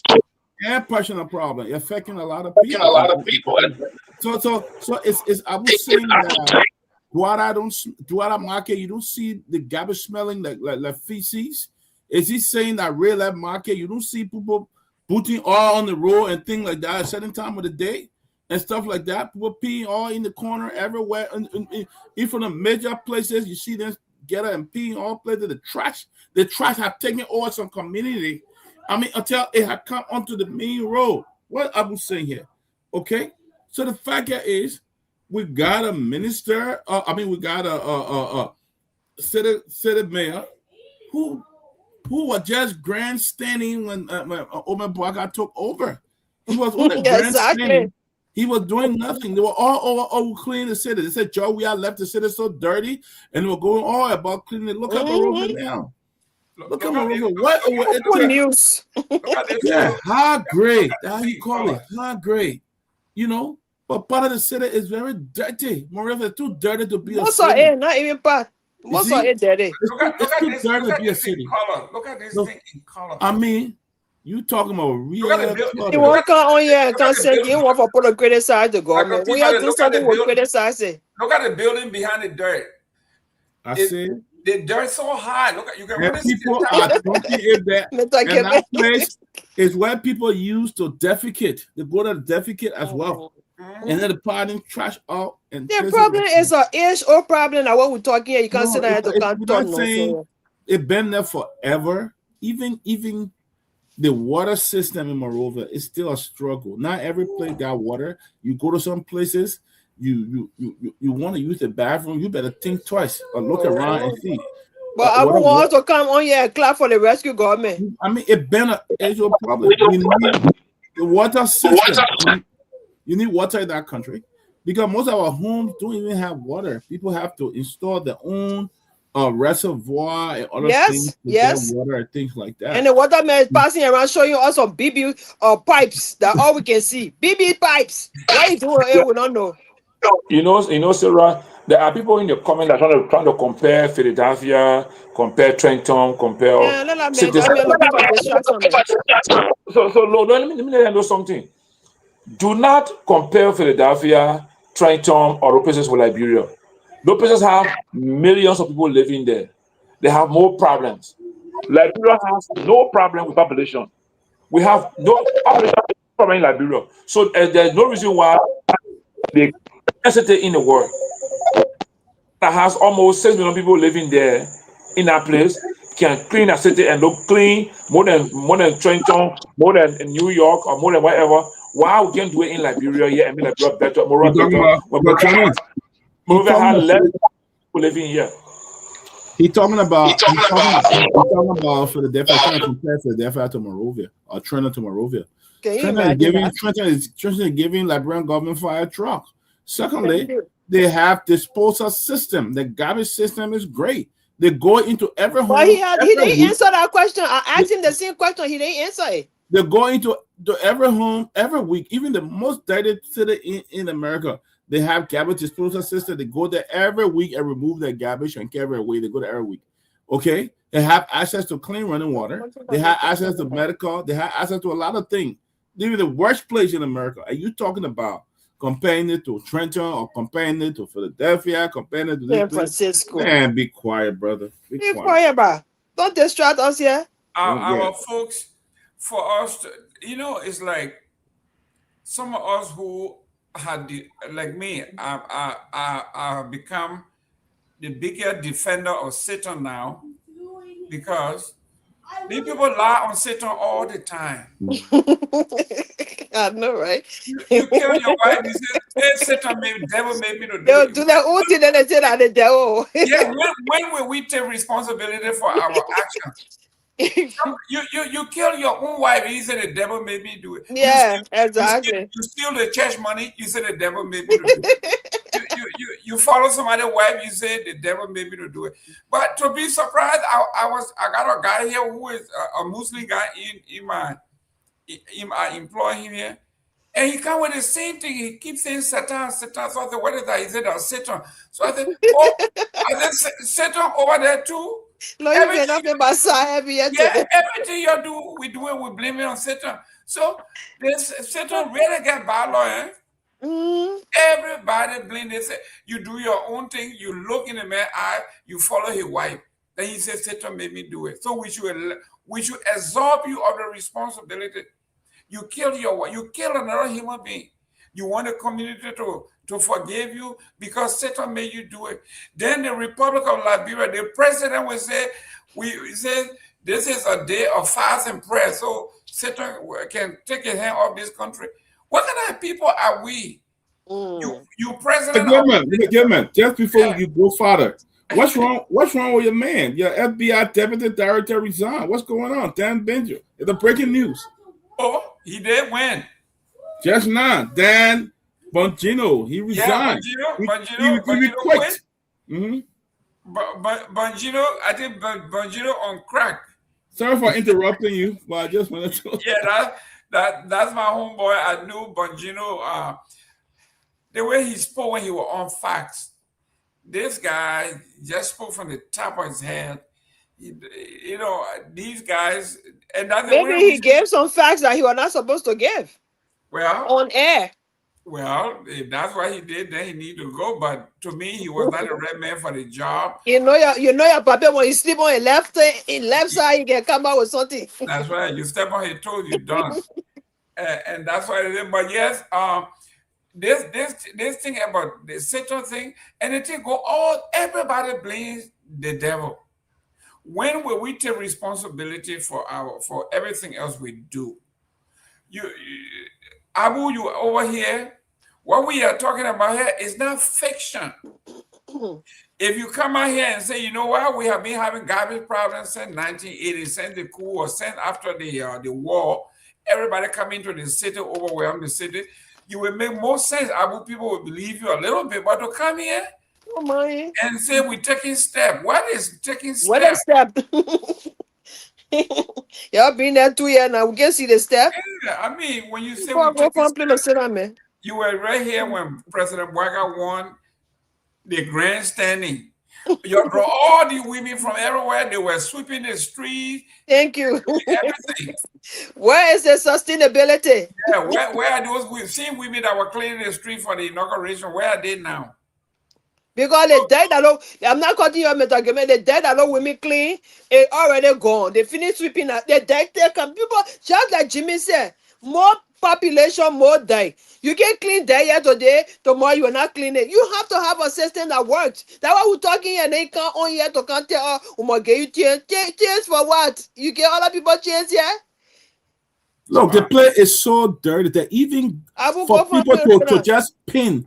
Speaker 9: and personal problem affecting a lot of people. So it's I was saying that Douala market, you don't see the garbage smelling like feces. Is he saying that real life market, you don't see people putting all on the road and things like that at a certain time of the day and stuff like that? People peeing all in the corner everywhere. In from the major places, you see them get up and peeing all places. The trash have taken over some community. I mean, until it had come onto the main road. What I was saying here, okay? So the fact is, we got a minister. We got a city mayor who was just grandstanding when Omer Boaga took over. He was on the grandstanding. He was doing nothing. They were all over cleaning the city. They said, Joe, we had left the city so dirty, and they were going all about cleaning it. Look at Monrovia now. Look at Monrovia. What
Speaker 8: news?
Speaker 9: Yeah, high grade. How you call it? High grade. You know, but part of the city is very dirty. Monrovia is too dirty to be a city.
Speaker 8: Not even part. Most of it dirty.
Speaker 9: It's too dirty to be a city.
Speaker 7: Look at this thing in color.
Speaker 9: I mean, you talking about real?
Speaker 8: You won't come on here and can't say you want to put a criticize the government. When you do something, we'll criticize it.
Speaker 7: Look at the building behind the dirt.
Speaker 9: I see.
Speaker 7: The dirt so high. Look at you can really
Speaker 9: people are talking in that. And that place is where people use to defecate. They go to defecate as well. And then the party trash out. And
Speaker 8: the problem is an age-old problem. Now what we're talking here, you can't sit there to can't talk.
Speaker 9: It's been there forever. Even the water system in Monrovia is still a struggle. Not every place got water. You go to some places, you want to use the bathroom, you better think twice or look around and see.
Speaker 8: But I want also come on here and clap for the rescue government.
Speaker 9: I mean, it's been an age-old problem. You need the water system. You need water in that country because most of our homes don't even have water. People have to install their own reservoir and other things to get water and things like that.
Speaker 8: And the waterman is passing around showing us some BB pipes that all we can see. BB pipes. Why is doing it? We don't know.
Speaker 10: You know, Sarah, there are people in the comment that are trying to compare Philadelphia, compare Trenton, compare.
Speaker 8: Yeah,
Speaker 10: so let me know something. Do not compare Philadelphia, Trenton, or places with Liberia. Those places have millions of people living there. They have more problems. Liberia has no problem with population. We have no problem in Liberia. So there's no reason why the city in the world that has almost 6 million people living there in that place can clean a city and look clean more than Trenton, more than New York, or more than whatever. Why we can't do it in Liberia here and make Liberia better, more better? Monrovia has less people living here.
Speaker 9: He's talking about Philadelphia. Trying to compare Philadelphia to Monrovia or Trenton to Monrovia. Trenton is giving Liberian government fire truck. Secondly, they have disposal system. The garbage system is great. They go into every home.
Speaker 8: But he didn't answer that question. I asked him the same question. He didn't answer it.
Speaker 9: They go into every home every week. Even the most dirty city in America, they have garbage disposal system. They go there every week and remove their garbage and carry it away. They go there every week. Okay? They have access to clean running water. They have access to medical. They have access to a lot of things. Even the worst place in America. Are you talking about comparing it to Trenton or comparing it to Philadelphia, comparing it to
Speaker 8: San Francisco?
Speaker 9: Man, be quiet, brother.
Speaker 8: Be quiet, bro. Don't distract us here.
Speaker 7: Our folks, for us, it's like some of us who had, like me, I become the bigger defender of Satan now because these people lie on Satan all the time.
Speaker 8: I know, right?
Speaker 7: You kill your wife, you say, hey, Satan, maybe devil made me to do
Speaker 8: They'll
Speaker 7: it.
Speaker 8: do their own thing, then they say that the devil.
Speaker 7: Yeah, when will we take responsibility for our actions? You kill your own wife, you say the devil made me do it.
Speaker 8: Yeah, exactly.
Speaker 7: You steal the church money, you say the devil made me to do it. You follow somebody's wife, you say the devil made me to do it. But to be surprised, I got a guy here who is a Muslim guy I employ him here. And he come with the same thing. He keeps saying Satan. So I said, what is that? He said, Satan. So I said, Satan over there too?
Speaker 8: No, you cannot be Messiah.
Speaker 7: Everything you do, we blame it on Satan. So Satan really get bad lawyer. Everybody blame. They say you do your own thing. You look in the man's eye. You follow his wife. Then he says Satan made me do it. So we should absolve you of the responsibility. You kill your wife. You kill another human being. You want the community to forgive you because Satan made you do it. Then the Republic of Liberia, the president will say, this is a day of fast and prayer, so Satan can take his hand off this country. What kind of people are we? You president.
Speaker 9: Gayman, just before you go further, what's wrong with your man? Your FBI deputy director resigned. What's going on? Dan Benjamin. It's the breaking news.
Speaker 7: Oh, he did win.
Speaker 9: Just now, Dan Bongino, he
Speaker 7: Yeah,
Speaker 9: resigned.
Speaker 7: Bongino
Speaker 9: He
Speaker 7: quit.
Speaker 9: Mm-hmm.
Speaker 7: But Bongino, I think Bongino on crack.
Speaker 9: Sorry for interrupting you, but I just wanted to.
Speaker 7: Yeah, that's my homeboy. I knew Bongino. The way he spoke when he was on Fox, this guy just spoke from the top of his head. You know, these guys, and that's the
Speaker 8: Maybe
Speaker 7: way
Speaker 8: he gave some facts that he was not supposed to give.
Speaker 7: Well,
Speaker 8: on air.
Speaker 7: Well, if that's what he did, then he need to go. But to me, he was not a right man for the job.
Speaker 8: You know your papa when you sleep on your left side, you can come out with something.
Speaker 7: That's right. You step on his toes, you're done. And that's why it is. But yes, this thing about the Satan thing, and the thing everybody blames the devil. When will we take responsibility for everything else we do? Abu, you over here. What we are talking about here is not fiction. If you come out here and say, you know what, we have been having garbage problems since 1980, since the coup, or since after the war, everybody come into the city, overwhelm the city, you will make more sense. Abu, people will believe you a little bit, but to come here and say we're taking step. What is taking step?
Speaker 8: What is step? Y'all been there 2 years now. We can see the step.
Speaker 7: Yeah, I mean, when you say you were right here when President Waga won the grandstanding. You brought all the women from everywhere. They were sweeping the streets.
Speaker 8: Thank you.
Speaker 7: Everything.
Speaker 8: Where is the sustainability?
Speaker 7: Yeah, where are those same women that were cleaning the street for the inauguration? Where are they now?
Speaker 8: Because the day that I'm not cutting your Mr. Gayman, the day that women clean, it already gone. They finish sweeping up. The day they come, people, just like Jimmy said, more population, more die. You can clean there here today, tomorrow you are not cleaning. You have to have a system that works. That's why we're talking here, and they can't on here to come tell, get you change for what? You get other people change here?
Speaker 9: Look, the place is so dirty that even for people to just pin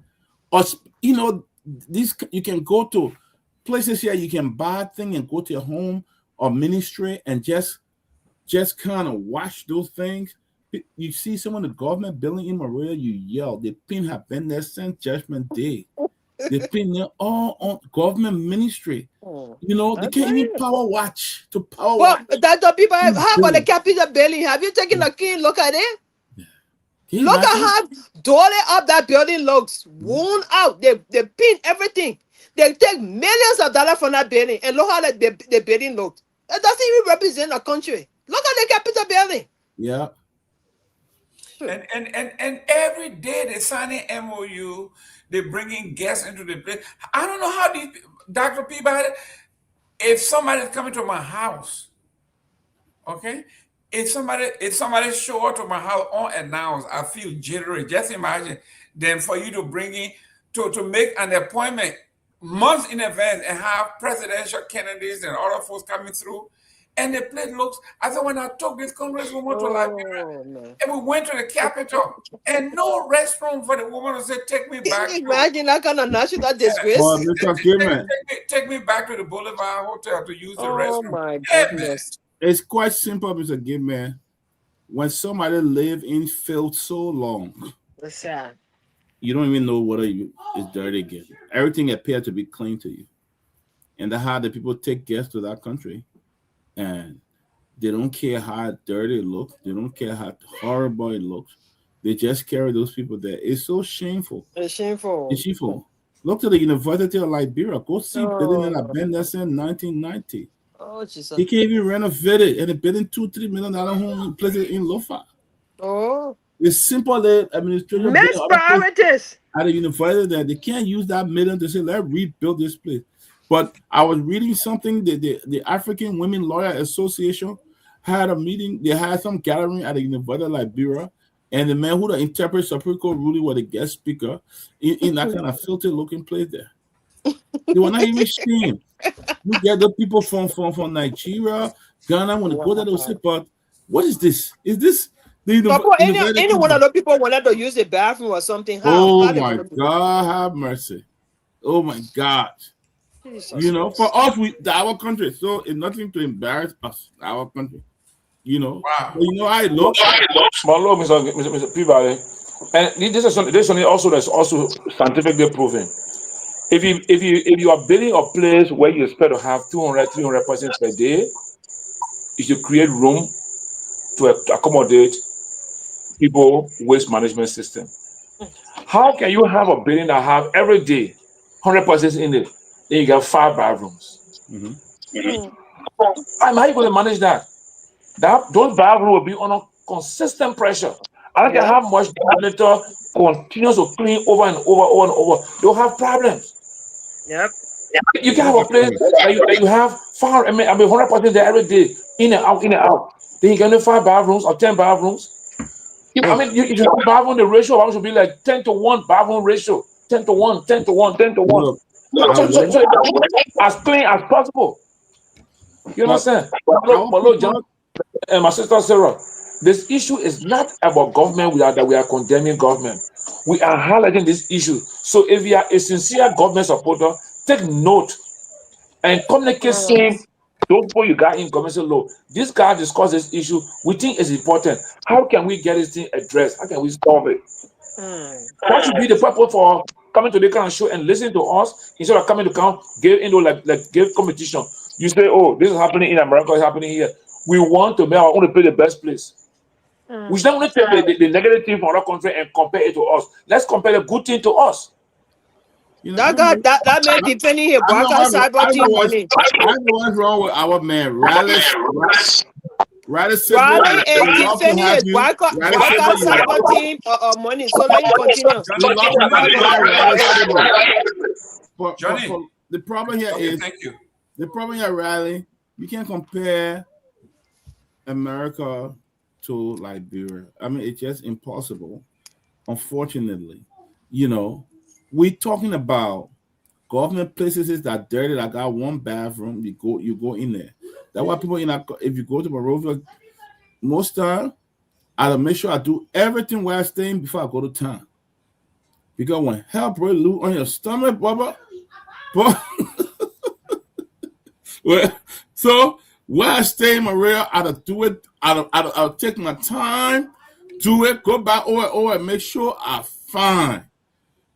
Speaker 9: us, you know, these you can go to places here, you can buy things and go to your home or ministry and just kind of watch those things. You see some of the government building in Maria, you yell. The pin have been there since Judgment Day. They pin there all on government ministry. You know, they can't even power watch to power watch.
Speaker 8: That's the people have on the Capitol building. Have you taken a key and look at it? Look at how dolly up that building looks. Worn out. They pin everything. They take millions of dollars from that building and look how the building looks. That doesn't even represent a country. Look at the Capitol building.
Speaker 9: Yeah.
Speaker 7: And every day they sign an MOU, they're bringing guests into the place. I don't know how these Dr. Peabody, if somebody's coming to my house, okay, if somebody show up to my house unannounced, I feel jittery. Just imagine then for you to bring in to make an appointment months in advance and have presidential candidates and other folks coming through. And the place looks, I said, when I took this congresswoman to Liberia, and we went to the Capitol, and no restroom for the woman to say, take me back.
Speaker 8: Can you imagine that kind of national disgrace?
Speaker 7: Take me back to the Boulevard Hotel to use the restroom.
Speaker 8: Oh my goodness.
Speaker 9: It's quite simple, Mr. Gayman. When somebody live in filth so long,
Speaker 8: that's sad.
Speaker 9: You don't even know whether it's dirty again. Everything appears to be clean to you. And that's how the people take guests to that country. And they don't care how dirty it looks. They don't care how horrible it looks. They just carry those people there. It's so shameful.
Speaker 8: It's shameful.
Speaker 9: It's shameful. Look to the University of Liberia. Go see building that have been there since 1990.
Speaker 8: Oh, Jesus.
Speaker 9: He can't even renovate it. And they're building $2-3 million home places in Lofa.
Speaker 8: Oh.
Speaker 9: It's simple that administration
Speaker 8: priorities
Speaker 9: at the university that they can't use that million to say, let's rebuild this place. But I was reading something that the African Women Lawyer Association had a meeting. They had some gathering at the University of Liberia, and the man who interprets Supreme Court ruling was the guest speaker in that kind of filthy looking place there. They were not even ashamed. You get the people from Nigeria, Ghana, when they go there, they will say, but what is this? Is this
Speaker 8: any one of the people wanted to use the bathroom or something?
Speaker 9: How my God, have mercy. Oh my God. You know, for us, our country, so it's nothing to embarrass us, our country. You know,
Speaker 7: wow.
Speaker 9: But you know, I look.
Speaker 10: Small Mr. Peabody, And this is something also that's also scientifically proven. If you are building a place where you expect to have 200-300 persons per day, you should create room to accommodate people waste management system. How can you have a building that have every day 100 persons in it, then you got 5 bathrooms? How are you going to manage that? Those bathrooms will be under consistent pressure. I don't care how much the monitor continues to clean over and over. They'll have problems.
Speaker 8: Yep.
Speaker 10: You can have a place that you have 100 persons there every day, in and out. Then you can have 5 bathrooms or 10 bathrooms. You should have bathroom, the ratio should be like 10-to-1 bathroom ratio. 10-to-1, 10-to-1, 10-to-1. So as clean as possible. You understand? And my sister Sarah, this issue is not about government that we are condemning government. We are highlighting this issue. So if you are a sincere government supporter, take note and communicate saying, those people you got in government say, look, this guy discussed this issue. We think it's important. How can we get this thing addressed? How can we solve it? What should be the purpose for coming to the kind of show and listening to us instead of coming to count, give competition? You say, oh, this is happening in America, it's happening here. We want to make our own play the best place. We should not only take the negative thing from other country and compare it to us. Let's compare the good thing to us.
Speaker 8: That man defending his cyber team money.
Speaker 9: I know what's wrong with our man Riley is
Speaker 8: defending his cyber team money. So let him continue.
Speaker 9: Johnny, the problem here is the problem here, Riley. You can't compare America to Liberia. I mean, it's just impossible. Unfortunately, we're talking about government places that dirty, that got 1 bathroom. You go in there. That's why people if you go to Monrovia, most time I'll make sure I do everything where I stay before I go to town. Because when hell break loose on your stomach, Bubba, so where I stay in Maria, I'll do it. I'll take my time, do it, go back over and make sure I find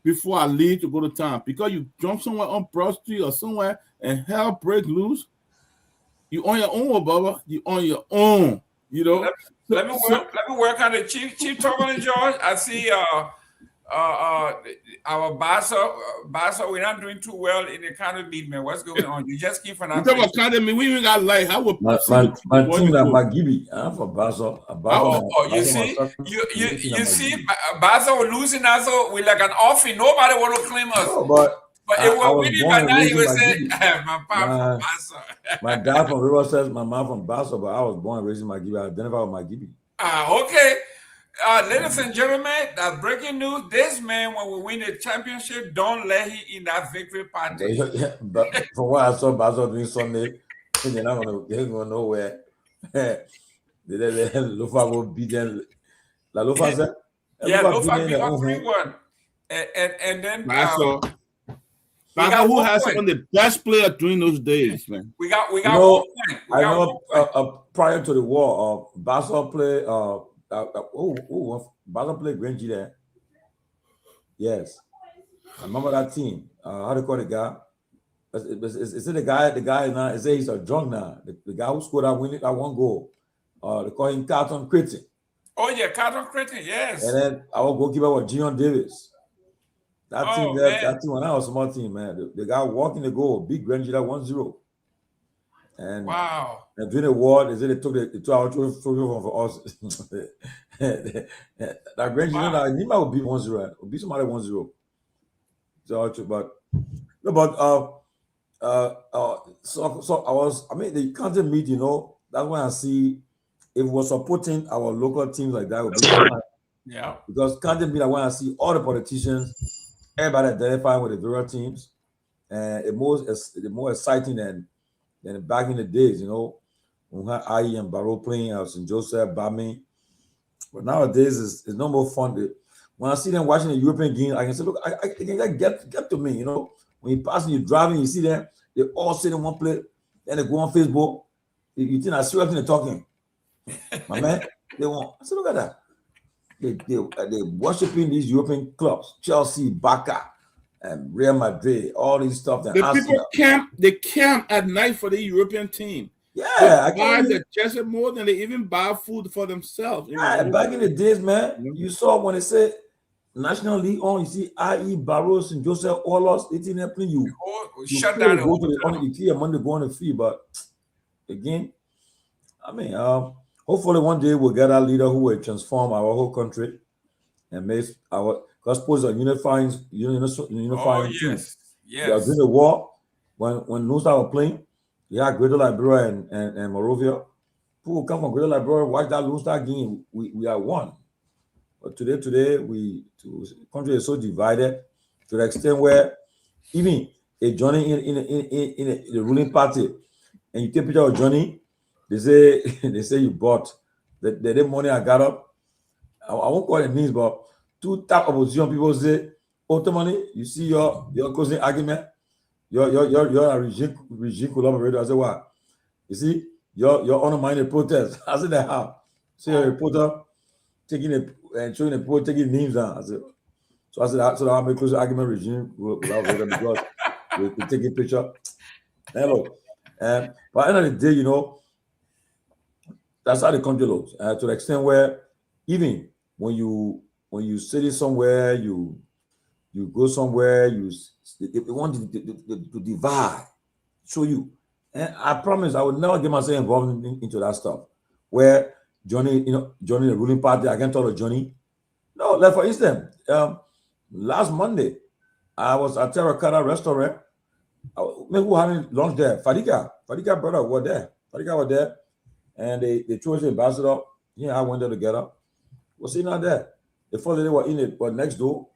Speaker 9: before I leave to go to town. Because you jump somewhere on Broad Street or somewhere and hell break loose, you on your own, Bubba. You on your own.
Speaker 7: Let me work on the Chief Tomalin, George. I see our Basa, we're not doing too well in the county league, man. What's going on? You just keep for now.
Speaker 9: We even got like how would
Speaker 12: my team that Magibi. I'm for Basa.
Speaker 7: You see, Basa were losing us with like an offing. Nobody want to claim us. But it was winning by now. He was saying, "My papa from Basa."
Speaker 12: My dad from River says my mom from Basa, but I was born and raised in Magibi. I identify with Magibi.
Speaker 7: Okay. Ladies and gentlemen, that's breaking news. This man, when we win the championship, don't let him in that victory party.
Speaker 12: But from what I saw Basel doing Sunday, they're not going to go nowhere. Lofa will beat them. La Lofa said?
Speaker 7: Yeah, Lofa beat them 3-1. And then...
Speaker 9: who has some of the best player during those days, man?
Speaker 7: We got
Speaker 12: I know prior to the war, Basel play... Basel played Grange there. Yes, I remember that team. How do you call the guy? Is it the guy now? Is it he's a drunk now? The guy who scored that 1 goal. They call him Carlton Creighton.
Speaker 7: Oh yeah, Carlton Creighton. Yes.
Speaker 12: And then our goalkeeper was Gion Davis. That team when I was a small team, man. The guy walking the goal, big Grange 1-0. And
Speaker 7: wow!
Speaker 12: And during the war, they said they took our trophy from us. That Grange, Nima will beat 1-0, will beat somebody 1-0. So, so I mean, the county meet, that's when I see if we're supporting our local teams like that.
Speaker 7: Yeah.
Speaker 12: Because county meet, I want to see all the politicians, everybody identifying with the various teams, and it's more exciting than back in the days, when we had IE and Barrow playing, St. Joseph, Bami. But nowadays, it's no more fun. When I see them watching the European game, I can say, look, I can get to me, When you pass and you're driving, you see them, they all sit in one place, then they go on Facebook. You think I see everything they're talking. My man, they won't. I said, look at that. they worshiping these European clubs, Chelsea, Barca, and Real Madrid, all these stuff.
Speaker 9: The people camp at night for the European team.
Speaker 12: Yeah,
Speaker 9: they buy the jersey more than they even buy food for themselves.
Speaker 12: Yeah, back in the days, man, you saw when they say National League on, you see IE Barros and Joseph Orlos, it's in playing you
Speaker 7: shut down
Speaker 12: go to the money go on the fee, but again, I mean, hopefully one day we'll get a leader who will transform our whole country and make our gospels are unifying
Speaker 7: yes.
Speaker 12: They are doing the war. When Nusa were playing, they had Greater Liberia and Morovia. People come from Greater Liberia, watch that Lone Star game. We are one. But today, the country is so divided to the extent where even a Johnny in the ruling party, and you take a picture of Johnny, they say you bought the money I got up. I won't call it names, but two top opposition people say, "Oh, Tomalin, you see your closing argument, you're a regime collaborator." I said, "What? You see, you're undermining the protest." I said, "How?" See a reporter taking and showing the people taking names down. I said, so I make closing argument regime collaborator because we take a picture. Hello, but at the end of the day, that's how the country looks. To the extent where even when you sit somewhere, you go somewhere, they want to divide, show you. And I promise I would never get myself involved into that stuff. Where Johnny, the ruling party, I can talk to Johnny. No, like for instance, last Monday, I was at Terracotta restaurant. Who having lunch there? Fadika brother were there. Fadika were there. And they chose the ambassador. I went there together. Was sitting out there. The first lady were in it, but next door.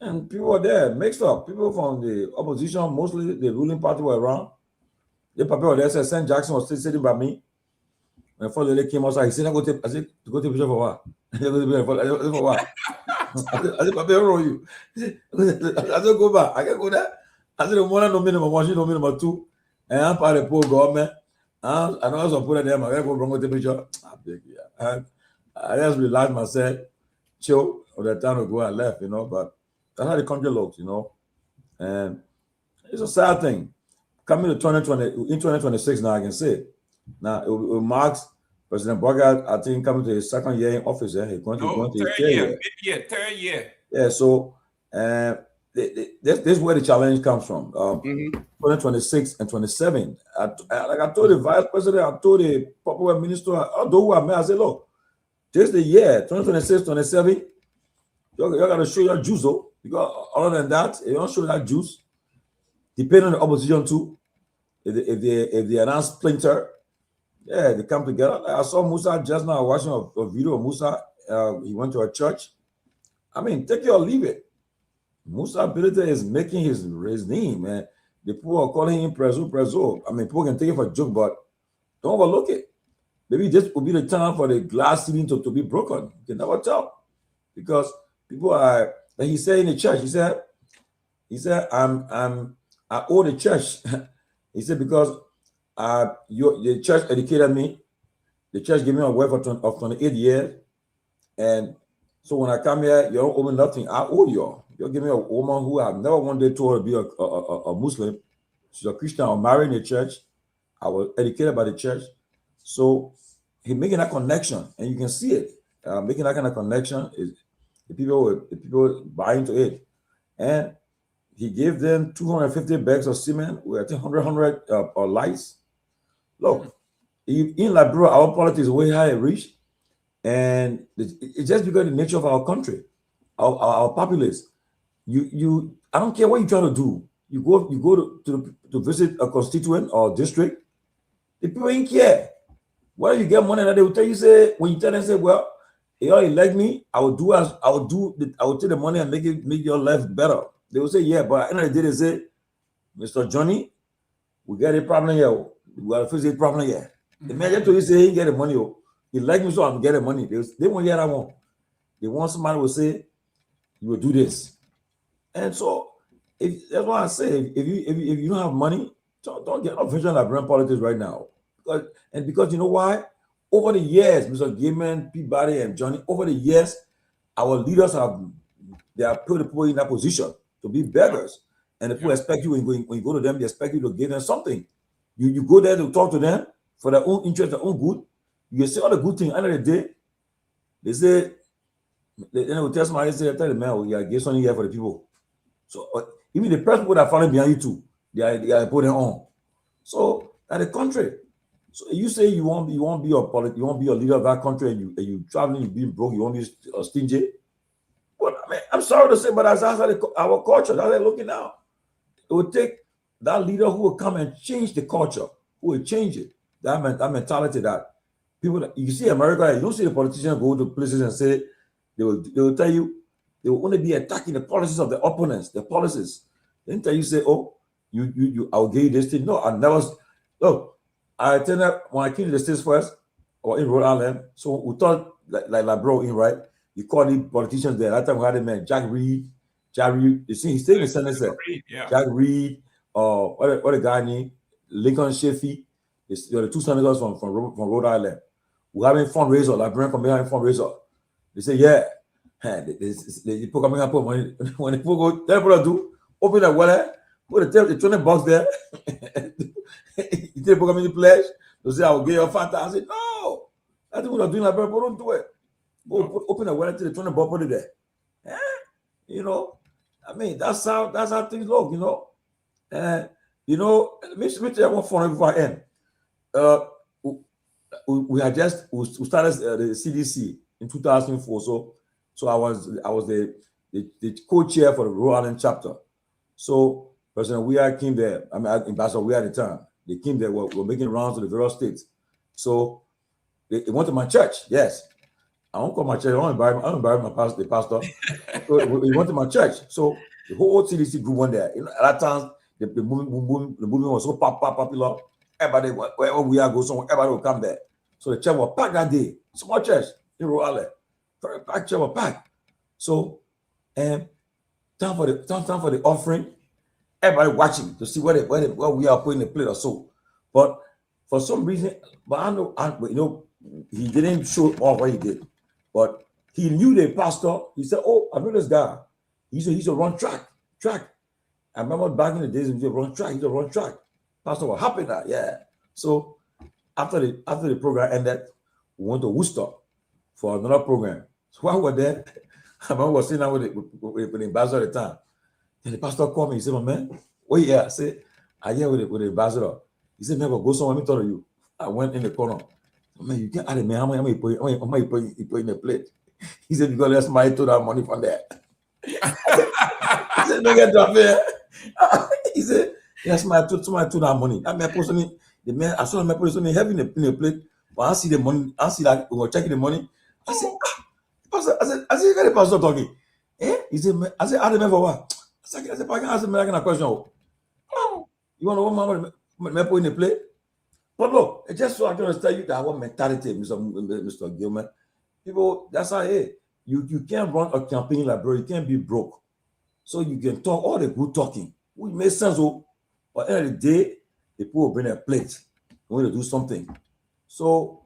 Speaker 12: And people were there, mixed up. People from the opposition, mostly the ruling party were around. The people were there. Said St. Jackson was still sitting by me. When the first lady came outside, he said, I said, to go take a picture for what? I said, for what? I said, Papa, where are you? I said, go back. I can't go there. I said, one, no minimum, one, no minimum, two. And I'm part of the poor government. And I also put it there, I gotta go bring the picture. I just relaxed myself, chill, or the time to go and left, but that's how the country looks, and it's a sad thing. Coming to 2020, in 2026 now, I can say, now it marks President Bogart, I think, coming to his second year in office. He's going to his
Speaker 7: third year.
Speaker 12: Yeah, so this is where the challenge comes from. 2026 and 27. Like I told the vice president, I told the popular minister, although who I met, I said, look, this is the year, 2026, 27. You got to show your juice, though. Because other than that, if you don't show that juice, depending on the opposition too, if they announce splinter, they come together. I saw Musa just now watching a video of Musa. He went to a church. I mean, take it or leave it. Musa Bilita is making his name, man. The people are calling him Prezo. I mean, people can take it for a joke, but don't overlook it. Maybe this will be the time for the glass ceiling to be broken. You can never tell. Because people are, like he said in the church, he said, I owe the church. He said, because the church educated me. The church gave me a word of 28 years. And so when I come here, you don't owe me nothing. I owe you. You give me a woman who I've never wanted to her to be a Muslim. She's a Christian. I'm married in the church. I was educated by the church. So he's making that connection, and you can see it. Making that kind of connection is the people buy into it. And he gave them 250 bags of cement with, I think, 100 lights. Look, in Liberia, our politics is way higher reach. And it's just because of the nature of our country, our populace. I don't care what you try to do. You go to visit a constituent or district, the people ain't care. Whether you get money, they will tell you, say, when you tell them, say, well, you elect me, I will take the money and make your life better. They will say, yeah, but at the end of the day, they say, Mr. Johnny, we got a problem here. We got to fix a problem here. The man just told you, say, he get the money. He like me, so I'm getting money. They won't hear that one. They want somebody will say, you will do this. And so, that's why I say, if you don't have money, don't get involved in Liberian politics right now. Because you know why? Over the years, Mr. Gayman, Peabody, and Johnny, over the years, our leaders they are put people in that position to be beggars, and the people expect you when you go to them, they expect you to give them something. You go there to talk to them for their own interest, their own good. You say all the good things. End of the day, they say, they will tell somebody, tell the man, oh, yeah, get something here for the people. So even the press people that are following behind you too, they are putting on. So at the country, so you say you won't be a leader of that country, and you traveling, you being broke, you won't be stingy. But I mean, I'm sorry to say, but that's our culture. That's how they're looking now. It would take that leader who will come and change the culture, who will change it. That mentality that people, you see America, you don't see the politicians go to places and say, they will tell you, they will only be attacking the policies of the opponents, the policies. Then tell you, say, oh, I'll give you this thing. No, I never, look, I tell them, when I came to the States first, or in Rhode Island, so we thought, like bro, in right, you call the politicians there. That time we had a man, Jack Reed, you see, he's still in the Senate there. Jack Reed, what a guy named Lincoln Chafee, the two senators from Rhode Island. We're having fundraiser, like Brent from having fundraiser. They say, yeah, they put coming up money. When people go, tell people to do, open a wallet, put the $20 there. You take coming to pledge. They say, I will give you a $5,000. I said, no, that's what I'm doing. Like, people don't do it. Go open a wallet to the $20, put it there. You know, I mean, that's how things look, you know. And you know, let me tell you one phone before I end. We started the CDC in 2004. So I was the co-chair for the Rhode Island chapter. So President Myean came there. I mean, Ambassador Myean at the time. They came there. We're making rounds to the various states. So they went to my church. Yes, I won't call my church. I don't embarrass the pastor. So we went to my church. So the whole CDC group went there. You know, at that time, the movement was so popular. Everybody, wherever we are, everybody will come there. So the church was packed that day. Small church in Rhode Island. Very packed, church was packed. So, time for the offering. Everybody watching to see where we are putting the plate or so. But for some reason, you know, he didn't show off what he did. But he knew the pastor. He said, "Oh, I know this guy. He used to run track. I remember back in the days, he used to run track. Pastor was happy that, yeah. So after the program ended, we went to Worcester for another program. So while we were there, I remember sitting down with the ambassador at the time. And the pastor called me. He said, "My man, where you at?" I said, "I'm here with the ambassador." He said, "Man, go somewhere. Let me talk to you." I went in the corner. "Man, you can't add it, man. How much you put in the plate?" He said, "Because let somebody took that money from there." I said, "Don't get drop here." He said, "Yes, somebody took that money." That man personally, the man, I saw the man personally heavy in the plate. But I see the money. I see that we were checking the money. I said, "Pastor," I said, "You got the pastor talking?" He said, "I said, I remember what." I said, "I can ask him a question. Oh, you want to know what man put in the plate?" But look, it's just so I can tell you that our mentality, Mr. Gayman. People, that's how it is. You can't run a campaign like bro. You can't be broke. So you can talk all the good talking. Which makes sense. But at the end of the day, the people will bring a plate. They want to do something. So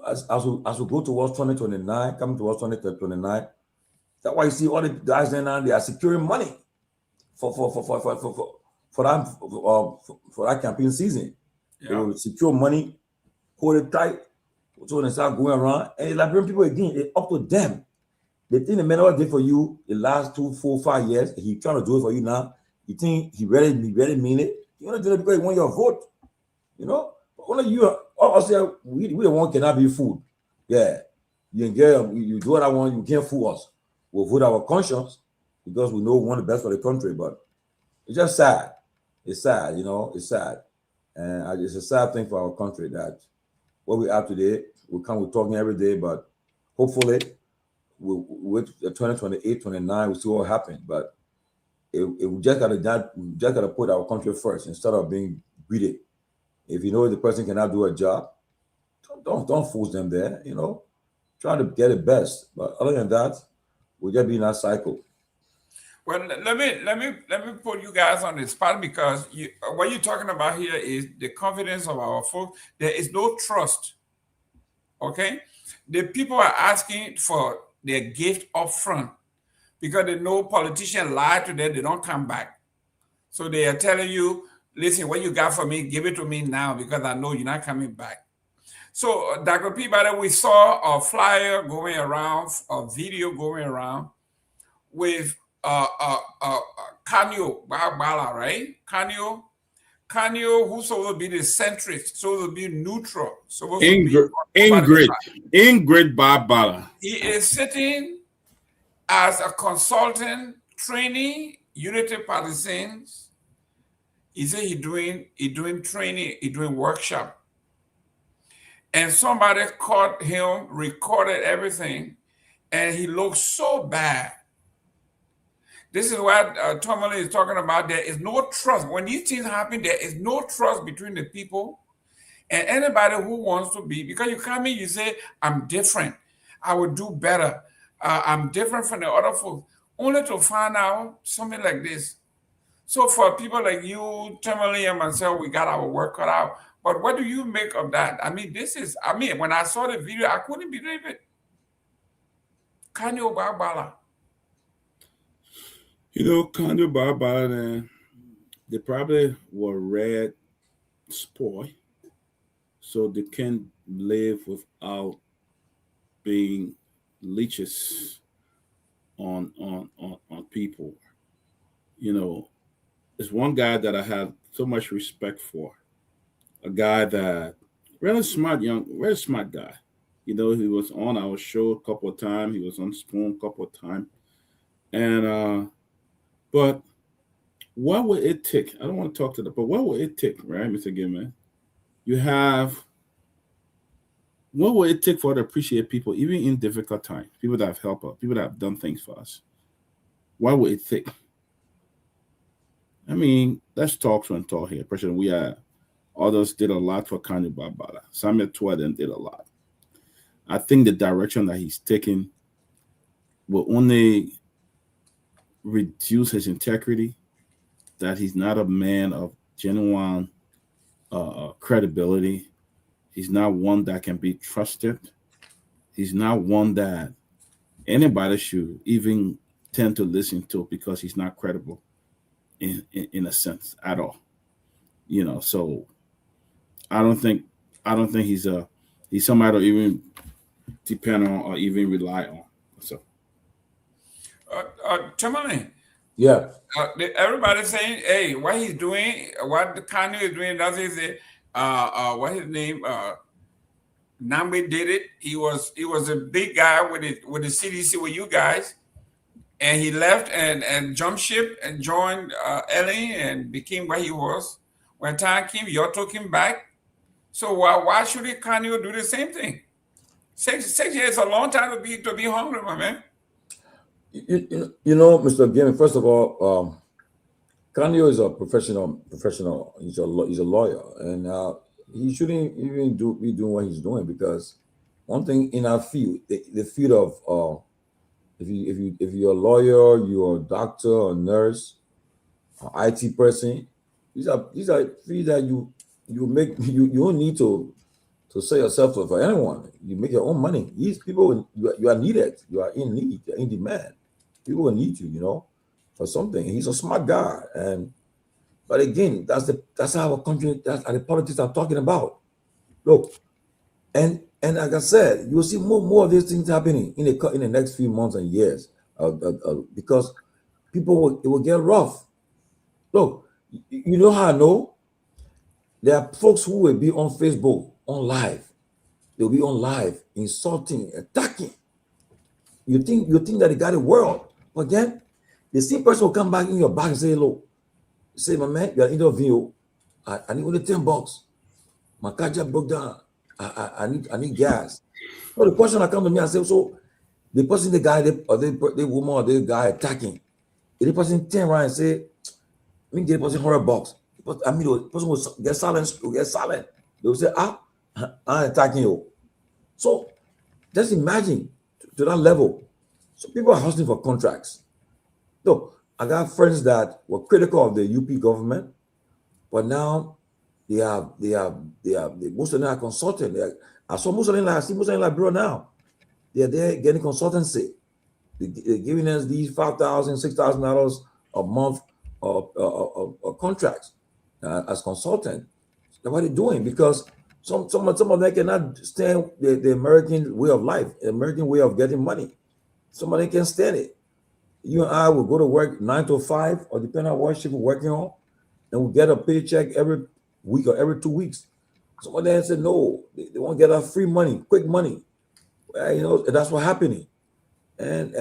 Speaker 12: as we go towards 2029, coming towards 2029, that's why you see all the guys there now, they are securing money for that campaign season. Yeah. They will secure money, hold it tight, so when they start going around, and it's like bring people again, it's up to them. They think the man what did for you the last 2, 4, 5 years, he trying to do it for you now. You think he really mean it? You want to do it because he want your vote, you know? Only you, we the one cannot be fooled. Yeah, you do what I want, you can't fool us. We'll vote our conscience because we know we want the best for the country, but it's just sad. It's sad, you know, it's sad. And it's a sad thing for our country that what we have today, we're talking every day, but hopefully with 2028, 29, we'll see what happens. But we just gotta put our country first instead of being greedy. If you know the person cannot do a job, don't force them there, you know. Try to get it best. But other than that, we'll just be in that cycle.
Speaker 7: Well, let me put you guys on the spot because what you're talking about here is the confidence of our folks. There is no trust. Okay, the people are asking for their gift up front because they know politicians lie to them, they don't come back. So they are telling you, listen, what you got for me, give it to me now because I know you're not coming back. So Dr. Peabody, we saw a flyer going around, a video going around with Kanyo Bala, right? Kanyo, who's supposed to be the centrist, supposed to be neutral, supposed to be
Speaker 9: Ingrid Bala.
Speaker 7: He is sitting as a consultant, training Unity Partisans. He said he doing training, he doing workshop. And somebody caught him, recorded everything, and he looked so bad. This is what Tomalin is talking about. There is no trust. When these things happen, there is no trust between the people and anybody who wants to be. Because you come in, you say, I'm different. I will do better. I'm different from the other folks. Only to find out something like this. So for people like you, Tomalin, and myself, we got our work cut out. But what do you make of that? I mean, when I saw the video, I couldn't believe it. Kanyo Bala.
Speaker 9: Kanyo Bala, they probably were red spoil, so they can live without being leeches on people. There's one guy that I have so much respect for. A guy that very smart guy. He was on our show a couple of times. He was on Spoon a couple of times. And but what would it take? I don't want to talk to that, but what would it take, right, Mr. Gayman? What would it take for us to appreciate people, even in difficult times? People that have helped us, people that have done things for us. What would it take? I mean, let's talk here. President, others did a lot for Kanyo Bala. Samuel Tuaden did a lot. I think the direction that he's taking will only reduce his integrity, that he's not a man of genuine credibility. He's not one that can be trusted. He's not one that anybody should even tend to listen to because he's not credible in a sense at all. So I don't think he's somebody to even depend on or even rely on. So
Speaker 7: Tomalin.
Speaker 12: Yeah.
Speaker 7: Everybody's saying, hey, what he's doing, what Kanyo is doing, that's what his name, Nagbe did it. He was a big guy with the CDC with you guys, and he left and jumped ship and joined Ellie and became what he was. When time came, you took him back. So why should Kanyo do the same thing? 6 years is a long time to be hungry, my man.
Speaker 12: Mr. Gayman, first of all, Kanyo is a professional. He's a lawyer, and he shouldn't even be doing what he's doing, because one thing in our field, the field of if you're a lawyer, you're a doctor, or a nurse, an IT person, these are fields that you don't need to sell yourself for anyone. You make your own money. These people, you are needed. You are in need. You're in demand. People will need you, for something. He's a smart guy, but again, that's how our country, that's how the politics are talking about. Look, and like I said, you'll see more of these things happening in the next few months and years, because people it will get rough. Look, you know how I know? There are folks who will be on Facebook, on live. They'll be on live, insulting, attacking. You think that they got the world, but then the same person will come back in your back and say, hello. Say, my man, you're interviewing. I need only $10. My car just broke down. I need gas. So the question that comes to me, I say, so the person, the guy, the woman or the guy attacking, if the person turn around and say, let me get the person $100. But I mean, the person will get silent. They will say, I'm attacking you. So just imagine to that level. So people are hustling for contracts. Look, I got friends that were critical of the UP government, but now they most of them are consulting. I see most of them like Liberia now. they're there getting consultancy. They're giving us these $5,000, $6,000 a month of contracts as consultant. That's what they're doing, because some of them cannot stand the American way of life, the American way of getting money. Some of them can't stand it. You and I will go to work 9 to 5, or depending on what shift we're working on, and we'll get a paycheck every week or every 2 weeks. Some of them said no, they want to get that free money, quick money. Well, that's what's happening. And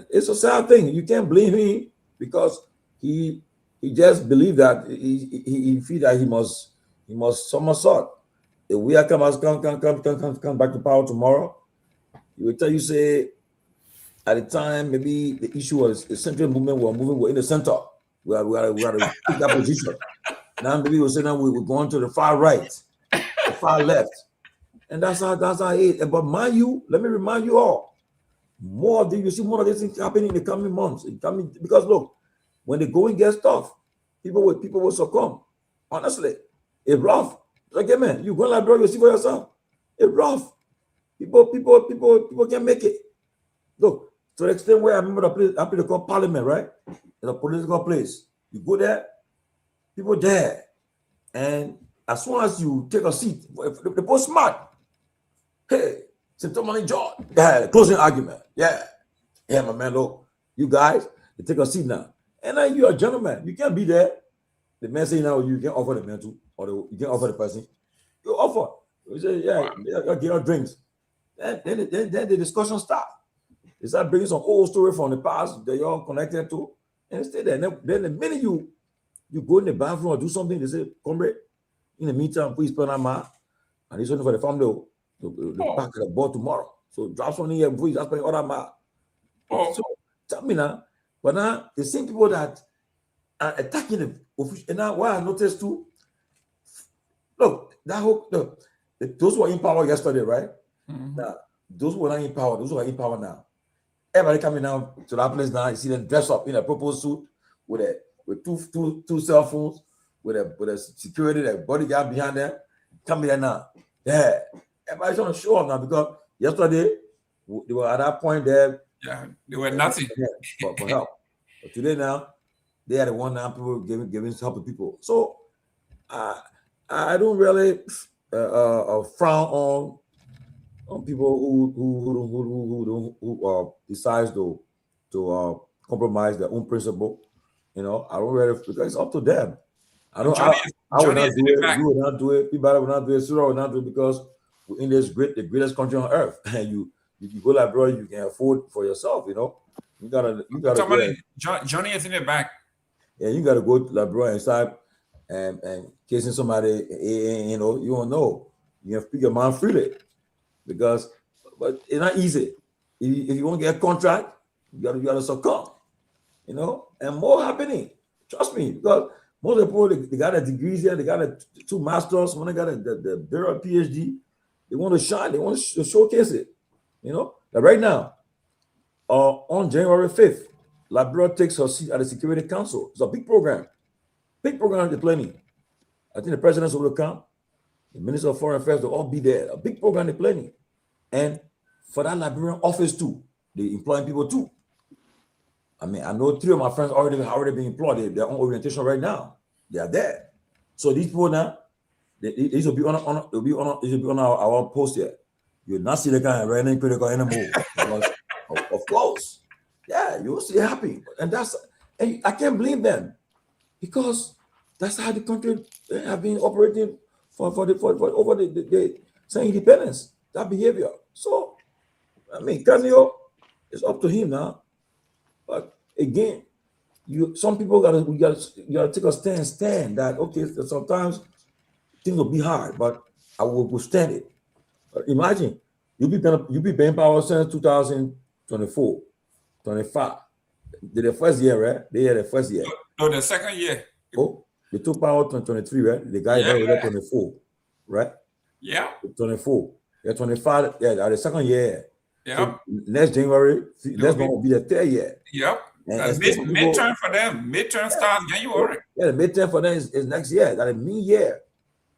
Speaker 12: it's a sad thing. You can't blame him, because he just believed that he feel that he must somersault. If we are come back to power tomorrow, he will tell you, say, at the time maybe the issue was the central movement we're in the center. We are to take that position. Now maybe we'll say now we're going to the far right, the far left. And that's how it is. But mind you, let me remind you all, you see more of these things happening in the coming months. Because look, when the going gets tough, people will succumb. Honestly, it's rough. Like, man, you go like bro, you see for yourself. It's rough. People can't make it. Look, to the extent where I remember the place, they call Parliament, right? It's a political place. You go there, people there, and as soon as you take a seat, the post smart. Hey, it's Tomalin George. Yeah, closing argument. Yeah, my man. Look, you guys, you take a seat now, and then you're a gentleman. You can't be there. The man say now you can offer the man too, or you can offer the person. You offer. You say, yeah, get your drinks. Then the discussion starts. They start bringing some old story from the past that you're connected to, and stay there. Then the minute you go in the bathroom or do something, they say, comrade, in the meantime, please put on my, and this one for the family, the back of the ball tomorrow. So drop something here, please, that's paying all that my. So tell me now, but now the same people that are attacking the official, and now what I noticed too, look, those who were in power yesterday, right? Mm-hmm. Now, those who are not in power, those who are in power now, everybody coming down to that place now, you see them dress up in a purple suit with two cell phones, with a security, a bodyguard behind them, coming there now. Yeah, everybody's trying to show up now, because yesterday they were at that point there.
Speaker 7: Yeah, they were nothing
Speaker 12: for help. But today now, they are the one now people giving help to people. So I don't really frown on people who decides to compromise their own principle. I don't really, because it's up to them. I would not do it. You would not do it. Peabody would not do it. Sura would not do it, because we're in the greatest country on earth, and you go like, bro, you can afford for yourself. You gotta.
Speaker 7: Johnny is in the back.
Speaker 12: Yeah, you gotta go like, bro, and start and kissing somebody. You don't know. You have to speak your mind freely, but it's not easy. If you want to get a contract, you gotta succumb. And more happening. Trust me, because most of the people, they got their degrees here, they got 2 masters, one got the Liberia PhD. They want to shine, they want to showcase it. Like right now, on January 5th, Liberia takes her seat at the Security Council. It's a big program. Big program they're planning. I think the president will come, the Minister of Foreign Affairs will all be there. A big program they're planning. And for that Liberian office too, they employing people too. I mean, I know 3 of my friends already been employed. They're on orientation right now. They are there. So these people now, these will be on our post here. You'll not see the kind of running critical anymore. Because of course, yeah, you'll see happy. And I can't blame them, because that's how the country have been operating for over the saying independence. That behavior. So, I mean, Canio, it's up to him now. But again, some people gotta take a stand that, okay, sometimes things will be hard, but I will withstand it. But imagine you be paying power since 2024, 25. The first year, right? They had the first year.
Speaker 7: No, the second year.
Speaker 12: Oh, they took power 2023, right? The guy there 24, right?
Speaker 7: Yeah.
Speaker 12: 24. Yeah, 25. Yeah, the second year.
Speaker 7: Yeah.
Speaker 12: So next January, that's going to be the 3rd year.
Speaker 7: Yep. Midterm for them. Midterm start January.
Speaker 12: Yeah, the midterm for them is next year. That's a mid-year.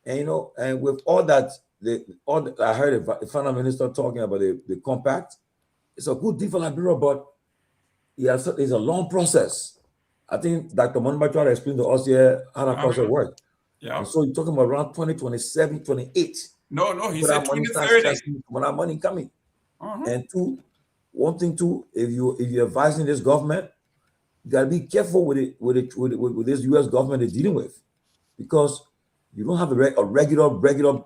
Speaker 12: And and with all that, I heard the finance minister talking about the compact. it's a good deal for Liberia, but it's a long process. I think Dr. Monba tried to explain to us here how that process works.
Speaker 7: Yeah.
Speaker 12: And so you're talking about around 2027, 28.
Speaker 7: No, he said 2030.
Speaker 12: When that money coming. And one thing too, if you're advising this government, you gotta be careful with this U.S. government they're dealing with, because you don't have a regular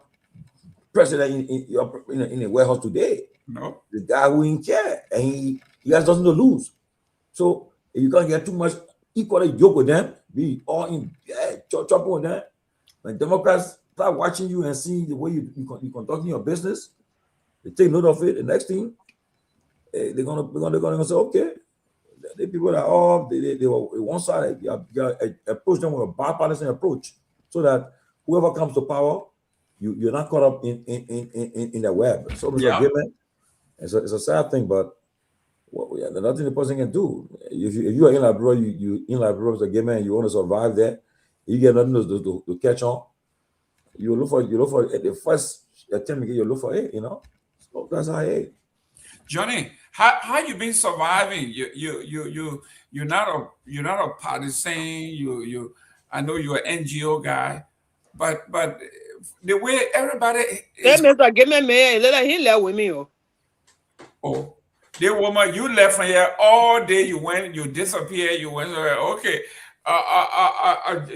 Speaker 12: president in a warehouse today.
Speaker 7: No,
Speaker 12: the guy who ain't care and he has nothing to lose. So if you can't get too much equally joke with them, be all in chop with them. When Democrats start watching you and seeing the way you conducting your business, they take note of it. The next thing, they're gonna say, okay, the people that they were one side. You got to approach them with a bipartisan approach, so that whoever comes to power, you're not caught up in the web. So Mr. Gayman, it's a sad thing, but there's nothing the person can do. If you are in Liberia, you in Liberia, Mr. Gayman, and you want to survive there, you get nothing to catch on. You look for the first attempt you look for it, So that's how it.
Speaker 7: Johnny, how you been surviving? You're not a partisan. I know you're an NGO guy, but the way everybody is.
Speaker 8: Mr. Gayman, he left with me.
Speaker 7: Oh, the woman, you left from here all day. You disappeared. You went okay.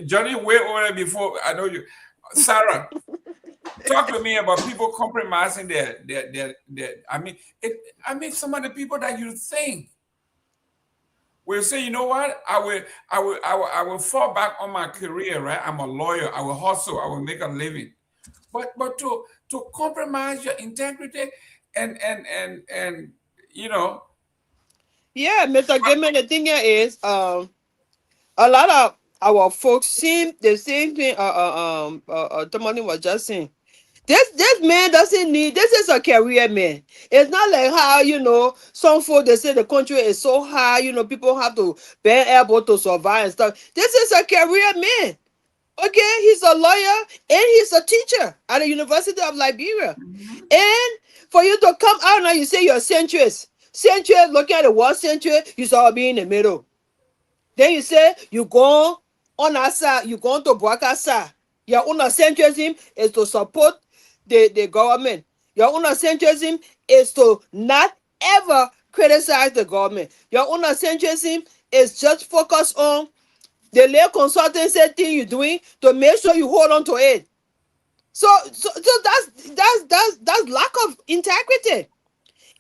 Speaker 7: Johnny, way over there before. I know you, Sarah. Talk to me about people compromising their. I mean, some of the people that you think will say, you know what, I will fall back on my career, right? I'm a lawyer. I will hustle. I will make a living. But to compromise your integrity and
Speaker 8: Yeah, Mr. Gayman, the thing here is a lot of our folks seem the same thing Tomalin was just saying. This man doesn't need, this is a career man. It's not like how, some folk, they say the country is so high, people have to bend elbow to survive and stuff. This is a career man. Okay, he's a lawyer and he's a teacher at the University of Liberia. And for you to come out now, you say you're a centrist. Centrist, looking at the word centrist, you saw be in the middle. Then you say you go on our side, you go to Bwaka side. Your own centrism is to support the government. Your own centrism is to not ever criticize the government. Your own centrism is just focus on the lay consultancy thing you're doing to make sure you hold on to it. So that's lack of integrity.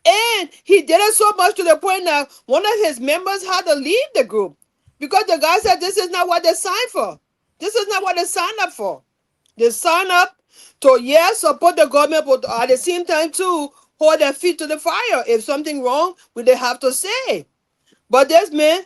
Speaker 8: And he did it so much to the point that one of his members had to leave the group because the guy said this is not what they signed for. This is not what they signed up for. They signed up to, support the government, but at the same time, too, hold their feet to the fire. If something wrong, what they have to say. But this man,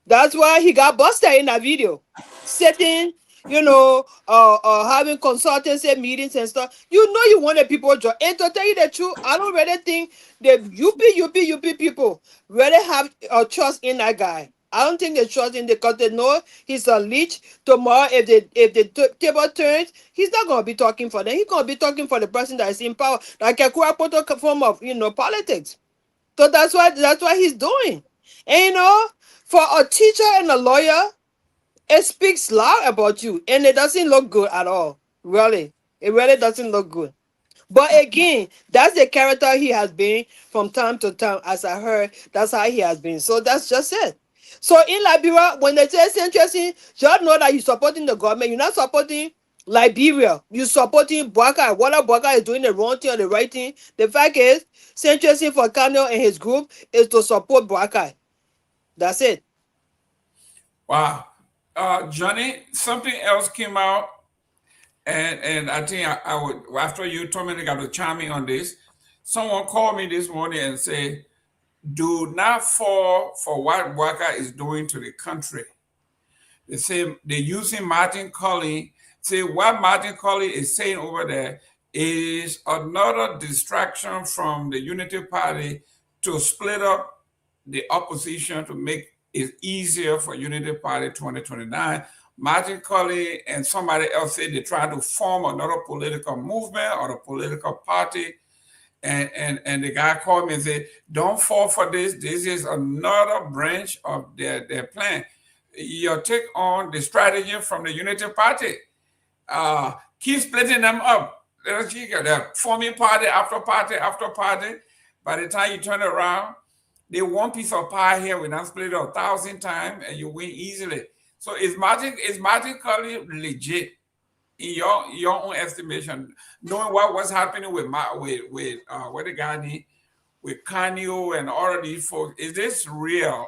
Speaker 8: that's why he got busted in that video. Sitting, having consultancy meetings and stuff. You wanted people to join. And to tell you the truth, I don't really think the UP people really have a trust in that guy. I don't think they trust him because they know he's a leech. Tomorrow, if the table turns, he's not going to be talking for them. He's going to be talking for the person that is in power. Like a quote form of, politics. So that's what he's doing. And, for a teacher and a lawyer, it speaks loud about you. And it doesn't look good at all. Really. It really doesn't look good. But again, that's the character he has been from time to time. As I heard, that's how he has been. So that's just it. So in Liberia, when they say centrism, just know that you're supporting the government. You're not supporting Liberia. You're supporting Bwaka. Whether Bwaka is doing the wrong thing or the right thing. The fact is, centrism for Kano and his group is to support Bwaka. That's it.
Speaker 7: Wow. Johnny, something else came out, and I think I would, after you told me I got to chime in on this, someone called me this morning and said, do not fall for what Bwaka is doing to the country. They say they're using Martin Colley. Say what Martin Colley is saying over there is another distraction from the Unity Party to split up the opposition to make it easier for Unity Party 2029. Martin Colley and somebody else said they try to form another political movement or a political party. And the guy called me and said, don't fall for this. This is another branch of their plan. You take on the strategy from the Unity Party. Keep splitting them up. They're forming party after party after party. By the time you turn around, they one piece of pie here, we not split it 1,000 times and you win easily. So it's magically legit in your own estimation, knowing what was happening with what the guy need, with Kanyo and all of these folks. Is this real?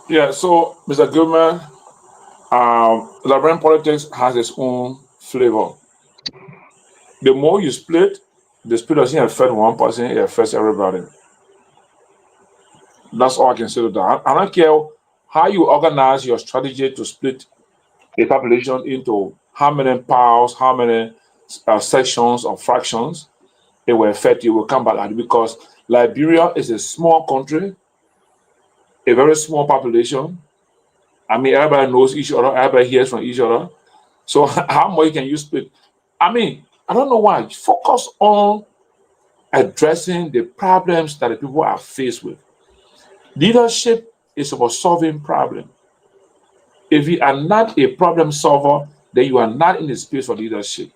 Speaker 10: Yeah, so Mr. Gayman, Liberian politics has its own flavor. The more you split, the split doesn't affect one person, it affects everybody. That's all I can say to that. I don't care how you organize your strategy to split a population into how many powers, how many sections or fractions, it will affect you, will come back at it, because Liberia is a small country, a very small population. I mean, everybody knows each other, everybody hears from each other. So how much can you split? I mean, I don't know why. Focus on addressing the problems that the people are faced with. Leadership is about solving problems. If you are not a problem solver, then you are not in the space for leadership.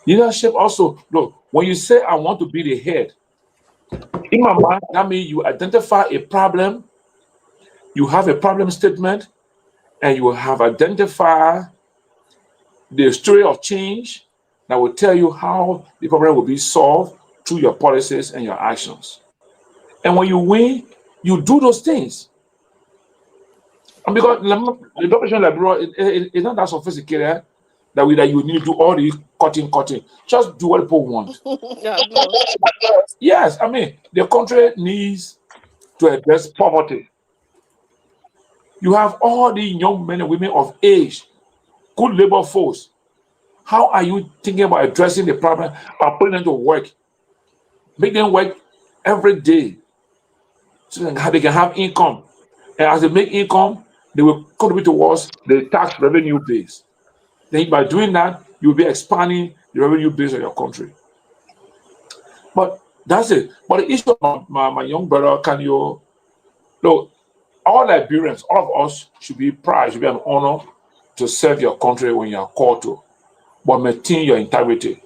Speaker 10: Leadership also, look, when you say, I want to be the head, in my mind, that means you identify a problem, you have a problem statement, and you have identified the story of change that will tell you how the problem will be solved through your policies and your actions. And when you win, you do those things. And because the operation Liberia is not that sophisticated that you need to do all the cutting. Just do what people want. Yes, I mean, the country needs to address poverty. You have all the young men and women of age, good labor force. How are you thinking about addressing the problem by putting them to work? Make them work every day so that they can have income. And as they make income, they will contribute towards the tax revenue base. Then by doing that, you'll be expanding the revenue base of your country. But that's it. But the issue of my young brother, Kanyo, look, all Liberians, all of us should be proud, should be an honor to serve your country when you are called to, but maintain your integrity.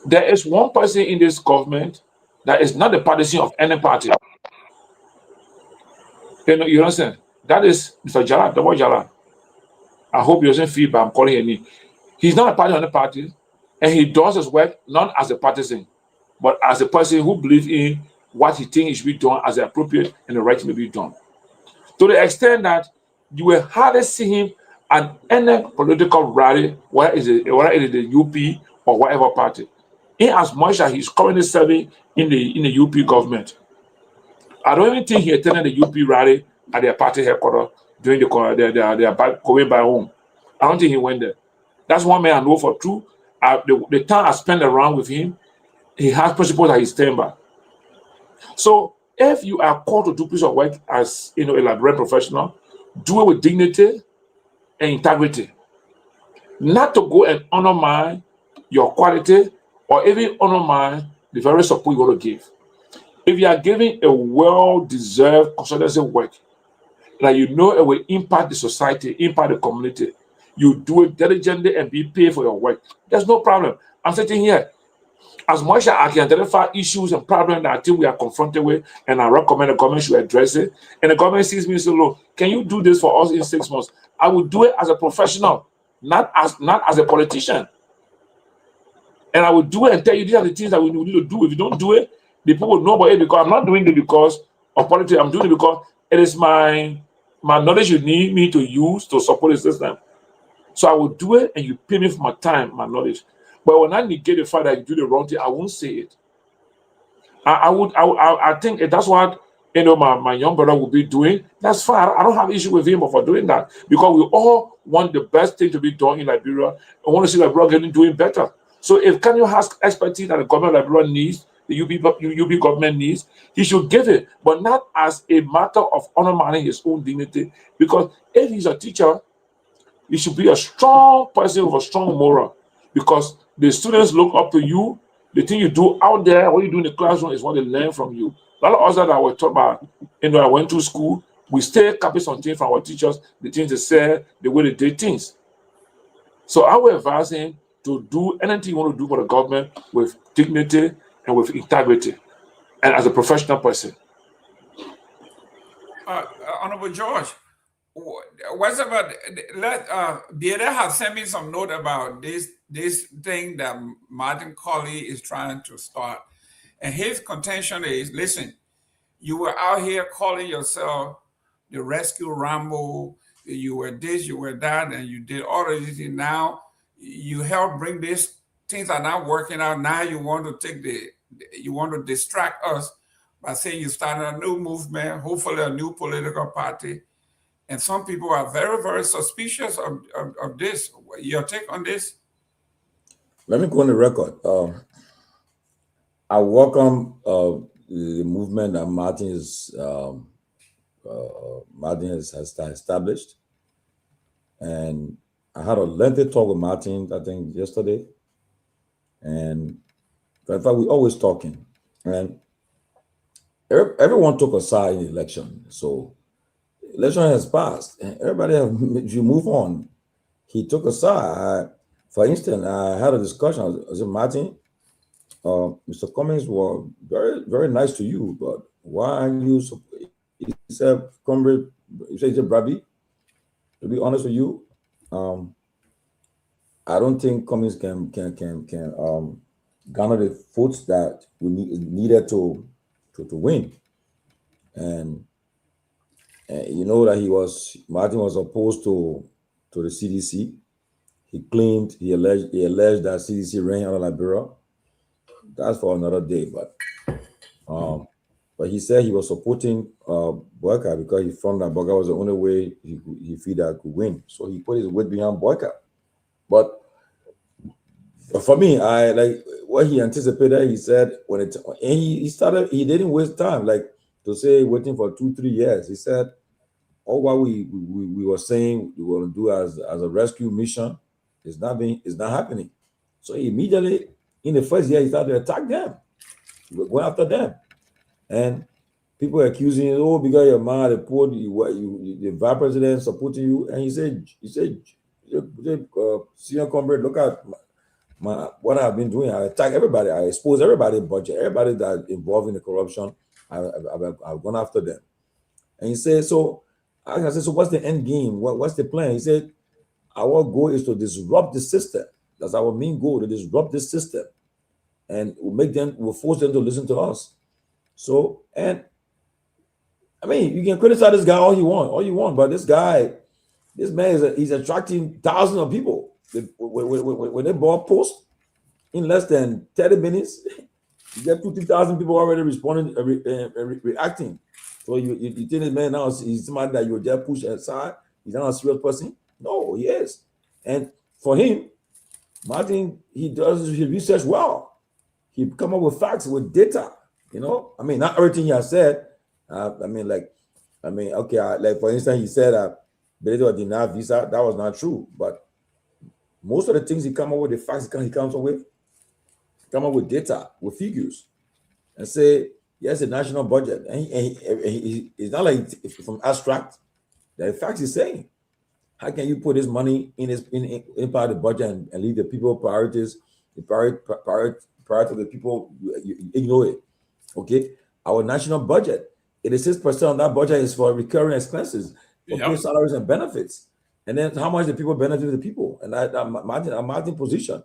Speaker 10: There is one person in this government that is not the partisan of any party. You understand? That is Mr. Jala, Dopoh Jala. I hope he doesn't feel bad I'm calling him. He's not a partisan of any party, and he does his work not as a partisan, but as a person who believes in what he thinks should be done as appropriate and the right thing to be done. To the extent that you will hardly see him at any political rally, whether it is the UP or whatever party, in as much as he's currently serving in the UP government. I don't even think he attended the UP rally at their party headquarters during their going by home. I don't think he went there. That's one man I know for true. The time I spent around with him, he has principles that he stands by. So if you are called to do a piece of work as a Liberian professional, do it with dignity and integrity. Not to go and undermine your quality or even undermine the very support you want to give. If you are giving a well-deserved consultancy work that you know it will impact the society, impact the community, you do it diligently and be paid for your work. There's no problem. I'm sitting here. As much as I can identify issues and problems that I think we are confronted with, and I recommend the government should address it, and the government sees me and says, look, can you do this for us in 6 months? I will do it as a professional, not as a politician. And I will do it and tell you these are the things that we need to do. If you don't do it, the people will know about it, because I'm not doing it because of politics. I'm doing it because it is my knowledge you need me to use to support the system. So I will do it, and you pay me for my time, my knowledge. But when I negate the fact that you do the wrong thing, I won't say it. I think that's what my young brother will be doing. That's fine. I don't have issue with him for doing that, because we all want the best thing to be done in Liberia. I want to see Liberia doing better. So if Kanyo has expertise that the government of Liberia needs, the UB government needs, he should give it, but not as a matter of undermining his own dignity. Because if he's a teacher, he should be a strong person with a strong moral. because the students look up to you. The thing you do out there, what you do in the classroom is what they learn from you. A lot of us that I was taught about, I went to school, we still copy some things from our teachers, the things they said, the way they did things. So I would advise him to do anything you want to do for the government with dignity and with integrity and as a professional person.
Speaker 7: Honorable George, what's about, Bieda has sent me some note about this thing that Martin Colley is trying to start. And his contention is, listen, you were out here calling yourself the Rescue Rambo, you were this, you were that, and you did all of this, and now you helped bring this, things are not working out, now you want to you want to distract us by saying you started a new movement, hopefully a new political party. And some people are very, very suspicious of this. Your take on this?
Speaker 12: Let me go on the record. I welcome the movement that Martin has established. And I had a lengthy talk with Martin, I think, yesterday. And in fact, we're always talking. And everyone took a side in the election. So election has passed and everybody you move on. He took a side. For instance, I had a discussion. I said, Martin, Mr. Cummings was very, very nice to you, but why aren't you? He said, Comrade, he said, Brabi, to be honest with you, I don't think Cummings can garner the votes that we needed to win. And you know that Martin was opposed to the CDC. He alleged that CDC ran out of Liberia. That's for another day, but he said he was supporting Boyka because he found that Boyka was the only way he feel that could win. So he put his weight behind Boyka. But for me, I like what he anticipated. He said he didn't waste time like to say waiting for 2-3 years. He said all what we were saying we were going to do as a rescue mission is not happening. So immediately in the first year he started to attack them. He was going after them, and people accusing him, oh, because you're mad, the vice president supporting you, and he said, senior comrade, look at what I've been doing. I attack everybody. I expose everybody in budget, everybody that's involved in the corruption. I've gone after them. And he said, so I said, so what's the end game? What's the plan? He said, our goal is to disrupt the system. That's our main goal, to disrupt the system. And we'll force them to listen to us. So, and I mean, you can criticize this guy all you want, but this man he's attracting thousands of people. When they bought post in less than 30 minutes, you get 2,000 people already responding, reacting. So you think this man now he's somebody that you would just push aside? He's not a serious person? No, he is. And for him, Martin, he does his research well. He come up with facts, with data. You know, I mean, not everything he has said. Okay, like for instance, he said Beto denied visa. That was not true. But most of the things he come up with, the facts he comes up with, come up with data, with figures, and say, yes, a national budget. And it's not like it's from abstract. The facts he's saying. How can you put this money in part of the budget and leave the people priorities, the priority of the people, you ignore it? Okay, our national budget, 86% of that budget is for recurring expenses, for pay salaries and benefits. And then how much the people benefit the people? And Martin position.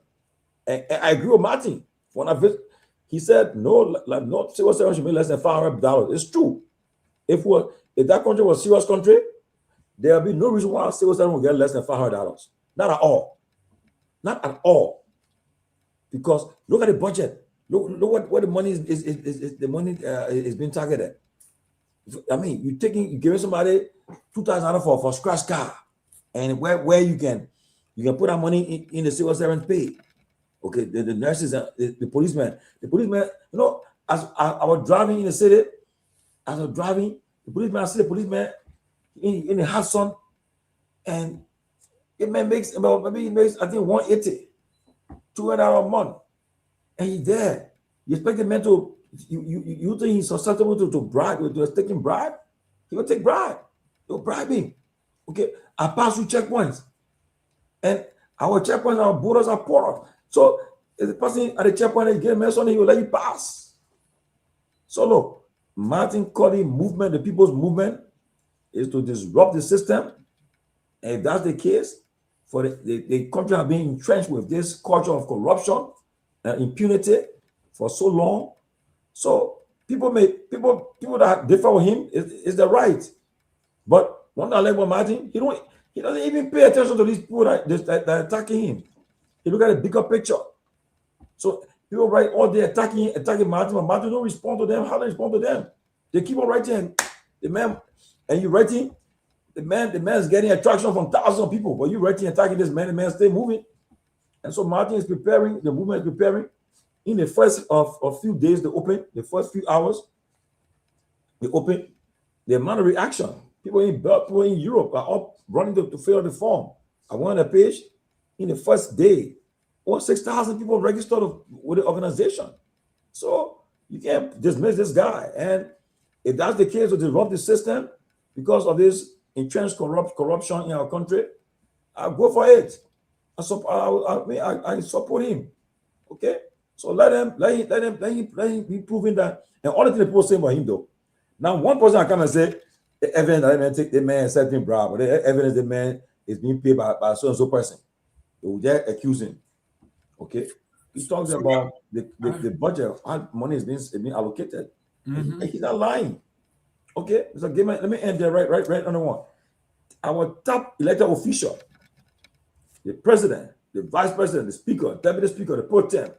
Speaker 12: And I agree with Martin. He said no civil servant should make less than $500. It's true. If that country was a serious country, there will be no reason why a civil servant will get less than $500. Not at all. Not at all. Because look at the budget. Look what the money is being targeted. I mean, you're giving somebody $2,000 for a scratch car, and where you can put that money in the civil servant pay. Okay, the nurses, the policemen. You know, as I was driving in the city, I see the policeman in the hot sun, and it makes I think 180. $200 a month, and he's there. You expect the man to, you think he's susceptible to bribe, to taking bribe? He will take bribe. He'll bribe him. Okay, I pass through checkpoints, and our checkpoints, our borders are porous. So if the person at the checkpoint is getting messed on, he will let you pass. So look, Martin Colley movement, the people's movement, is to disrupt the system. And if that's the case, for the country have been entrenched with this culture of corruption and impunity for so long. So people that differ with him is the right. But one I like about Martin, he doesn't even pay attention to these people that are attacking him. He look at the bigger picture. So people write all day attacking Martin, but Martin don't respond to them. How do they respond to them? They keep on writing, the man, and you writing, the man is getting attraction from thousands of people, but you writing attacking this man, the man stay moving. And so Martin is preparing, the movement is preparing. In the first of few days, they open, the first few hours, they open. The amount of reaction, people in Europe are up running to fill out the form. I went on the page, in the first day, over 6,000 people registered with the organization. So you can't dismiss this guy. And if that's the case, to disrupt the system because of this entrenched corruption in our country, I'll go for it. I support him. Okay, so let him be proving that. And all the things people say about him, though. Now, one person I come and say, the evidence that man take the man accepting bribe, or the evidence the man is being paid by so and so person, they will just accuse him. Okay, he talks about the budget, how money is being allocated. Mm-hmm. He's not lying. Okay, so let me end there right on the one. Our top elected official, the president, the vice president, the speaker, deputy speaker, the pro tem,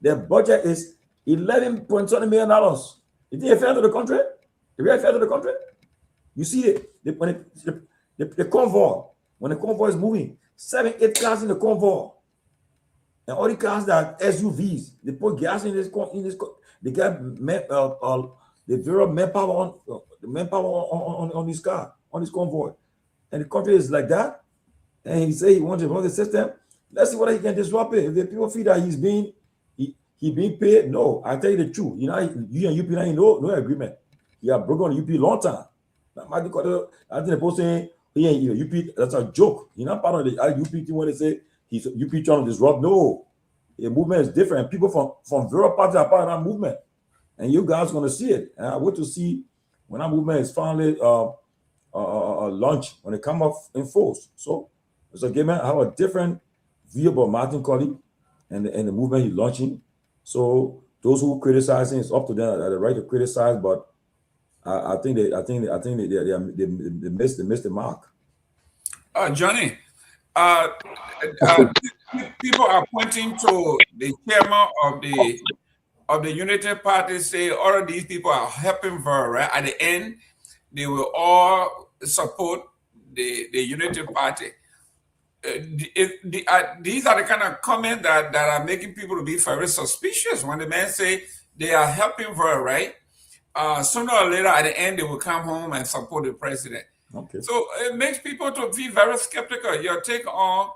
Speaker 12: their budget is $11.20 million. Is it fair to the country? Is it fair to the country? You see it when the convoy, when the convoy is moving, 7-8 cars in the convoy, and all the cars that are SUVs, they put gas in this. They get the zero manpower on this car, on this convoy, and the country is like that. And he say he wants to run the system. Let's see whether he can disrupt it. If the people feel that he's being paid, no. I tell you the truth. You and UP ain't no agreement. He have broken UP long time. I think the post saying UP, that's a joke. He's not part of the UP team when they say he's UP trying to disrupt. No, the movement is different. People from various parties are part of that movement, and you guys gonna see it. And I want to see when that movement is finally launched, when it come up in force. So Gayman, I have a different view about Martin Colley and the movement he's launching. So those who criticize him, it's up to them. They have the right to criticize, but I think they missed the mark.
Speaker 7: Johnny, people are pointing to the chairman of the Unity Party, say all of these people are helping her, right? At the end, they will all support the Unity Party. These are the kind of comments that are making people to be very suspicious when the man say they are helping her, right? Sooner or later, at the end, they will come home and support the president. Okay. So it makes people to be very skeptical. Your take on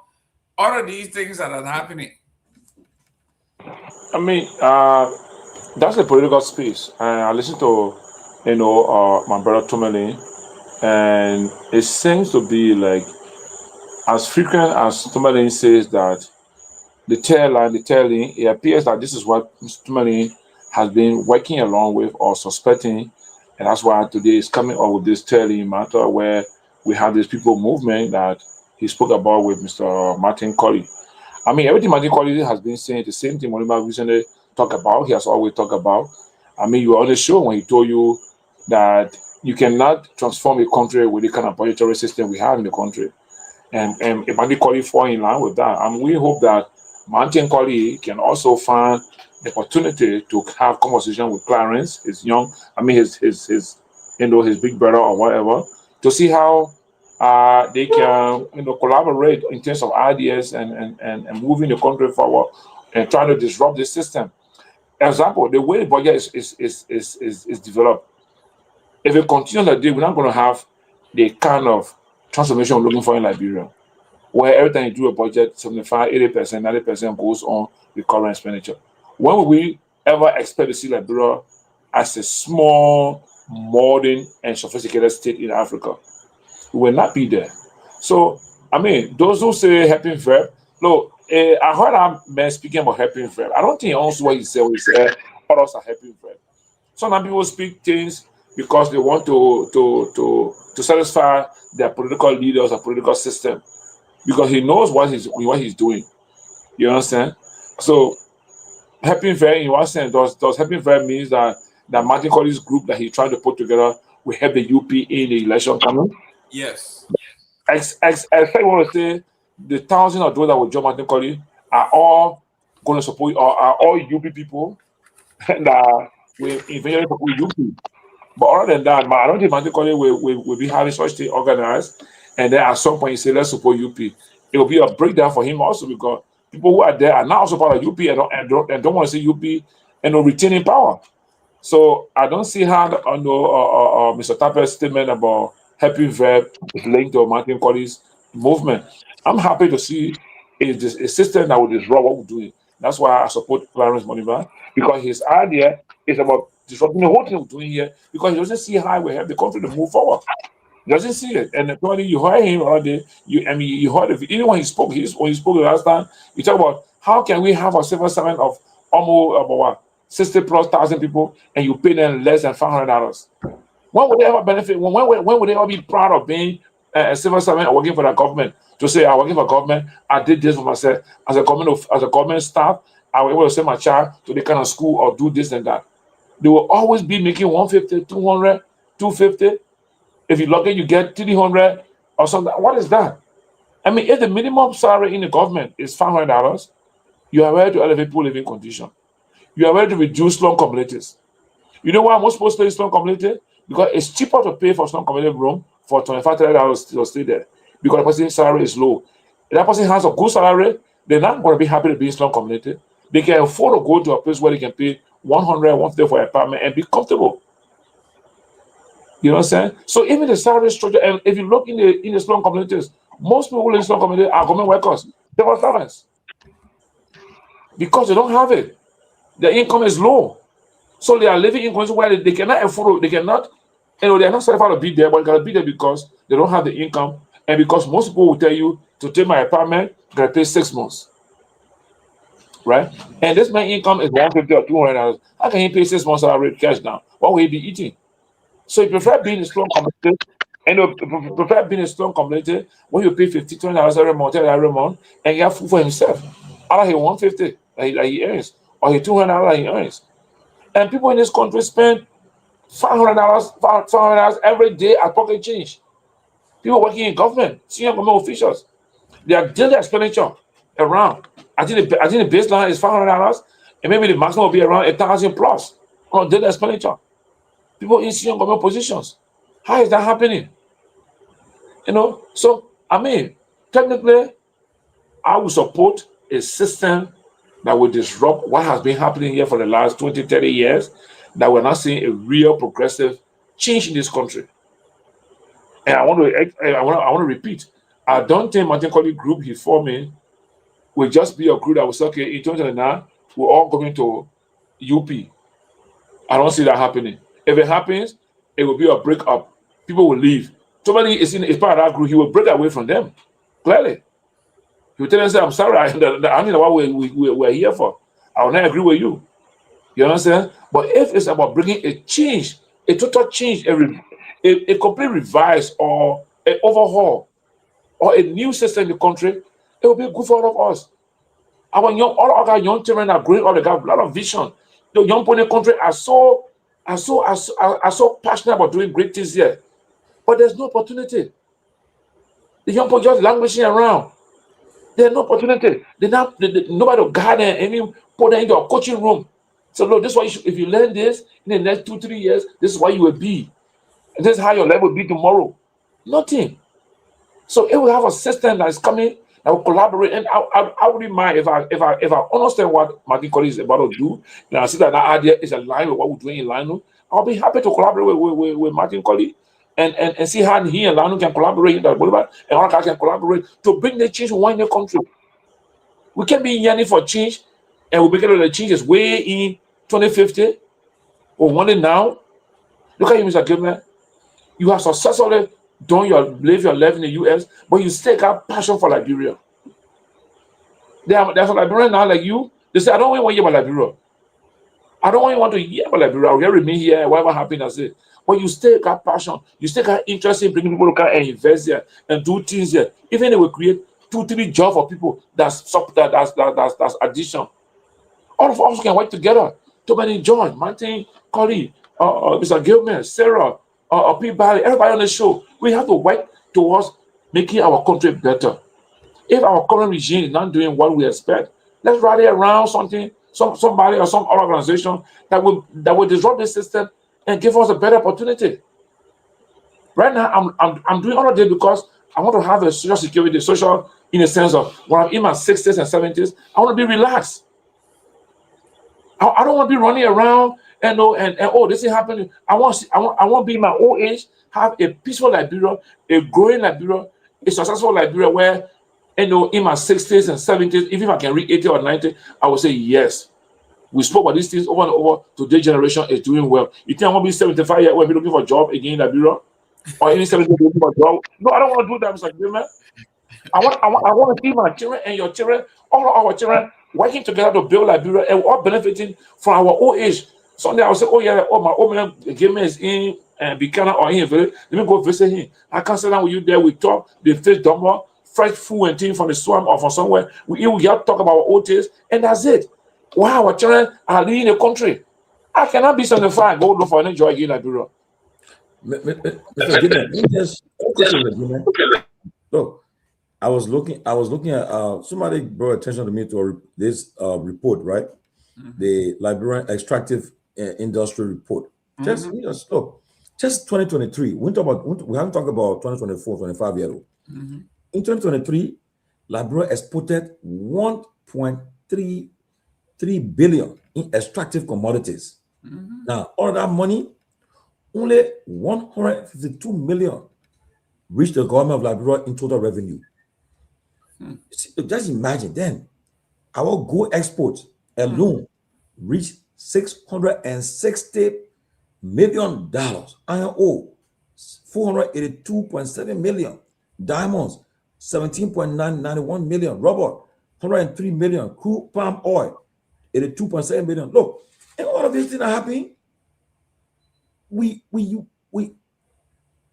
Speaker 7: all of these things that are happening.
Speaker 10: I mean, that's a political space. I listen to, my brother Tomalin, and it seems to be like, as frequent as Tomalin says that the tail line, it appears that this is what Mr. Tomalin has been working along with or suspecting, and that's why today is coming up with this tailing matter where we have this people movement that he spoke about with Mr. Martin Colley. I mean, everything Martin Colley has been saying, the same thing Molima recently talked about, he has always talked about. I mean, you were on the show when he told you that you cannot transform a country with the kind of budgetary system we have in the country. And if Martin Colley fall in line with that, and we hope that Martin Colley can also find the opportunity to have conversation with Clarence, his big brother or whatever, to see how they can collaborate in terms of ideas and moving the country forward and trying to disrupt the system. Example, the way the budget is developed, if it continues like this, we're not going to have the kind of transformation we're looking for in Liberia. where every time you do a budget, 75, 80%, 90% goes on recurrent expenditure. When will we ever expect to see Liberia as a small, modern, and sophisticated state in Africa? We will not be there. So, I mean, those who say helping verb, look, I heard a man speaking about helping verb. I don't think also what he said others are helping verb. Some people speak things because they want to satisfy their political leaders or political system, because he knows what he's doing. You understand? So helping verb in what sense does helping verb means that Martin Collins group that he's trying to put together will help the UP in the election coming?
Speaker 7: Yes.
Speaker 10: I want to say the thousands of those that will join Martin Collins are all going to support, or are all UP people that will eventually support UP. But other than that, I don't think Martin Collins will be having such thing organized, and then at some point he say, let's support UP. It will be a breakdown for him also, because people who are there are now also part of UP and don't want to see UP and retaining power. So I don't see how Mr. Tapper's statement about helping verb is linked to Martin Collins movement. I'm happy to see a system that will disrupt what we're doing. That's why I support Clarence Moniva, because his idea is about disrupting the whole thing we're doing here, because he doesn't see how we help the country to move forward. He doesn't see it. And probably you heard him already. You heard it. Even when he spoke the last time, he talked about how can we have a civil servant of almost about 60,000+ people, and you pay them less than $500. When would they ever benefit? When would they ever be proud of being a civil servant or working for the government? To say, I'm working for government, I did this for myself. As a government staff, I was able to send my child to the kind of school or do this and that. They will always be making 150, 200, 250. If you're lucky, you get 300 or something. What is that? I mean, if the minimum salary in the government is $500, you are ready to elevate people living condition. You are ready to reduce slum communities. You know why I'm supposed to stay in slum community? Because it's cheaper to pay for slum community room for $25, $30 to stay there, because the person's salary is low. If that person has a good salary, they're not going to be happy to be in slum community. They can afford to go to a place where they can pay $100, $150 for an apartment and be comfortable. You know what I'm saying? So even the salary structure, and if you look in the slum communities, most people in slum communities are government workers. They are servants because they don't have it. Their income is low. So they are living in conditions where they cannot afford, they're not certified to be there, but they gotta be there because they don't have the income, and because most people will tell you to take my apartment, you gotta pay 6 months. Right? And this man's income is $150 or $200. How can he pay 6 months salary cash down? What will he be eating? So you prefer being in a slum community, and you prefer being in a slum community when you pay $50, $20 every month, every month, and you have food for himself. Out of his $150 that he earns, or his $200 that he earns. And people in this country spend $500 every day at pocket change. People working in government, senior government officials, their daily expenditure around. I think the baseline is $500, and maybe the maximum will be around $1,000+ on daily expenditure. People in senior government positions. How is that happening? You know, so I mean, technically, I would support a system that will disrupt what has been happening here for the last 20, 30 years, that we're not seeing a real progressive change in this country. And I want to repeat, I don't think Martin Collins group he's forming will just be a group that will say, okay, in 2029, we're all going to UP. I don't see that happening. If it happens, it will be a breakup. People will leave. Somebody is part of that group, he will break away from them. Clearly. He will tell them, I'm sorry, I don't know what we're here for. I will not agree with you. You understand? But if it's about bringing a change, a total change, a complete revise or an overhaul or a new system in the country, it will be good for all of us. All of our young children are growing up, they have a lot of vision. The young people in the country are so passionate about doing great things here. But there's no opportunity. The young people just languishing around. There's no opportunity. Nobody will guide them and even put them into a coaching room. So look, this is why if you learn this in the next 2-3 years, this is why you will be. And this is how your level will be tomorrow. Nothing. So it will have a system that is coming that will collaborate. And I wouldn't mind if I understand what Martin Collins is about to do, and I see that idea is aligned with what we're doing in Lino, I'll be happy to collaborate with Martin Collins and see how he and Lanu can collaborate, and other guys can collaborate to bring the change in the country. We can be yearning for change, and we begin the changes way in 2050 or one day now. Look at you, Mr. Gayman. You have successfully live your life in the US, but you still got passion for Liberia. There's a Liberian now like you. They say, I don't want to hear about Liberia. I don't want to hear about Liberia. I'll remain here, whatever happens, that's it. But you still got passion. You still got interest in bringing people to come and invest here and do things here. Even they will create 2-3 jobs for people. That's addition. All of us can work together. Tomalin, John, Martin, Collie, Mr. Gayman, Sarah, Peabody, everybody on the show. We have to work towards making our country better. If our current regime is not doing what we expect, let's rally around somebody or some organization that will disrupt the system and give us a better opportunity. Right now, I'm doing all of this because I want to have a social security, social in a sense of when I'm in my 60s and 70s, I want to be relaxed. I don't want to be running around and oh, this is happening. I want to be in my old age, have a peaceful Liberia, a growing Liberia, a successful Liberia where, in my 60s and 70s, even if I can reach 80 or 90, I will say yes. We spoke about these things over and over. Today's generation is doing well. You think I want to be 75 years old and be looking for a job again in Liberia? Or any 70 years looking for a job? No, I don't want to do that, Mr. Gayman. I want to see my children and your children, all of our children, working together to build Liberia and all benefiting from our old age. Someday I'll say, oh yeah, my old man Gayman is in Buchanan or in Village. Let me go visit him. I can sit down with you there. We talk, they fish Dopoh, fresh food and things from the swamp or from somewhere. We talk about our old days, and that's it. Wow, our children are leading the country. I cannot be 75 and go look for any joy in Liberia.
Speaker 12: Mr. Gayman, just look. I was looking at somebody brought attention to me to this report, right? Mm-hmm. The Liberian Extractive Industry Report. Mm-hmm. Just 2023. We haven't talked about 2024, 25 years old. Mm-hmm. In 2023, Liberia exported 1.33 billion in extractive commodities. Mm-hmm. Now, all of that money, only 152 million reached the government of Liberia in total revenue. Just imagine then, our gold exports alone reached $660 million. Iron ore, 482.7 million. Diamonds, 17.991 million. Rubber, 103 million. Crude palm oil, 82.7 million. Look, and all of these things are happening. We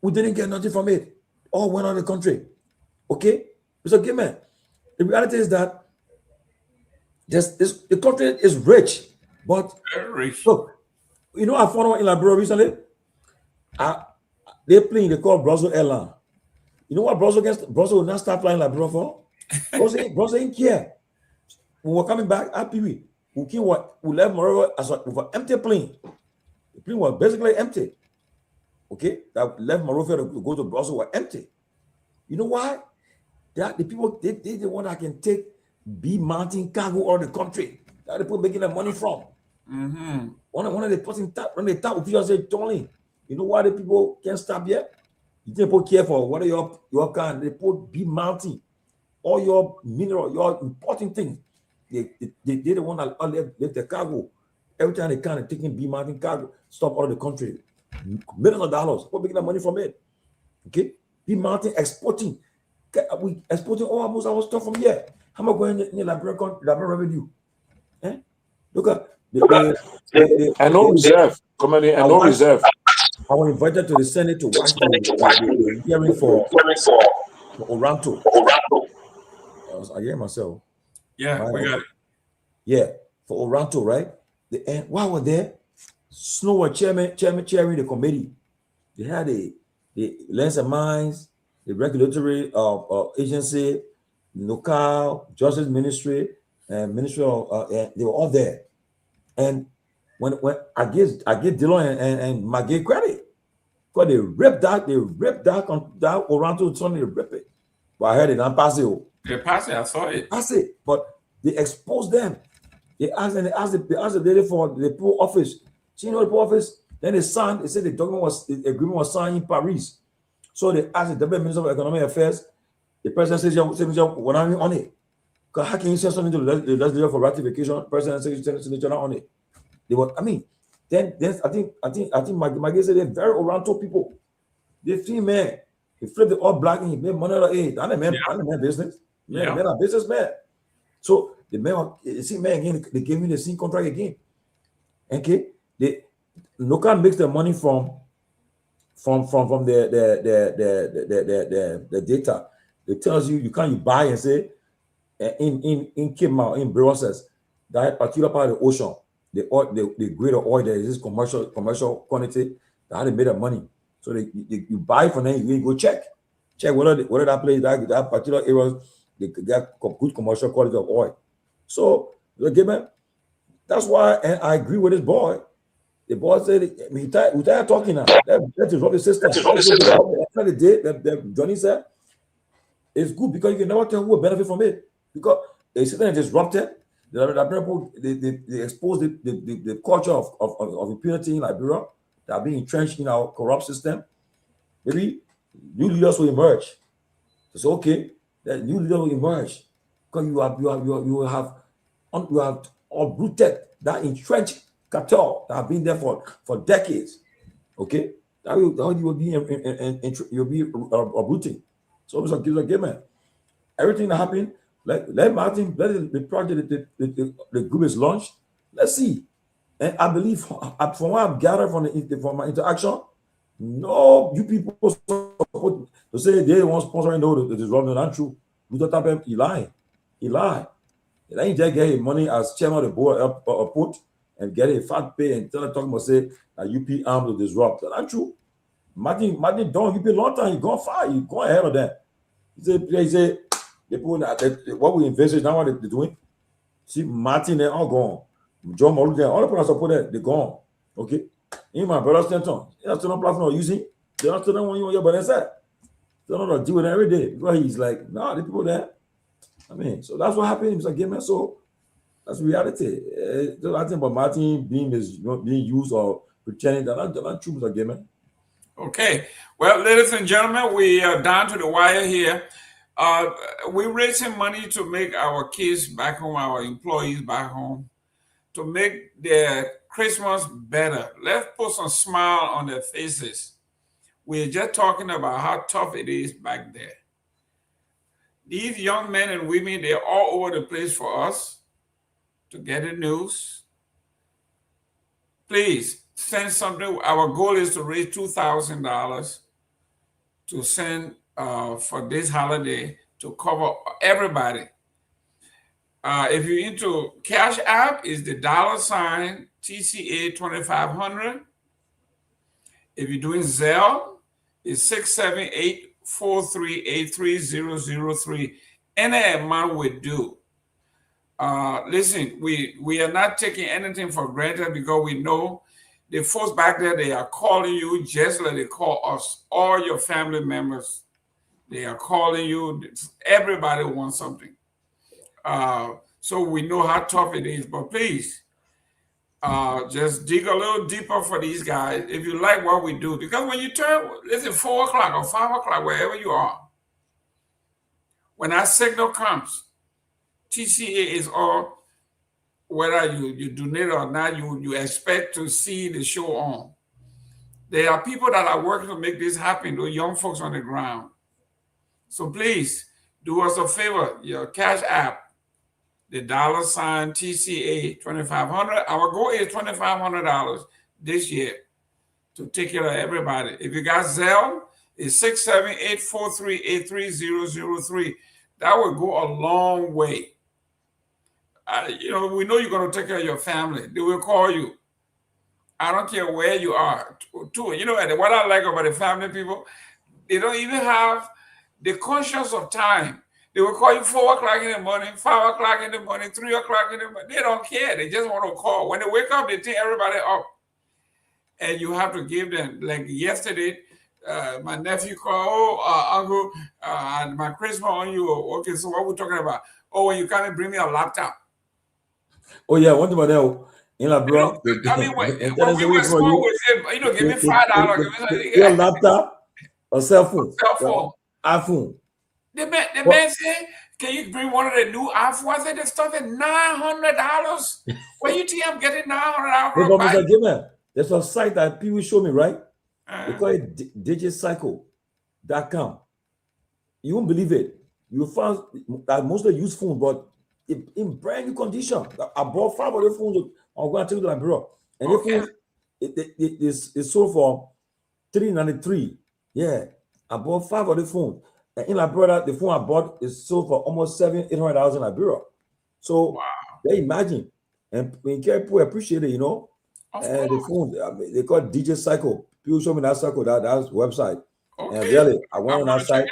Speaker 12: didn't get nothing from it. All went out of the country. Okay? Mr. Gayman, the reality is that the country is rich, but look, you know, I found out in Liberia recently. They're playing, they call Brussels Airline. You know what Brussels will not start flying Liberia for? Brussels ain't care. When we're coming back at Pewee, we left Morocco with an empty plane. The plane was basically empty. Okay, that left Morocco to go to Brussels were empty. You know why? The people, they the one that can take B mountain cargo out of the country. That the people making their money from. Mm-hmm. One of the person when they talk with people say, Tomalin, you know why the people can't stop yet? You think people care for what are your kind? They put B mountain, all your mineral, your important things. They the one that left the cargo. Every time they can, taking B mountain cargo, stop out of the country. Millions of dollars. People making their money from it. Okay? B mountain exporting. We exporting almost our stuff from here. How am I going in the Liberia revenue? Eh? Look at
Speaker 10: and no reserve. Coming and no reserve.
Speaker 12: I was invited to the Senate to watch the hearing for Oranto. I hear myself.
Speaker 7: Yeah, we got it.
Speaker 12: Yeah, for Oranto, right? While we're there, Snow was chairing the committee. They had the Lands and Mines, the regulatory agency, local justice ministry, and ministry of they were all there. And when I give Dillon and Maggie credit, because they ripped that on that Oranto Tony, they rip it. But I heard it and pass it.
Speaker 7: They pass it, I saw it.
Speaker 12: Pass it, but they exposed them. They asked the lady for the poor office. She know the poor office. Then they said the agreement was signed in Paris. So they asked the Deputy Minister of Economic Affairs, the president says, "We're not on it." Because how can you send something to the legislature for ratification? President says, "Signature not on it." They were, I mean, then I think Maggie said they're very Oranto people. They 3 men. He flipped it all black and he made money out of it. I'm a man business. Man, men are businessmen. So the man, again, they gave me the same contract again. Okay, Noka makes the money from the data. It tells you can't buy and say in Kamara, in Brussels, that particular part of the ocean, the grade of oil, there is this commercial quantity that they made the money. So you buy from them, you go check whether that place, that particular area, they got good commercial quality of oil. So Gayman, that's why I agree with this boy. The boy said, we tired talking now. Let's disrupt the system. At the end of the day, that Johnny said, it's good because you can never tell who will benefit from it. Because the system is disrupted. They expose the culture of impunity in Liberia that are being entrenched in our corrupt system. Maybe new leaders will emerge. It's okay that new leaders will emerge because you have uprooted that entrenched cartel that have been there for decades. Okay, that you will be uprooting. So Mr. Gayman, everything that happened, let Martin, let the project, the group is launched. Let's see. And I believe from what I've gathered from my interaction, no, you people to say they want sponsoring the disruption. Not true. He lied. He ain't just get his money as chairman of the board put and get a fat pay and talking about say that UP armed to disrupt. That's not true. Martin done UP a long time. He gone far. He gone ahead of them. He say people what we envisage now what they're doing. See Martin, they're all gone. John Moru, all the people that support that, they're gone. Okay. In my brother Stanton, that's the platform using. They don't know what you but that's that. They don't deal with it every day because he's like, nah, the people there. I mean, so that's what happened. Mr. Gayman. So that's reality. I think about Martin being used or pretending that not true, Mr. Gayman.
Speaker 7: Okay. Well, ladies and gentlemen, we are down to the wire here. We're raising money to make our kids back home, our employees back home, to make their Christmas better. Let's put some smile on their faces. We're just talking about how tough it is back there. These young men and women, they're all over the place for us to get the news. Please send something. Our goal is to raise $2,000 to send for this holiday to cover everybody. If you're into Cash App, is the $ TCA 2500. If you're doing Zelle, it's 678-438-3003. Any amount would do. Listen, we are not taking anything for granted because we know the folks back there, they are calling you just like they call us, all your family members. They are calling you. Everybody wants something. So we know how tough it is, but please just dig a little deeper for these guys if you like what we do. Because when you turn, listen, 4 o'clock or 5 o'clock, wherever you are, when that signal comes, TCA is all, whether you donate or not, you expect to see the show on. There are people that are working to make this happen, those young folks on the ground. So please do us a favor, your Cash App, the $ TCA 2500. Our goal is $2,500 this year to take care of everybody. If you got Zelle, it's 678-438-3003. That will go a long way. We know you're going to take care of your family. They will call you. I don't care where you are. What I like about the family people, they don't even have the conscience of time. They will call you 4 o'clock in the morning, 5 o'clock in the morning, 3 o'clock in the morning. They don't care. They just want to call. When they wake up, they take everybody up. And you have to give them, like yesterday, my nephew called, Uncle, my Christmas on you. Okay, so what we're talking about? Oh, when you come and bring me a laptop.
Speaker 12: Oh, yeah, what about that? In La bro.
Speaker 7: I mean, when we were small, we said, give me $5.
Speaker 12: Your laptop or cell phone.
Speaker 7: Cell phone.
Speaker 12: iPhone.
Speaker 7: The man said, can you bring one of the new iPhones? I said, this stuff is $900. Where you think I'm getting $900?
Speaker 12: But Mr. Gayman, there's a site that people show me, right? They call it digicycle.com. You won't believe it. You found that mostly used phones, but in brand new condition. I bought 5 of the phones. I'm going to take it to my bureau. And it's sold for $393. Yeah. I bought 5 of the phones. And in my brother, the phone I bought is sold for almost $700-800 in my bureau. So wow. They imagine. And when people appreciate it, and the phone, they call it DJ Cycle. People show me that cycle, that's website. Okay. And really, I went on that site.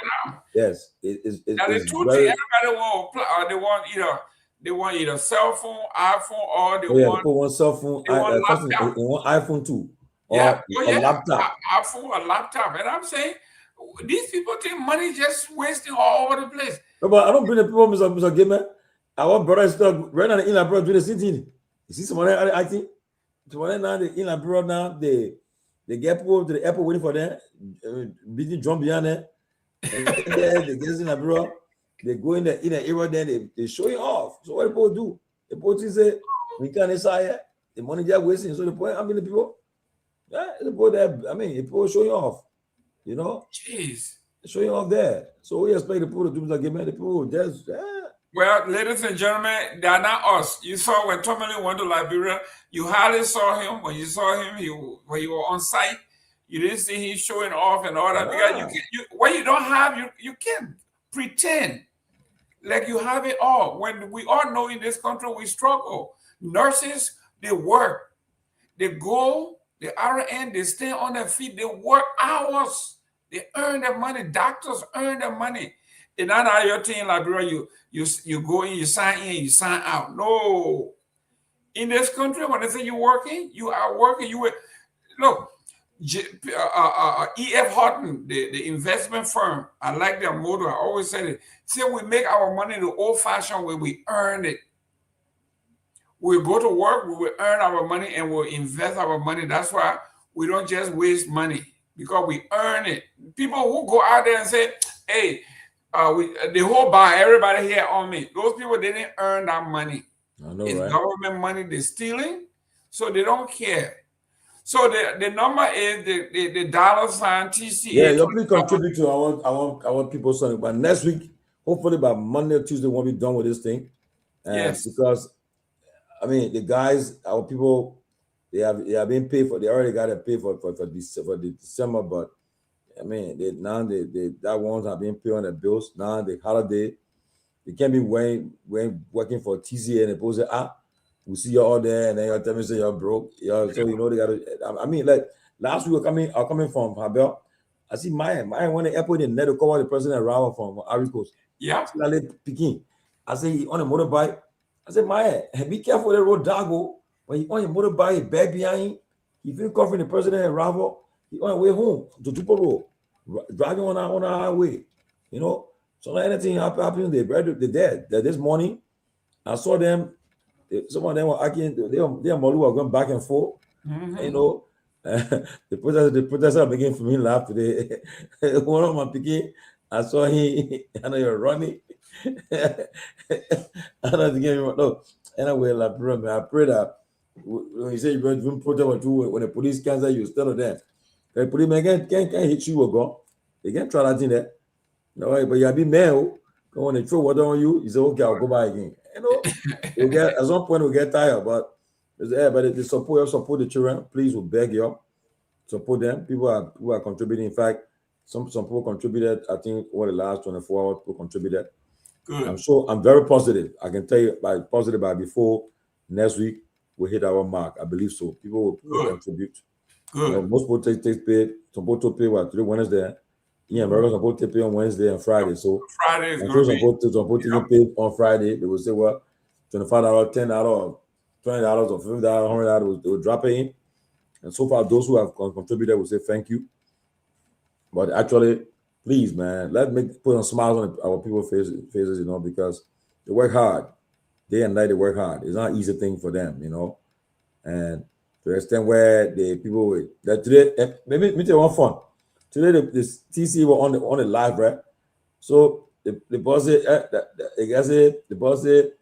Speaker 12: Yes, it's
Speaker 7: everybody they want either cell phone, iPhone, or they want
Speaker 12: one cell phone,
Speaker 7: laptop.
Speaker 12: They want iPhone too, or
Speaker 7: a
Speaker 12: laptop.
Speaker 7: iPhone, a laptop, and I'm saying these people think money just wasting all over the place.
Speaker 12: No, but I don't bring the people, Mr. Gayman. Our brother is still right now in La brother doing the same thing. You see someone I think someone now in La brother now they get people to the airport waiting for them, beating drum behind them. And then they get in La brother. They go in the area there, they show it off. So what people do? The people say we can't decide the money they're wasting. So the point, the people, the people there, the people showing off.
Speaker 7: Jeez.
Speaker 12: Showing off there. So we expect the people to do Mr. Gayman. The people just
Speaker 7: Well, ladies and gentlemen, they are not us. You saw when Tomalin went to Liberia, you hardly saw him. When you saw him, when you were on site, you didn't see him showing off and all that. Because what you don't have, you can pretend like you have it all. When we all know in this country, we struggle. Nurses, they work. They go, the RN, they stay on their feet. They work hours. They earn their money. Doctors earn their money. And not how your team in Liberia, you go in, you sign out. No. In this country, when they say you're working, you are working. Look, E.F. Houghton, the investment firm, I like their motto. I always say it. Say we make our money the old-fashioned way. We earn it. We go to work, we will earn our money, and we'll invest our money. That's why we don't just waste money, because we earn it. People who go out there and say, hey, the whole bar, everybody here on me. Those people didn't earn that money. It's right? Government money they're stealing, so they don't care. So the number is the $ TCA.
Speaker 12: Yeah, you please contribute to our people something. But next week, hopefully by Monday or Tuesday, we'll be done with this thing.
Speaker 7: Yes.
Speaker 12: Because the guys, our people, they have been paid for. They already got to pay for December, but that ones have been paid on the bills. Now the holiday, they can't be working for TCA and they post it, we see you all there, and then you're telling me say you're broke. So they gotta. Like last week, I coming from Habel. I see Myean went to the airport in net to cover the president arrival from Ivory Coast.
Speaker 7: Yeah.
Speaker 12: Picking. I say he on a motorbike. I said, Myean, be careful the road Dago. When he on your motorbike, he back behind him. He been covering the president arrival. He on the way home to Dopoh Road, driving on our highway. So like anything happened, they dead. This morning, I saw them. Some of them were arguing. They were going back and forth. Mm-hmm. The protesters are making me laugh today. One of my picking, I saw him. I know you're running. Anyway, like, bro, I pray that when you say you're going to protest when the police cancel you, instead of them, the policeman can't hit you or go. They can't try that in there. But you be male. When they throw water on you, you say, okay, I'll go back again. At some point we'll get tired, but the support the children. Please, we'll beg you, support them. People are contributing. In fact, some people contributed. I think over the last 24 hours, people contributed.
Speaker 7: Good.
Speaker 12: I'm very positive. I can tell you positive by before next week we hit our mark. I believe so. People will contribute.
Speaker 7: Good.
Speaker 12: Most people take pay. Some people pay today Wednesday. Yeah, Americans are supposed to pay on Wednesday and Friday. So
Speaker 7: Friday is going
Speaker 12: to be pay on Friday. They will say, well, $25, $10, $20 or $50, $100. They will drop it in. And so far, those who have contributed will say thank you. But actually, please, man, put some smiles on our people's faces, because they work hard. Day and night, they work hard. It's not an easy thing for them, and to the extent where the people were that today, maybe me tell you one fun. Today the TC were on the live, right? So the boss said, the boss said,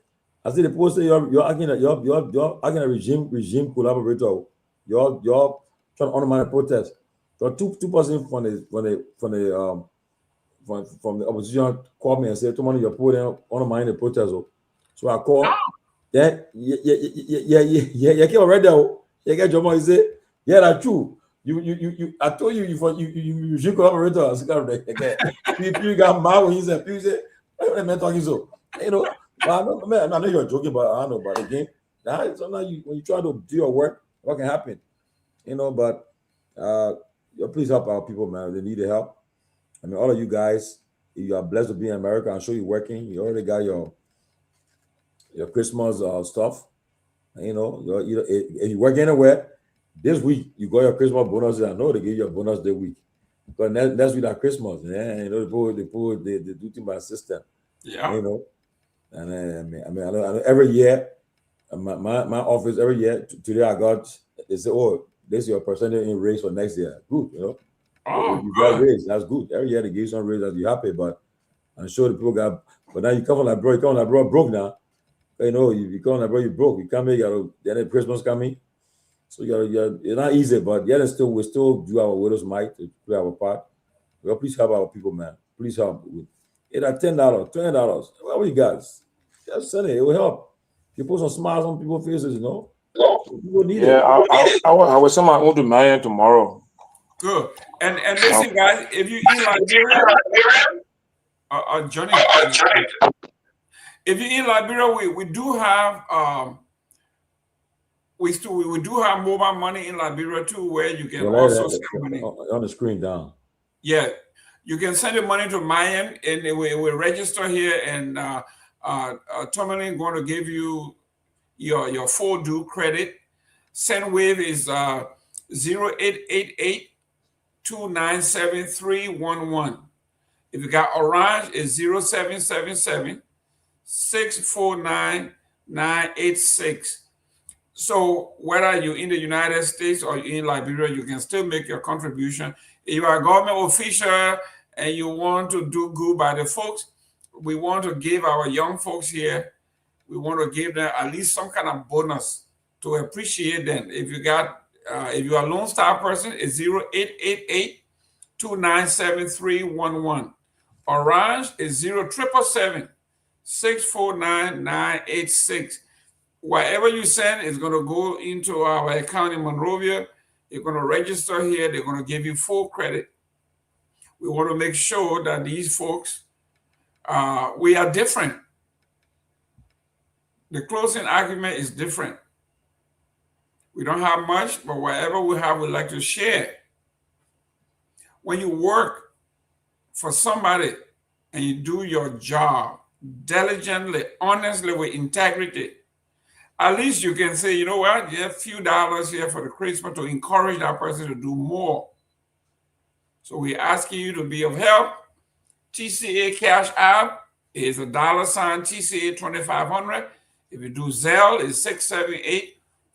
Speaker 12: I said the boss said you're arguing a regime collaborator. You're trying to undermine the protest. So two persons from the opposition called me and said, "Tomorrow you're putting undermine the protest." So I called. Then yeah, came already. You get Jomo. He said, "Yeah, that's true. You I told you regime collaborator." I said, "You got mad when he said, "I am talking so." You know, I know you're joking, but I know. But again, sometimes when you try to do your work, what can happen? You know, but please help our people, man. They need the help. I mean, all of you guys, if you are blessed to be in America, I'm sure you're working. You already got your Christmas stuff. You know, if you work anywhere, this week you got your Christmas bonuses. I know they give you a bonus this week. But next week at Christmas, yeah, you know, they do things by system.
Speaker 7: Yeah.
Speaker 12: You know, and I know every year, my office every year. Today I got, they say, "Oh, this is your percentage in raise for next year." Good, you know.
Speaker 7: Oh,
Speaker 12: if you got raised, that's good. Every year they give you some raise, that you happy. But I'm sure the people got. But now you come from like bro, broke now. You know, you come like bro, you broke. You come here, then Christmas coming. So it's not easy, but yet we still do our widow's mite to play our part. Well, please help our people, man. Please help. It at $10, $20. What you guys? Just send it. It will help. You put some smiles on people's faces, you know. People need it.
Speaker 10: I will send my own to Myean tomorrow.
Speaker 7: Good. And listen, guys, if you in Liberia, Johnny, if you're in Liberia, we do have we do have mobile money in Liberia too, where you can also send money
Speaker 12: on the screen down.
Speaker 7: Yeah, you can send the money to Myean, and it will register here, and Tomalin going to give you your full due credit. SendWave is 0888-297-311. If you got Orange, it's 0777-649-986. So whether you're in the United States or in Liberia, you can still make your contribution. If you are a government official and you want to do good by the folks, we want to give our young folks here, we want to give them at least some kind of bonus to appreciate them. If you got, if you are a Lone Star person, it's 0888-297-311. Orange is 0777-649-986. Whatever you send is going to go into our account in Monrovia. You're going to register here. They're going to give you full credit. We want to make sure that these folks, we are different. The closing argument is different. We don't have much, but whatever we have, we like to share. When you work for somebody and you do your job diligently, honestly, with integrity, at least you can say, you know what, you have a few dollars here for the Christmas to encourage that person to do more. So we're asking you to be of help. TCA Cash App is $, TCA 2500. If you do Zelle, it's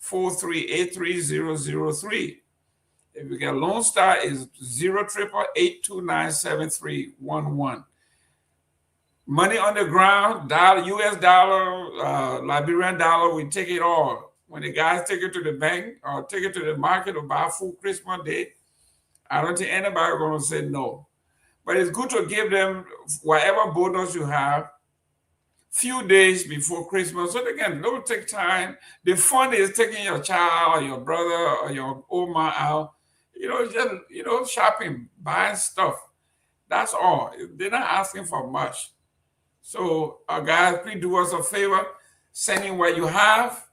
Speaker 7: 678-438-3003. If you get Lone Star, it's 0888-297-311. Money on the ground, US dollar, Liberian dollar, we take it all. When the guys take it to the bank or take it to the market or buy food Christmas Day, I don't think anybody is going to say no. But it's good to give them whatever bonus you have few days before Christmas, so they can don't take time. The fun is taking your child or your brother or your old man out, just shopping, buying stuff. That's all. They're not asking for much. So, guys, please do us a favor, send in what you have,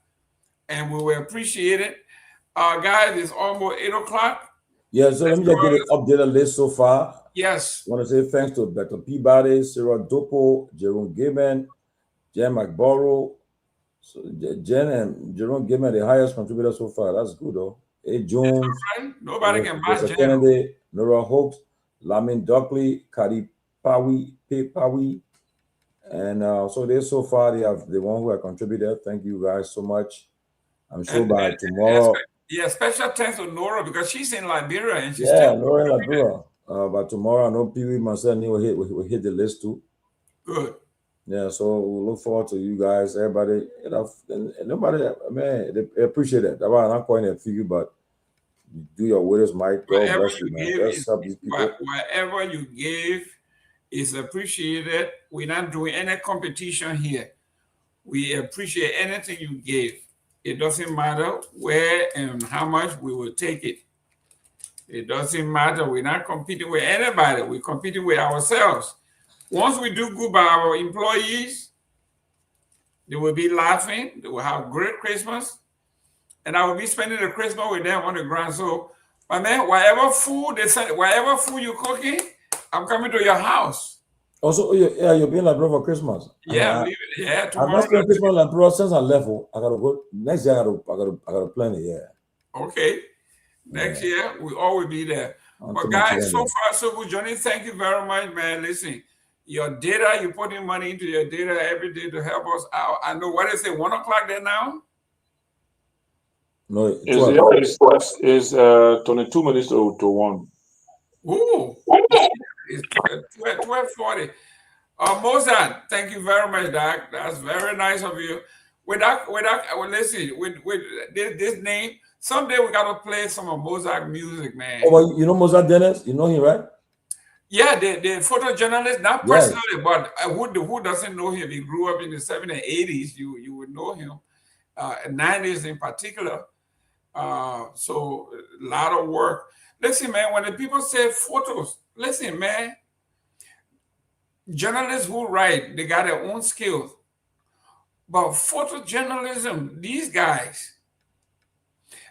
Speaker 7: and we will appreciate it. Guys, it's almost 8 o'clock.
Speaker 12: Yeah, so let me just get an updated list so far.
Speaker 7: Yes.
Speaker 12: I want to say thanks to Dr. Peabody, Dopoh, Jerome Gayman, Jen McBorrow. So Jen and Jerome Gayman, the highest contributor so far. That's good, though. A. Jones.
Speaker 7: Right. Nobody can match Jen.
Speaker 12: Kennedy, Nora Hopes, Lamin Dockley, Kadi Pewee. And so they so far, they have the one who have contributed. Thank you guys so much. I'm sure by tomorrow.
Speaker 7: Yeah, special thanks to Nora because she's in Liberia and she's
Speaker 12: still Nora in Liberia. But tomorrow I know Pewee myself will hit the list too.
Speaker 7: Good.
Speaker 12: Yeah, so we'll look forward to you guys, everybody. You know, and nobody, man, they appreciate it. That's why I'm not calling it for you, but you do your widow's mite. God bless you, man. Let's help these people.
Speaker 7: Whatever you give is appreciated. We're not doing any competition here. We appreciate anything you give. It doesn't matter where and how much, we will take it. It doesn't matter. We're not competing with anybody. We're competing with ourselves. Once we do good by our employees, they will be laughing. They will have a great Christmas. And I will be spending the Christmas with them on the ground. So, my man, whatever food they send, whatever food you're cooking, I'm coming to your house.
Speaker 12: Also, yeah, you'll be in Liberia for Christmas.
Speaker 7: Yeah, yeah.
Speaker 12: Tomorrow. I've not spent Christmas in Liberia since I left. I gotta go next year. I gotta plan it. Yeah.
Speaker 7: Okay. Next year we all will be there. But guys, so far so good. Johnny, thank you very much, man. Listen, your data, you're putting money into your data every day to help us out. I know what is it, 1 o'clock there now?
Speaker 12: No,
Speaker 10: it's 22 minutes to 1.
Speaker 7: Ooh, it's 12:40. Mozart, thank you very much, Doc. That's very nice of you. Listen, with this name, someday we gotta play some of Mozart music, man.
Speaker 12: Oh, well, you know Mozart Dennis? You know him, right?
Speaker 7: Yeah, the photojournalist, not personally, but who doesn't know him? He grew up in the 70s and 80s. You would know him. 90s in particular. So a lot of work. Listen, man, when the people say photos, listen, man, journalists who write, they got their own skills. But photojournalism, these guys,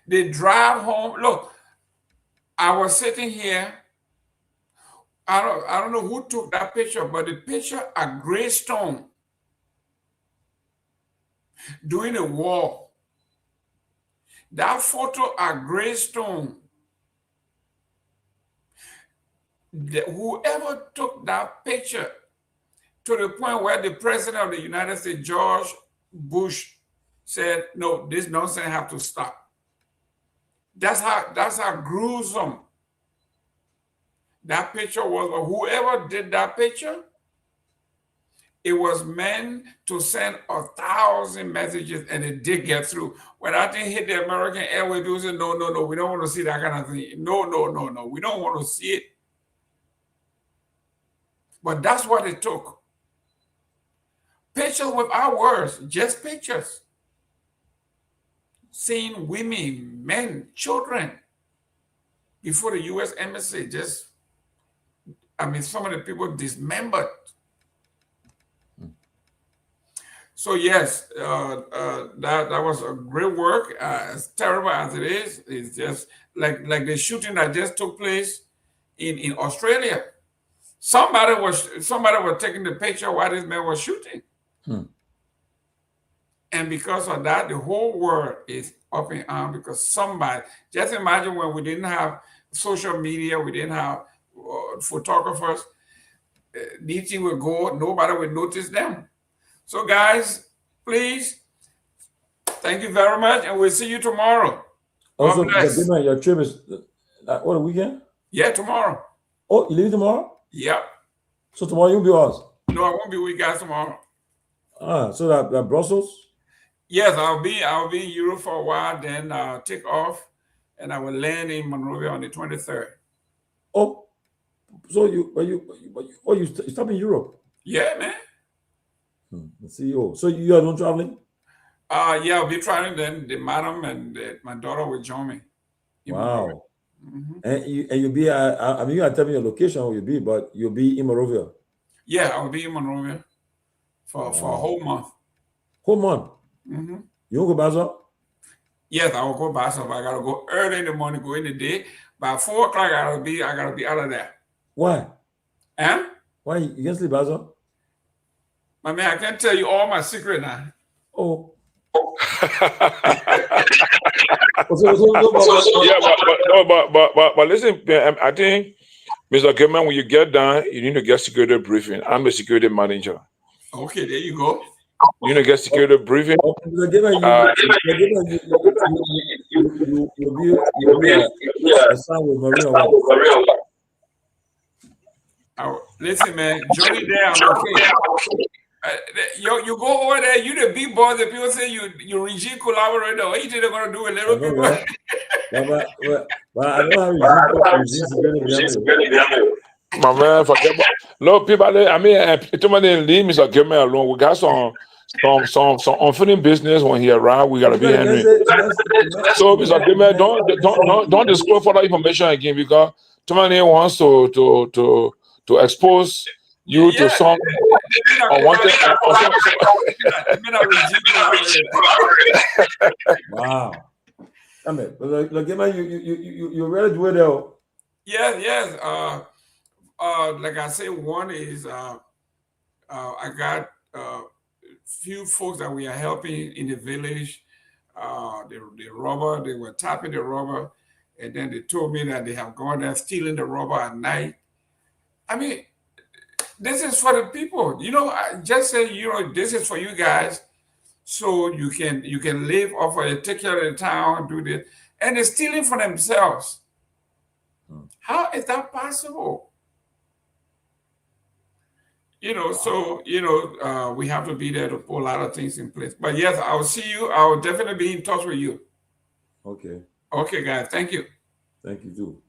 Speaker 7: they drive home. Look, I was sitting here. I don't know who took that picture, but the picture at Greystone doing a war. That photo at Greystone, whoever took that picture to the point where the president of the United States, George Bush, said, no, this nonsense have to stop. That's how gruesome that picture was. But whoever did that picture, it was meant to send 1,000 messages, and it did get through. When that thing hit the American Airways, people said, no, we don't want to see that kind of thing. No, we don't want to see it. But that's what it took. Pictures without words, just pictures. Seeing women, men, children before the U.S. embassy, some of the people dismembered. So yes, that was a great work. As terrible as it is, it's just like the shooting that just took place in Australia. Somebody was taking the picture while this man was shooting. And because of that, the whole world is up in arms because somebody, just imagine when we didn't have social media, we didn't have photographers, these things would go, nobody would notice them. So guys, please, thank you very much, and we'll see you tomorrow.
Speaker 12: Also, your trip is, what, a weekend?
Speaker 7: Yeah, tomorrow.
Speaker 12: Oh, you leave tomorrow?
Speaker 7: Yep.
Speaker 12: So tomorrow you'll be with us?
Speaker 7: No, I won't be with you guys tomorrow.
Speaker 12: So that Brussels?
Speaker 7: Yes, I'll be in Europe for a while, then I'll take off, and I will land in Monrovia on the 23rd.
Speaker 12: Oh, so you stop in Europe?
Speaker 7: Yeah, man.
Speaker 12: Let's see you. So you are not traveling?
Speaker 7: Yeah, I'll be traveling. Then the madam and my daughter will join me.
Speaker 12: Wow. And you'll be. I mean, you are telling me your location where you'll be, but you'll be in Monrovia.
Speaker 7: Yeah, I'll be in Monrovia for a whole month.
Speaker 12: Whole month. You won't go Basel?
Speaker 7: Yes, I will go Basel. But I gotta go early in the morning, go in the day. By 4 o'clock, I gotta be out of there.
Speaker 12: Why?
Speaker 7: Huh?
Speaker 12: Why you can't sleep Basel?
Speaker 7: My man, I can't tell you all my secret now.
Speaker 12: Oh.
Speaker 10: But listen, I think, Mr. Gayman, when you get done, you need to get security briefing. I'm a security manager.
Speaker 7: Okay, there you go.
Speaker 10: You need to get security briefing.
Speaker 12: you'll be a son with Maria.
Speaker 7: Listen, man, Johnny there, I'm okay. You go over there, you the big boss, the people say you regime collaborator. What you think they're going to do with little people?
Speaker 12: Right? but I don't have regime.
Speaker 10: My man, forget about no people. I mean, too many leave Mr. Gayman alone. We got some unfinished business when he arrived. We gotta be handling. So Mr. Gayman, don't disclose further information again because too many wants to expose you to some unwanted.
Speaker 12: Wow. I mean, look, Gayman, you really do it though.
Speaker 7: Yes. Like I said, one is I got few folks that we are helping in the village. The rubber, they were tapping the rubber, and then they told me that they have gone there stealing the rubber at night. I mean, this is for the people. I just say, this is for you guys, so you can live off of it, take care of the town, do this, and they're stealing for themselves. How is that possible? So we have to be there to put a lot of things in place. But yes, I'll see you. I'll definitely be in touch with you.
Speaker 12: Okay.
Speaker 7: Okay, guys. Thank you.
Speaker 12: Thank you too.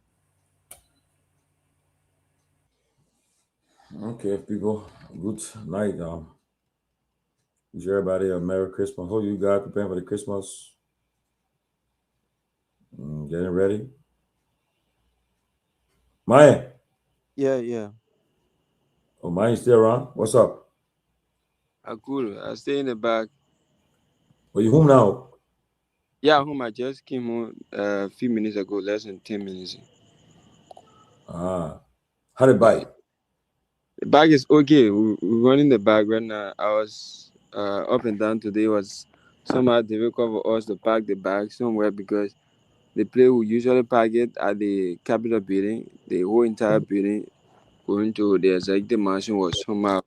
Speaker 12: Okay, people. Good night. Wish everybody a Merry Christmas. Hope you guys preparing for the Christmas. Getting ready. Myean.
Speaker 13: Yeah.
Speaker 12: Oh, Myean still around? What's up?
Speaker 13: I'm cool. I stay in the back.
Speaker 12: Are you home now?
Speaker 13: Yeah, home. I just came home a few minutes ago, less than 10 minutes.
Speaker 12: How did bike?
Speaker 13: The bag is okay. We're running the bag right now. I was up and down today. It was somehow difficult for us to park the bag somewhere because the place we usually park it at the Capitol building, the whole entire building going to the executive mansion was somehow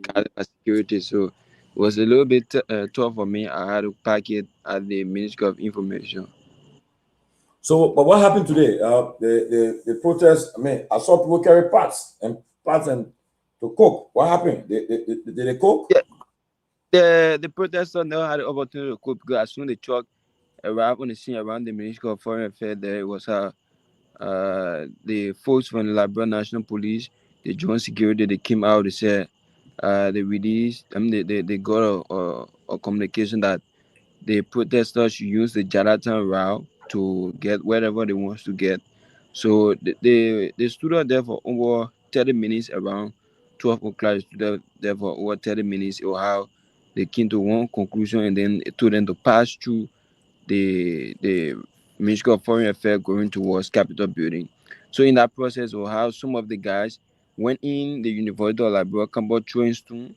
Speaker 13: guarded by security. So it was a little bit tough for me. I had to park it at the Ministry of Information.
Speaker 12: So, but what happened today? The protest. I mean, I saw people carry pots and to cook. What happened? Did they cook?
Speaker 13: Yeah. The protesters never had the opportunity to cook because as soon as the truck arrived on the scene around the Ministry of Foreign Affairs, there was the folks from the Liberia National Police, the joint security. They came out. They said they released. They got a communication that the protesters should use the Jonathan route to get wherever they want to get. So they stood out there for over 30 minutes around 12 o'clock. They stood there for over 30 minutes or how they came to one conclusion and then it told them to pass through the Ministry of Foreign Affairs going towards Capitol building. So in that process or how some of the guys went in the University of Liberia, Kamara throwing stone,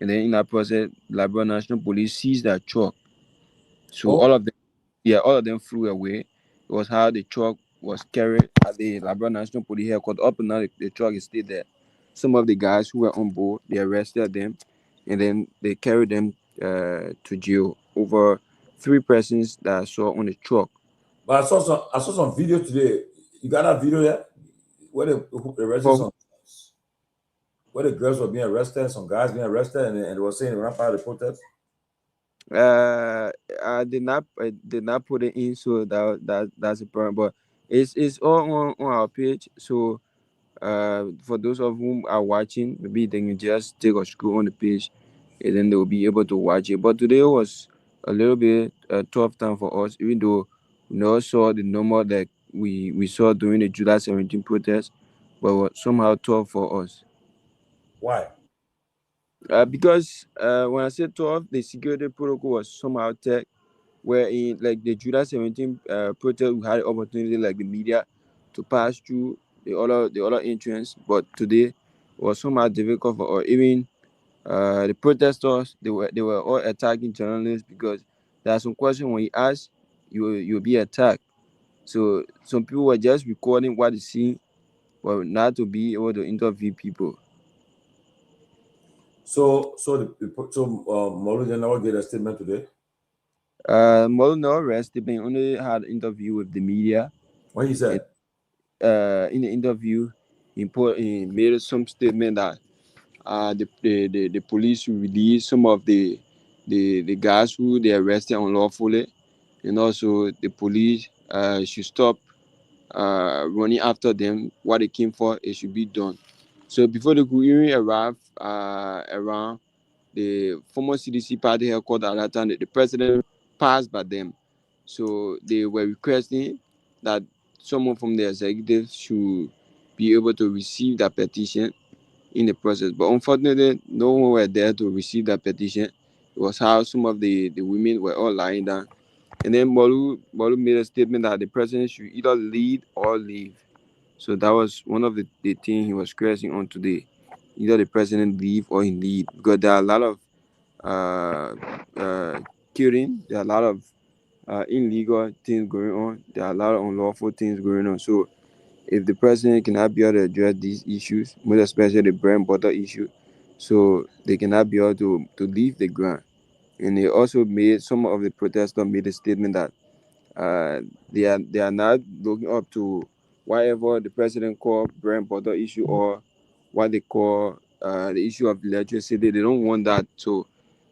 Speaker 13: and then in that process, Liberia National Police seized that truck. So all of them flew away. It was how the truck was carried at the Liberia National Police headquarters. Up and now the truck is still there. Some of the guys who were on board, they arrested them, and then they carried them to jail. Over 3 persons that I saw on the truck.
Speaker 12: But I saw some video today. You got that video there? Where they arrested where the girls were being arrested, some guys being arrested, and they were saying they were not part of the protest.
Speaker 13: I did not put it in, so that's a problem. But it's all on our page. So for those of whom are watching, maybe they can just take a scroll on the page, and then they will be able to watch it. But today was a little bit tough time for us, even though we never saw the normal that we saw during the July 17 protest, but was somehow tough for us.
Speaker 12: Why?
Speaker 13: Because when I say tough, the security protocol was somehow tech, where in like the July 17 protest, we had the opportunity like the media to pass through the other entrance, but today was somehow difficult for us. Even the protesters, they were all attacking journalists because there are some questions when you ask, you'll be attacked. So some people were just recording what they see, but not to be able to interview people.
Speaker 12: So Molu never get a statement today.
Speaker 13: Molo no arrest. They only had interview with the media.
Speaker 12: What he said?
Speaker 13: In the interview, he made some statement that the police will release some of the guys who they arrested unlawfully, and also the police should stop running after them. What they came for, it should be done. So before they could even arrive around the former CDC party headquarters at that time, the president passed by them. So they were requesting that someone from the executive should be able to receive that petition in the process. But unfortunately, no one were there to receive that petition. It was how some of the women were all lying down. And then Molu made a statement that the president should either lead or leave. So that was one of the things he was stressing on today. Either the president leave or he lead. Because there are a lot of killing, there are a lot of illegal things going on, there are a lot of unlawful things going on. So if the president cannot be able to address these issues, most especially the bread and butter issue, so they cannot be able to leave the ground. And they also made, some of the protesters made a statement that they are not looking up to whatever the president called bread and butter issue, or what they call the issue of electricity. They don't want that. So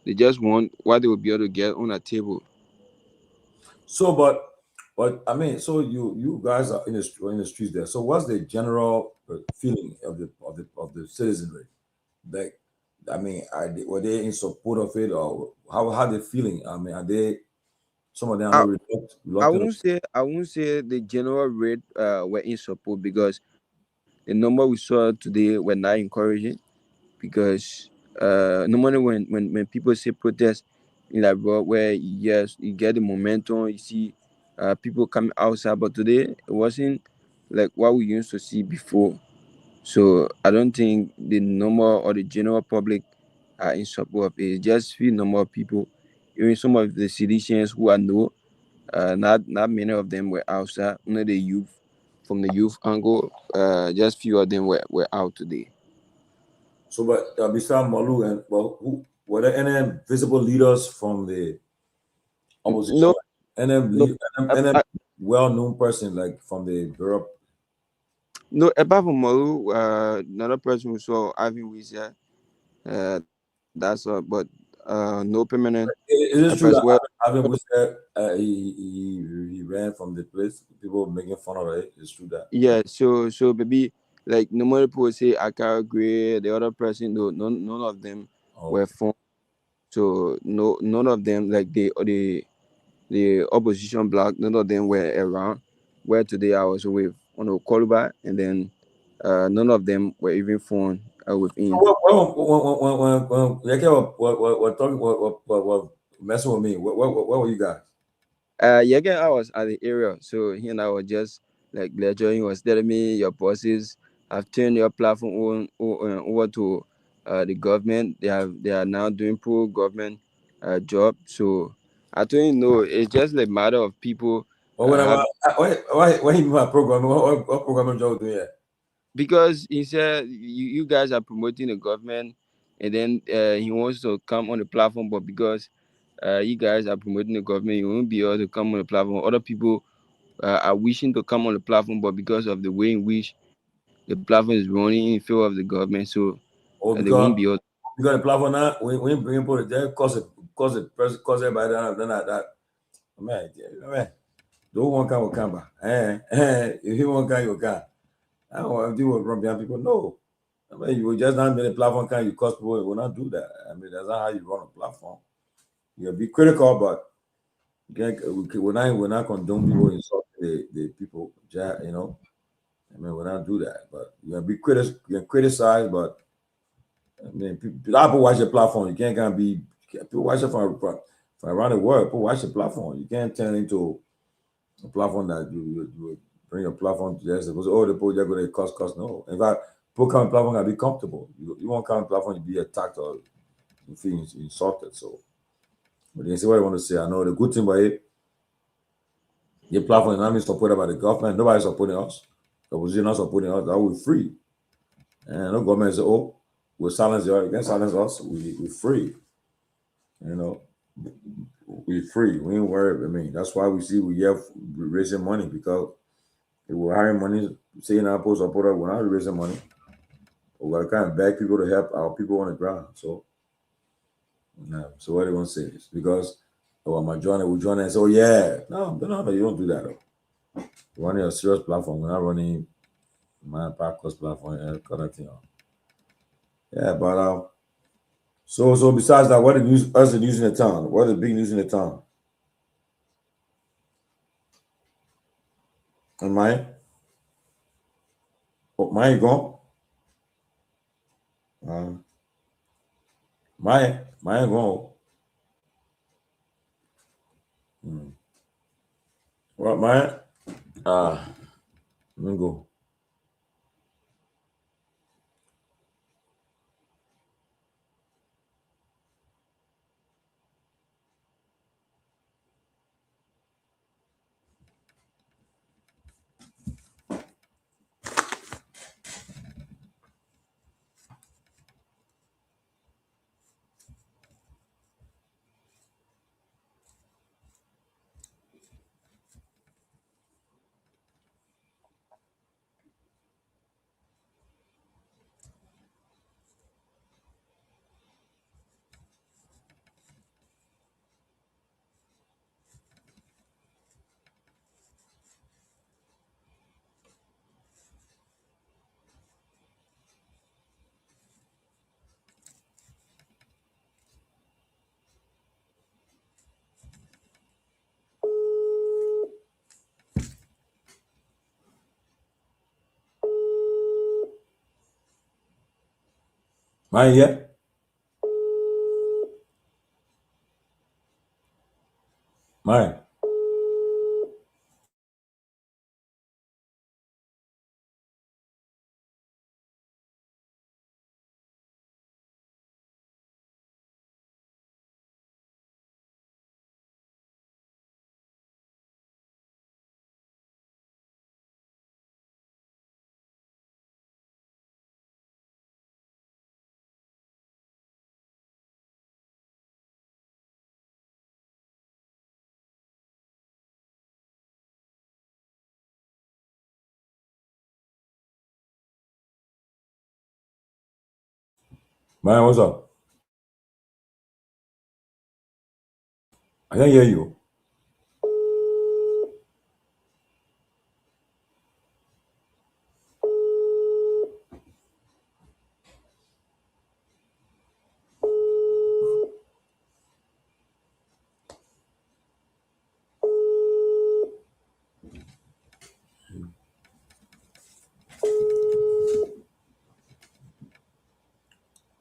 Speaker 13: they just want what they will be able to get on a table.
Speaker 12: So, but I mean, so you guys are in the streets there. So, what's the general feeling of the citizenry? Like, I mean, were they in support of it, or how they feeling? I mean, are they, some of them are reluctant?
Speaker 13: I won't say the general rate were in support, because the number we saw today were not encouraging. Because normally when people say protest in Liberia, where yes, you get the momentum, you see people coming outside, but today it wasn't like what we used to see before. So I don't think the number or the general public are in support of it. It's just few number of people. Even some of the citizens who I know, not many of them were outside. Only the youth, from the youth angle, just few of them were out today.
Speaker 12: So, but besides Malu, and who were there any visible leaders from the opposition?
Speaker 13: No,
Speaker 12: any well-known person like from the Europe?
Speaker 13: No, apart from Malu, another person we saw, Ivan Wizia, that's all, but no permanent.
Speaker 12: Is it true that Ivan Wizia, he ran from the place? People making fun of it. It's true that.
Speaker 13: Yeah, so maybe like normally people say Akara Gray, the other person, no, none of them were formed. So none of them, like the opposition bloc, none of them were around. Where today I was with on Okoluba, and then none of them were even formed within.
Speaker 12: When what messing with me? What were you guys?
Speaker 13: Yeah, I was at the area, so he and I were just like lecturing. He was telling me your bosses have turned your platform over to the government. They are now doing pro-government job. So I told him no, it's just a matter of people.
Speaker 12: Why you mean by program? What program job do you?
Speaker 13: Because he said you guys are promoting the government, and then he wants to come on the platform, but because you guys are promoting the government, you won't be able to come on the platform. Other people are wishing to come on the platform, but because of the way in which the platform is running in favor of the government, so they won't be able.
Speaker 12: Because the platform now, when bring people there, cause everybody that. Man, don't want to come back. If you want to come, you can. I don't want to deal with Rombian people. No. I mean, you will just not be the platform, can you cause people? You will not do that. I mean, that's not how you run a platform. You'll be critical, but we're not condone people insulting the people, you know. I mean, we're not do that. But you can criticize, but I mean, people watch your platform. You can't be people watch it from around the world. People watch the platform. You can't turn into a platform that you bring your platform to just because the project going to cost. No. In fact, people come on platform can be comfortable. You won't come on platform, you be attacked or you feel insulted. So, but they say what I want to say. I know the good thing about it, your platform is not being supported by the government. Nobody's supporting us. The opposition not supporting us. That we're free. And no government say, oh, we'll silence you. You can't silence us. We're free. You know. we free. We ain't worried. I mean, that's why we have raising money, because if we're hiring money, saying our post supporter, we're not raising money. We got to kind of beg people to help our people on the ground. So, so what do you want to say? It's because, am I joining? We join and say, oh yeah, no, you don't do that. Though. We're running a serious platform. We're not running my podcast platform and connecting. Yeah, but so besides that, what the news? What's the news in the town? What are the big news in the town? And mine gone. Mine gone. What mine? Let me go. Mine yet? Mine. Mine, what's up? I can't hear you.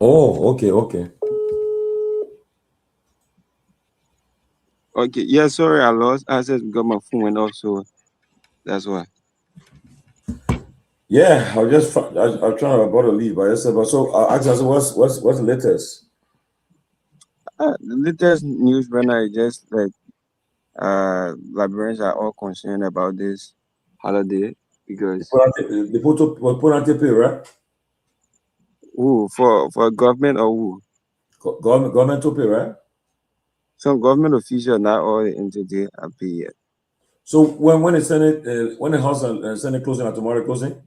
Speaker 12: Oh, okay.
Speaker 13: Okay, yeah, sorry, I lost access because my phone went off, so that's why.
Speaker 12: Yeah, I'm trying to about to leave, but I said, but so actually, what's the latest?
Speaker 13: The latest news right now is just like Liberians are all concerned about this holiday because
Speaker 12: They put on TP, right?
Speaker 13: who for government or who?
Speaker 12: Government to pay, right?
Speaker 13: Some government official, not all the entity are paid yet.
Speaker 12: So when the Senate, when the House and Senate closing and tomorrow closing?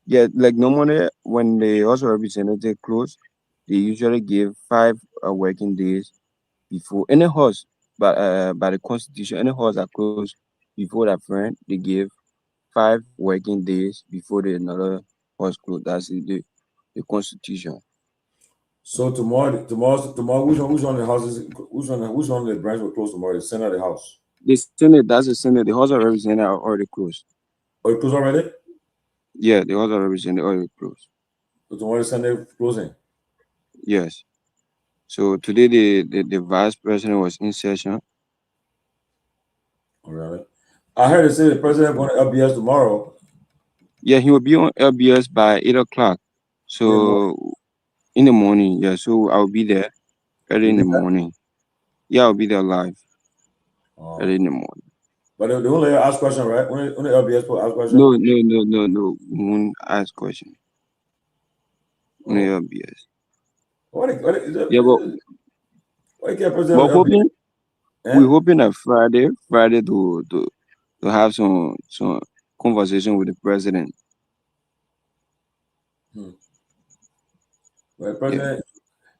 Speaker 13: Yeah, like normally when the House of Representatives close, they usually give 5 working days before any house, but by the constitution, any house that close before that friend, they give 5 working days before the another house close. That's the constitution.
Speaker 12: So tomorrow, who's on the houses? Who's on the branch will close tomorrow? The Senate or the House?
Speaker 13: The Senate, that's the Senate. The House of Representatives are already closed.
Speaker 12: Oh, it closed already?
Speaker 13: Yeah, the House of Representatives already closed.
Speaker 12: So tomorrow Senate closing?
Speaker 13: Yes. So today the vice president was in session.
Speaker 12: Oh, really? I heard they say the president going to LBS tomorrow.
Speaker 13: Yeah, he will be on LBS by 8 o'clock. So in the morning, yeah. So I'll be there early in the morning. Yeah, I'll be there live early in the morning.
Speaker 12: But they only ask question, right? Only LBS will ask question?
Speaker 13: No. We won't ask question. Only LBS.
Speaker 12: What
Speaker 13: Yeah,
Speaker 12: why can't president
Speaker 13: but hoping,
Speaker 12: LBS?
Speaker 13: We're hoping that Friday to have some conversation with the president.
Speaker 12: Well,
Speaker 13: Yeah.
Speaker 12: president,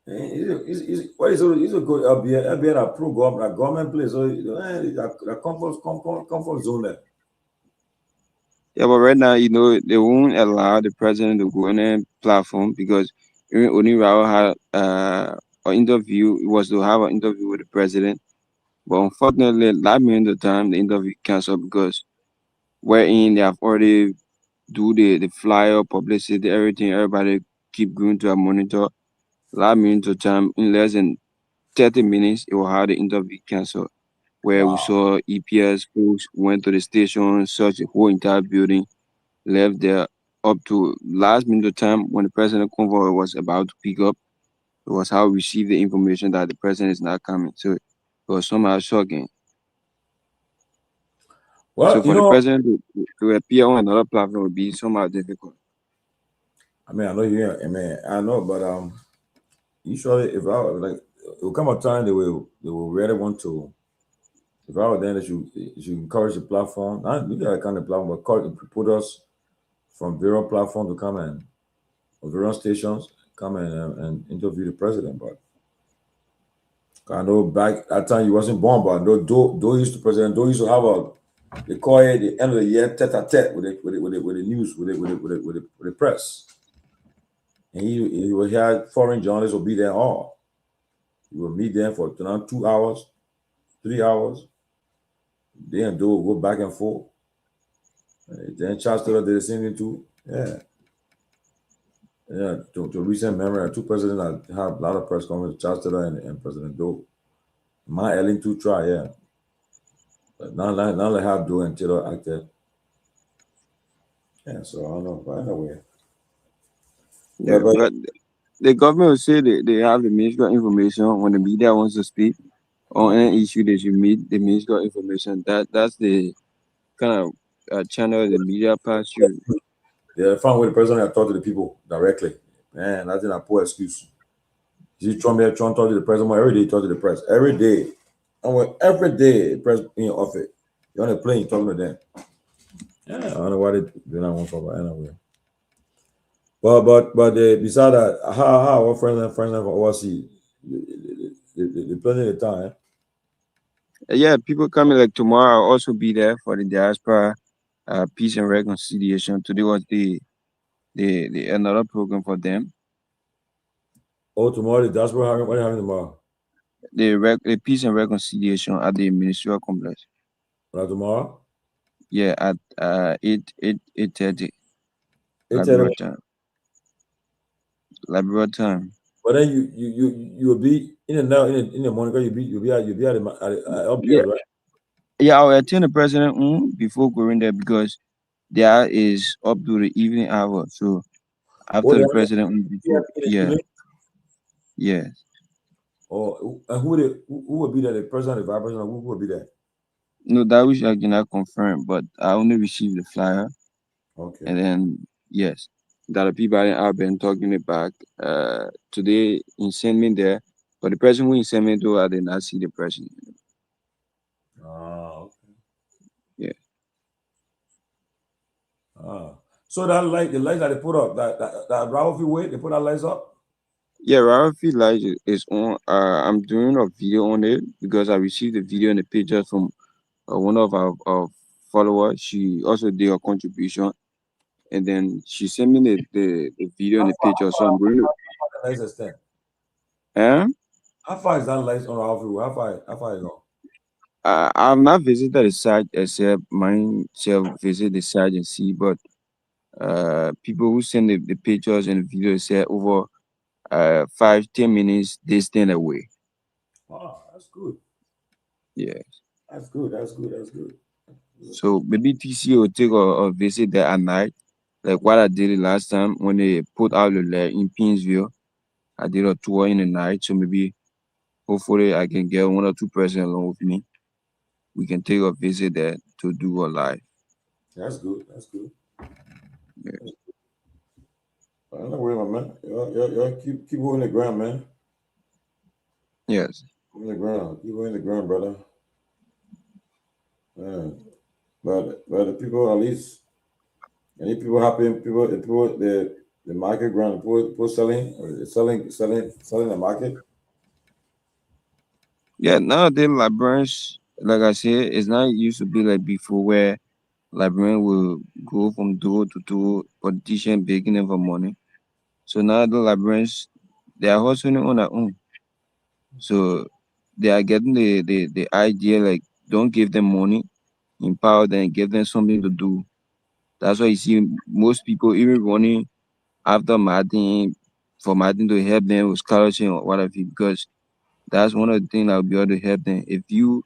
Speaker 12: he's a good LBN approved government place. So the comfort zone there.
Speaker 13: Yeah, but right now, they won't allow the president to go on a platform because even Onirawa had an interview. It was to have an interview with the president, but unfortunately, last minute of the time, the interview canceled because wherein they have already do the flyer, publicity, everything. Everybody keep going to a monitor. Last minute of time, in less than 30 minutes, it will have the interview canceled. Where we
Speaker 12: Wow.
Speaker 13: saw EPS folks went to the station, searched the whole entire building, left there up to last minute of time when the president convoy was about to pick up. It was how we received the information that the president is not coming. So it was somehow shocking. So
Speaker 12: Well,
Speaker 13: for the president to appear on another platform would be somehow difficult.
Speaker 12: I mean, I know you. I mean, I know, but usually, if I like, it will come a time they will really want to. If I were then, they should encourage the platform. Not you got kind of platform, but put us from various platform to come and or various stations come and interview the president. But I know back that time you wasn't born, but Doe used to president. Doe used to have they call it the end of the year tete-a-tete with the news with the press. And he would have foreign journalists will be there all. You will meet them for 2 hours, 3 hours. They and Doe will go back and forth. Then Charles Taylor did the same thing too. Yeah. Yeah. To recent memory, two presidents that have a lot of press conferences, Charles Taylor and President Doe. My Ellen too try, yeah. But now they have Doe and Taylor acted. Yeah, so I don't know. But anyway.
Speaker 13: Yeah, but the government will say they have the Ministry of Information when the media wants to speak on any issue they should meet the Ministry of Information. That's the kind of channel the media pass through.
Speaker 12: Yeah, found where the president had talked to the people directly. Man, that's a poor excuse. See, Trump talk to the president every day, talk to the press. Every day. And every day, the press being off it. You're on a plane talking to them. Yeah, I don't know why they do not want to talk about anyway. But beside that, how our friends and from overseas, they plenty of time.
Speaker 13: Yeah, people coming like tomorrow. I'll also be there for the diaspora peace and reconciliation. Today was the another program for them.
Speaker 12: Oh, tomorrow the diaspora what are you having tomorrow?
Speaker 13: The peace and reconciliation at the ministerial complex.
Speaker 12: Tomorrow?
Speaker 13: Yeah, at 8:30.
Speaker 12: 8:30.
Speaker 13: Liberia time.
Speaker 12: But then you will be in the morning because you'll be at
Speaker 13: Yeah.
Speaker 12: right?
Speaker 13: Yeah, I'll attend the president before going there because there is up to the evening hour. So after the president before, yeah. Yes.
Speaker 12: Oh, and who will be there? The president, the vice president, who will be there?
Speaker 13: No, that which I cannot confirm, but I only received the flyer.
Speaker 12: Okay.
Speaker 13: And then yes, that the people have been talking about today in send me there, but the person who sent me to I did not see the president.
Speaker 12: Okay.
Speaker 13: Yeah.
Speaker 12: So the lights that they put up, that Ralphie way, they put that lights up?
Speaker 13: Yeah, Ralphie Light is on. I'm doing a video on it because I received the video and the pictures from one of our followers. She also did a contribution, and then she sent me the video and the picture. So I'm going to.
Speaker 12: Lights extend.
Speaker 13: How
Speaker 12: far is that lights on Ralphie way? How far is it?
Speaker 13: I've not visited the site except myself visit the site and see, but people who send the pictures and the videos say over 5-10 minutes they stand away.
Speaker 12: Wow, that's good.
Speaker 13: Yes.
Speaker 12: That's good. That's good. That's good.
Speaker 13: So maybe TC will take a visit there at night, like what I did it last time when they put out the light in Pinsville. I did a tour in the night, so maybe hopefully I can get 1 or 2 persons along with me. We can take a visit there to do a live.
Speaker 12: That's good. That's good.
Speaker 13: Yeah.
Speaker 12: I don't know where my man. Y'all keep holding the ground, man.
Speaker 13: Yes.
Speaker 12: On the ground. Keep holding the ground, brother. But the people, at least, any people happy, people the market ground, people selling the market.
Speaker 13: Yeah, nowadays librarians, like I said, it's not used to be like before where librarian will go from door to door, politician begging them for money. So now the librarians, they are hustling on their own. So they are getting the idea like don't give them money, empower them, give them something to do. That's why you see most people even running after Martin for Martin to help them with scholarship or whatever because that's one of the things that will be able to help them. If you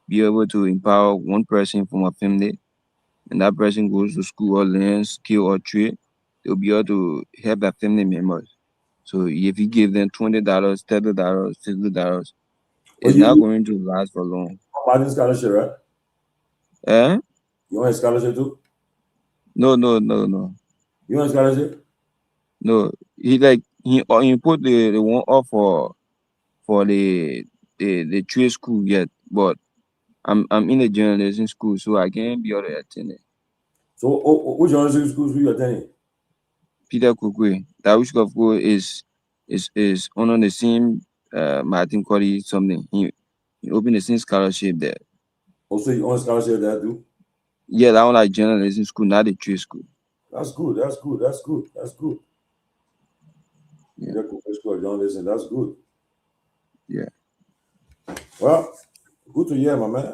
Speaker 13: be able to empower one person from a family and that person goes to school or learns skill or trade, they'll be able to help their family members. So if you give them $20, $30, $50,
Speaker 12: But
Speaker 13: it's not going to last for long.
Speaker 12: Martin scholarship, right?
Speaker 13: Eh?
Speaker 12: You want a scholarship too?
Speaker 13: No.
Speaker 12: You want a scholarship?
Speaker 13: No. He put the one up for the trade school yet, but I'm in the journalism school, so I can't be able to attend it.
Speaker 12: So which journalism schools you attending?
Speaker 13: Peter Kukwe, that which of course is on the same Martin Cody something. He opened the same scholarship there.
Speaker 12: Also, you want a scholarship there too?
Speaker 13: Yeah, that one like journalism school, not the trade school.
Speaker 12: That's good. Yeah, school journalism. That's good.
Speaker 13: Yeah.
Speaker 12: Well, good to hear, my man.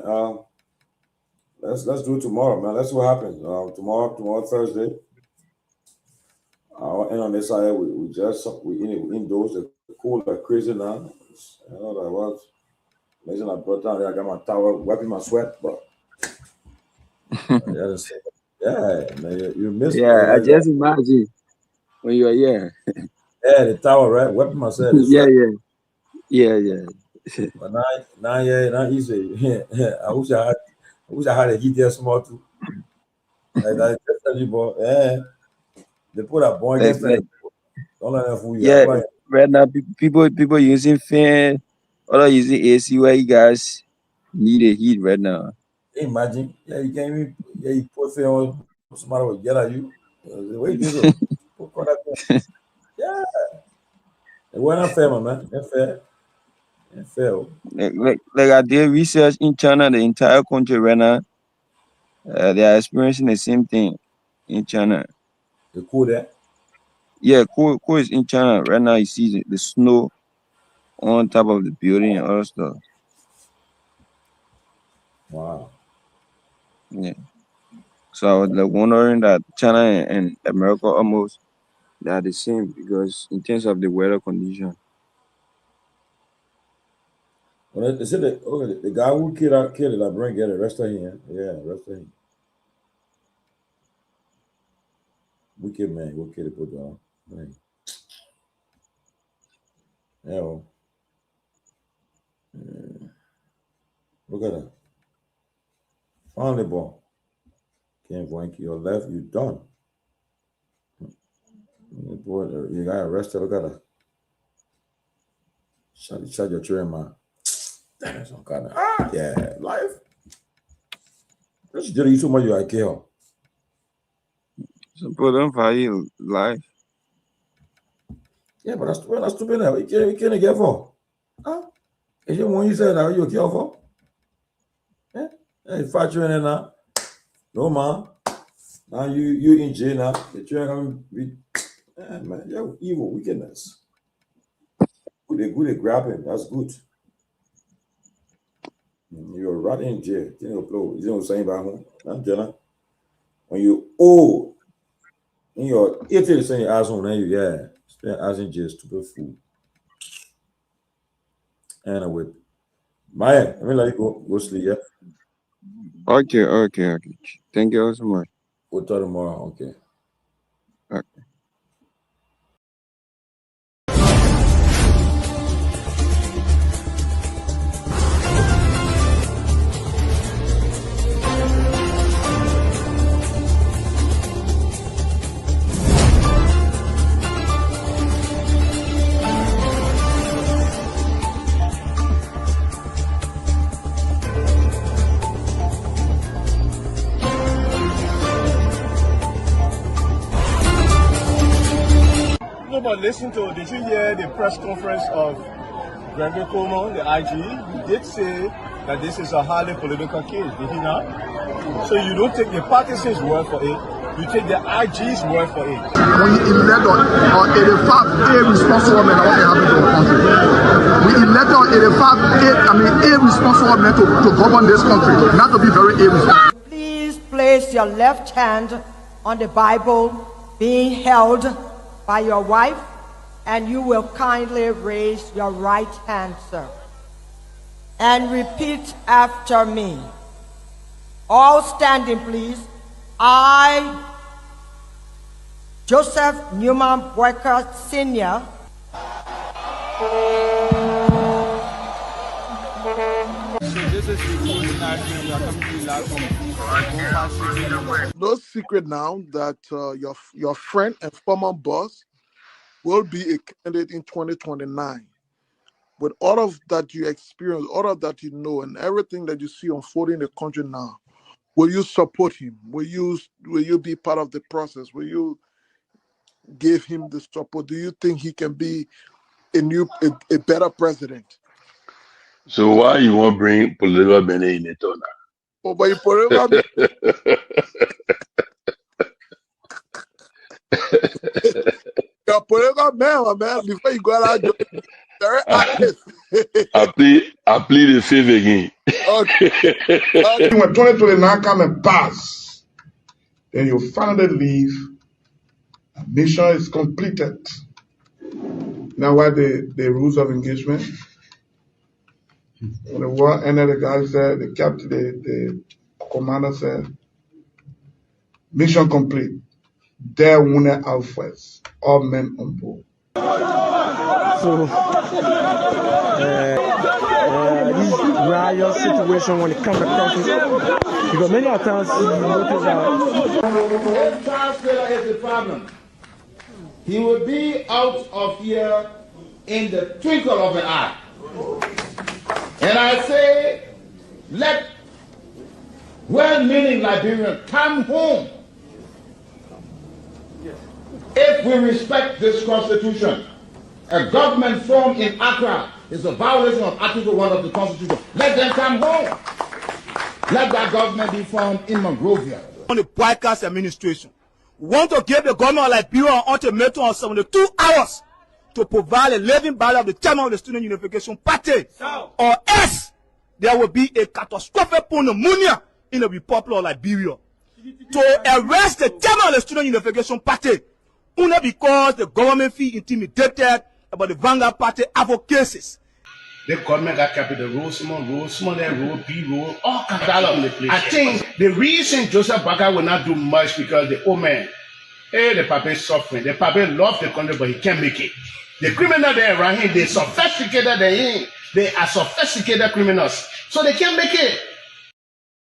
Speaker 12: Let's do it tomorrow, man. Let's see what happens. Tomorrow Thursday. And on this side, we indoors. The cold like crazy now. You know that was. Imagine I brought down there. I got my towel wiping my sweat, but yeah, man, you missed.
Speaker 13: Yeah, I just imagine when you are here.
Speaker 12: Yeah, the towel, right? Wiping myself.
Speaker 13: Yeah.
Speaker 12: But not easy. I wish I had a heat there small too. Like I just tell you, boy. Yeah, they put a boy against them. Don't let them fool you.
Speaker 13: Yeah, right now people using fan, others using AC. Where you guys need a heat right now?
Speaker 12: Imagine, yeah, you can't even. Yeah, you put fan on. Somebody will yell at you. The way you do it. Yeah, it wasn't fair, my man. It's fair. It's fair.
Speaker 13: Like I did research in China, the entire country right now, they are experiencing the same thing in China.
Speaker 12: The cool there?
Speaker 13: Yeah, cool is in China right now. You see the snow on top of the building and other stuff.
Speaker 12: Wow.
Speaker 13: Yeah. So I was like wondering that China and America almost they are the same because in terms of the weather condition.
Speaker 12: Well, they said the guy who killed it, bring get arrested here. Yeah, arrested him. Wicked man, wicked put down. Right. Yeah, well. Look at that. Finally, ball. Can't wank your left, you done. Boy, you got arrested. Look at that. Shut your train, man. Damn, some kind of yeah, life. That's you too much. You like kill.
Speaker 13: So put them for you life.
Speaker 12: Yeah, but that's stupid now. You can't get for. Huh? Is you when you said that you kill for? Yeah, hey, factoring in now. No man. Now you in jail now. The train gonna be. Yeah, man, you're evil wickedness. Good at grabbing. That's good. You're right in jail. You know what I'm saying about home. I'm Jenna. When you old, in your 80 saying your ass on there, yeah. Spend ass in jail, stupid fool. Anyway. Myean, let me let you go sleep, yeah.
Speaker 13: Okay. Thank you so much.
Speaker 12: We'll talk tomorrow, okay.
Speaker 13: Okay.
Speaker 1: but listen to, did you hear the press conference of Seleke Kromah, the IG? He did say that this is a highly political case, did he not? So you don't take the partisans' word for it, you take the IG's word for it.
Speaker 2: We elect on 85 irresponsible men what happened to our country. We elect on 85 irresponsible men to govern this country, not to be very irresponsible.
Speaker 3: Please place your left hand on the Bible being held by your wife, and you will kindly raise your right hand, sir. And repeat after me. All standing, please. I, Joseph Newman Boyka Sr.
Speaker 2: No secret now that your friend and former boss will be a candidate in 2029. With all of that you experience, all of that you know, and everything that you see unfolding in the country now, will you support him? Will you be part of the process? Will you give him the support? Do you think he can be a better president?
Speaker 4: So why you want to bring political Ben in it or not?
Speaker 2: Oh, but you political you're political man, before you go out, very active.
Speaker 4: I plead the fifth again.
Speaker 2: Okay.
Speaker 14: When 2029 come and pass, then you finally leave. Mission is completed. Now, what the rules of engagement? When the war ended, the guy said, the captain, the commander said, mission complete. There winner out first. All men on board.
Speaker 5: So, this riot situation when it comes across it, because many times you notice that.
Speaker 6: If Charles Taylor is the problem, he will be out of here in the twinkle of an eye. And I say, let well-meaning Liberians come home. If we respect this constitution, a government formed in Accra is a violation of Article 1 of the Constitution. Let them come home. Let that government be formed in Monrovia.
Speaker 1: On the Boyka's administration, want to give the government of Liberia an ultimatum of 72 hours to provide a living ballot of the chairman of the Student Unification Party, or else there will be a catastrophic pneumonia in the Republic of Liberia. To arrest the chairman of the Student Unification Party, only because the government feel intimidated about the Vanguard Party advocacies.
Speaker 6: The government got capital road, small, P road, all kinds of the place. I think the reason Joseph Baga will not do much because the old man, the papa is suffering. The papa loves the country, but he can't make it. The criminal there around him, they sophisticated than him. They are sophisticated criminals, so they can't make it.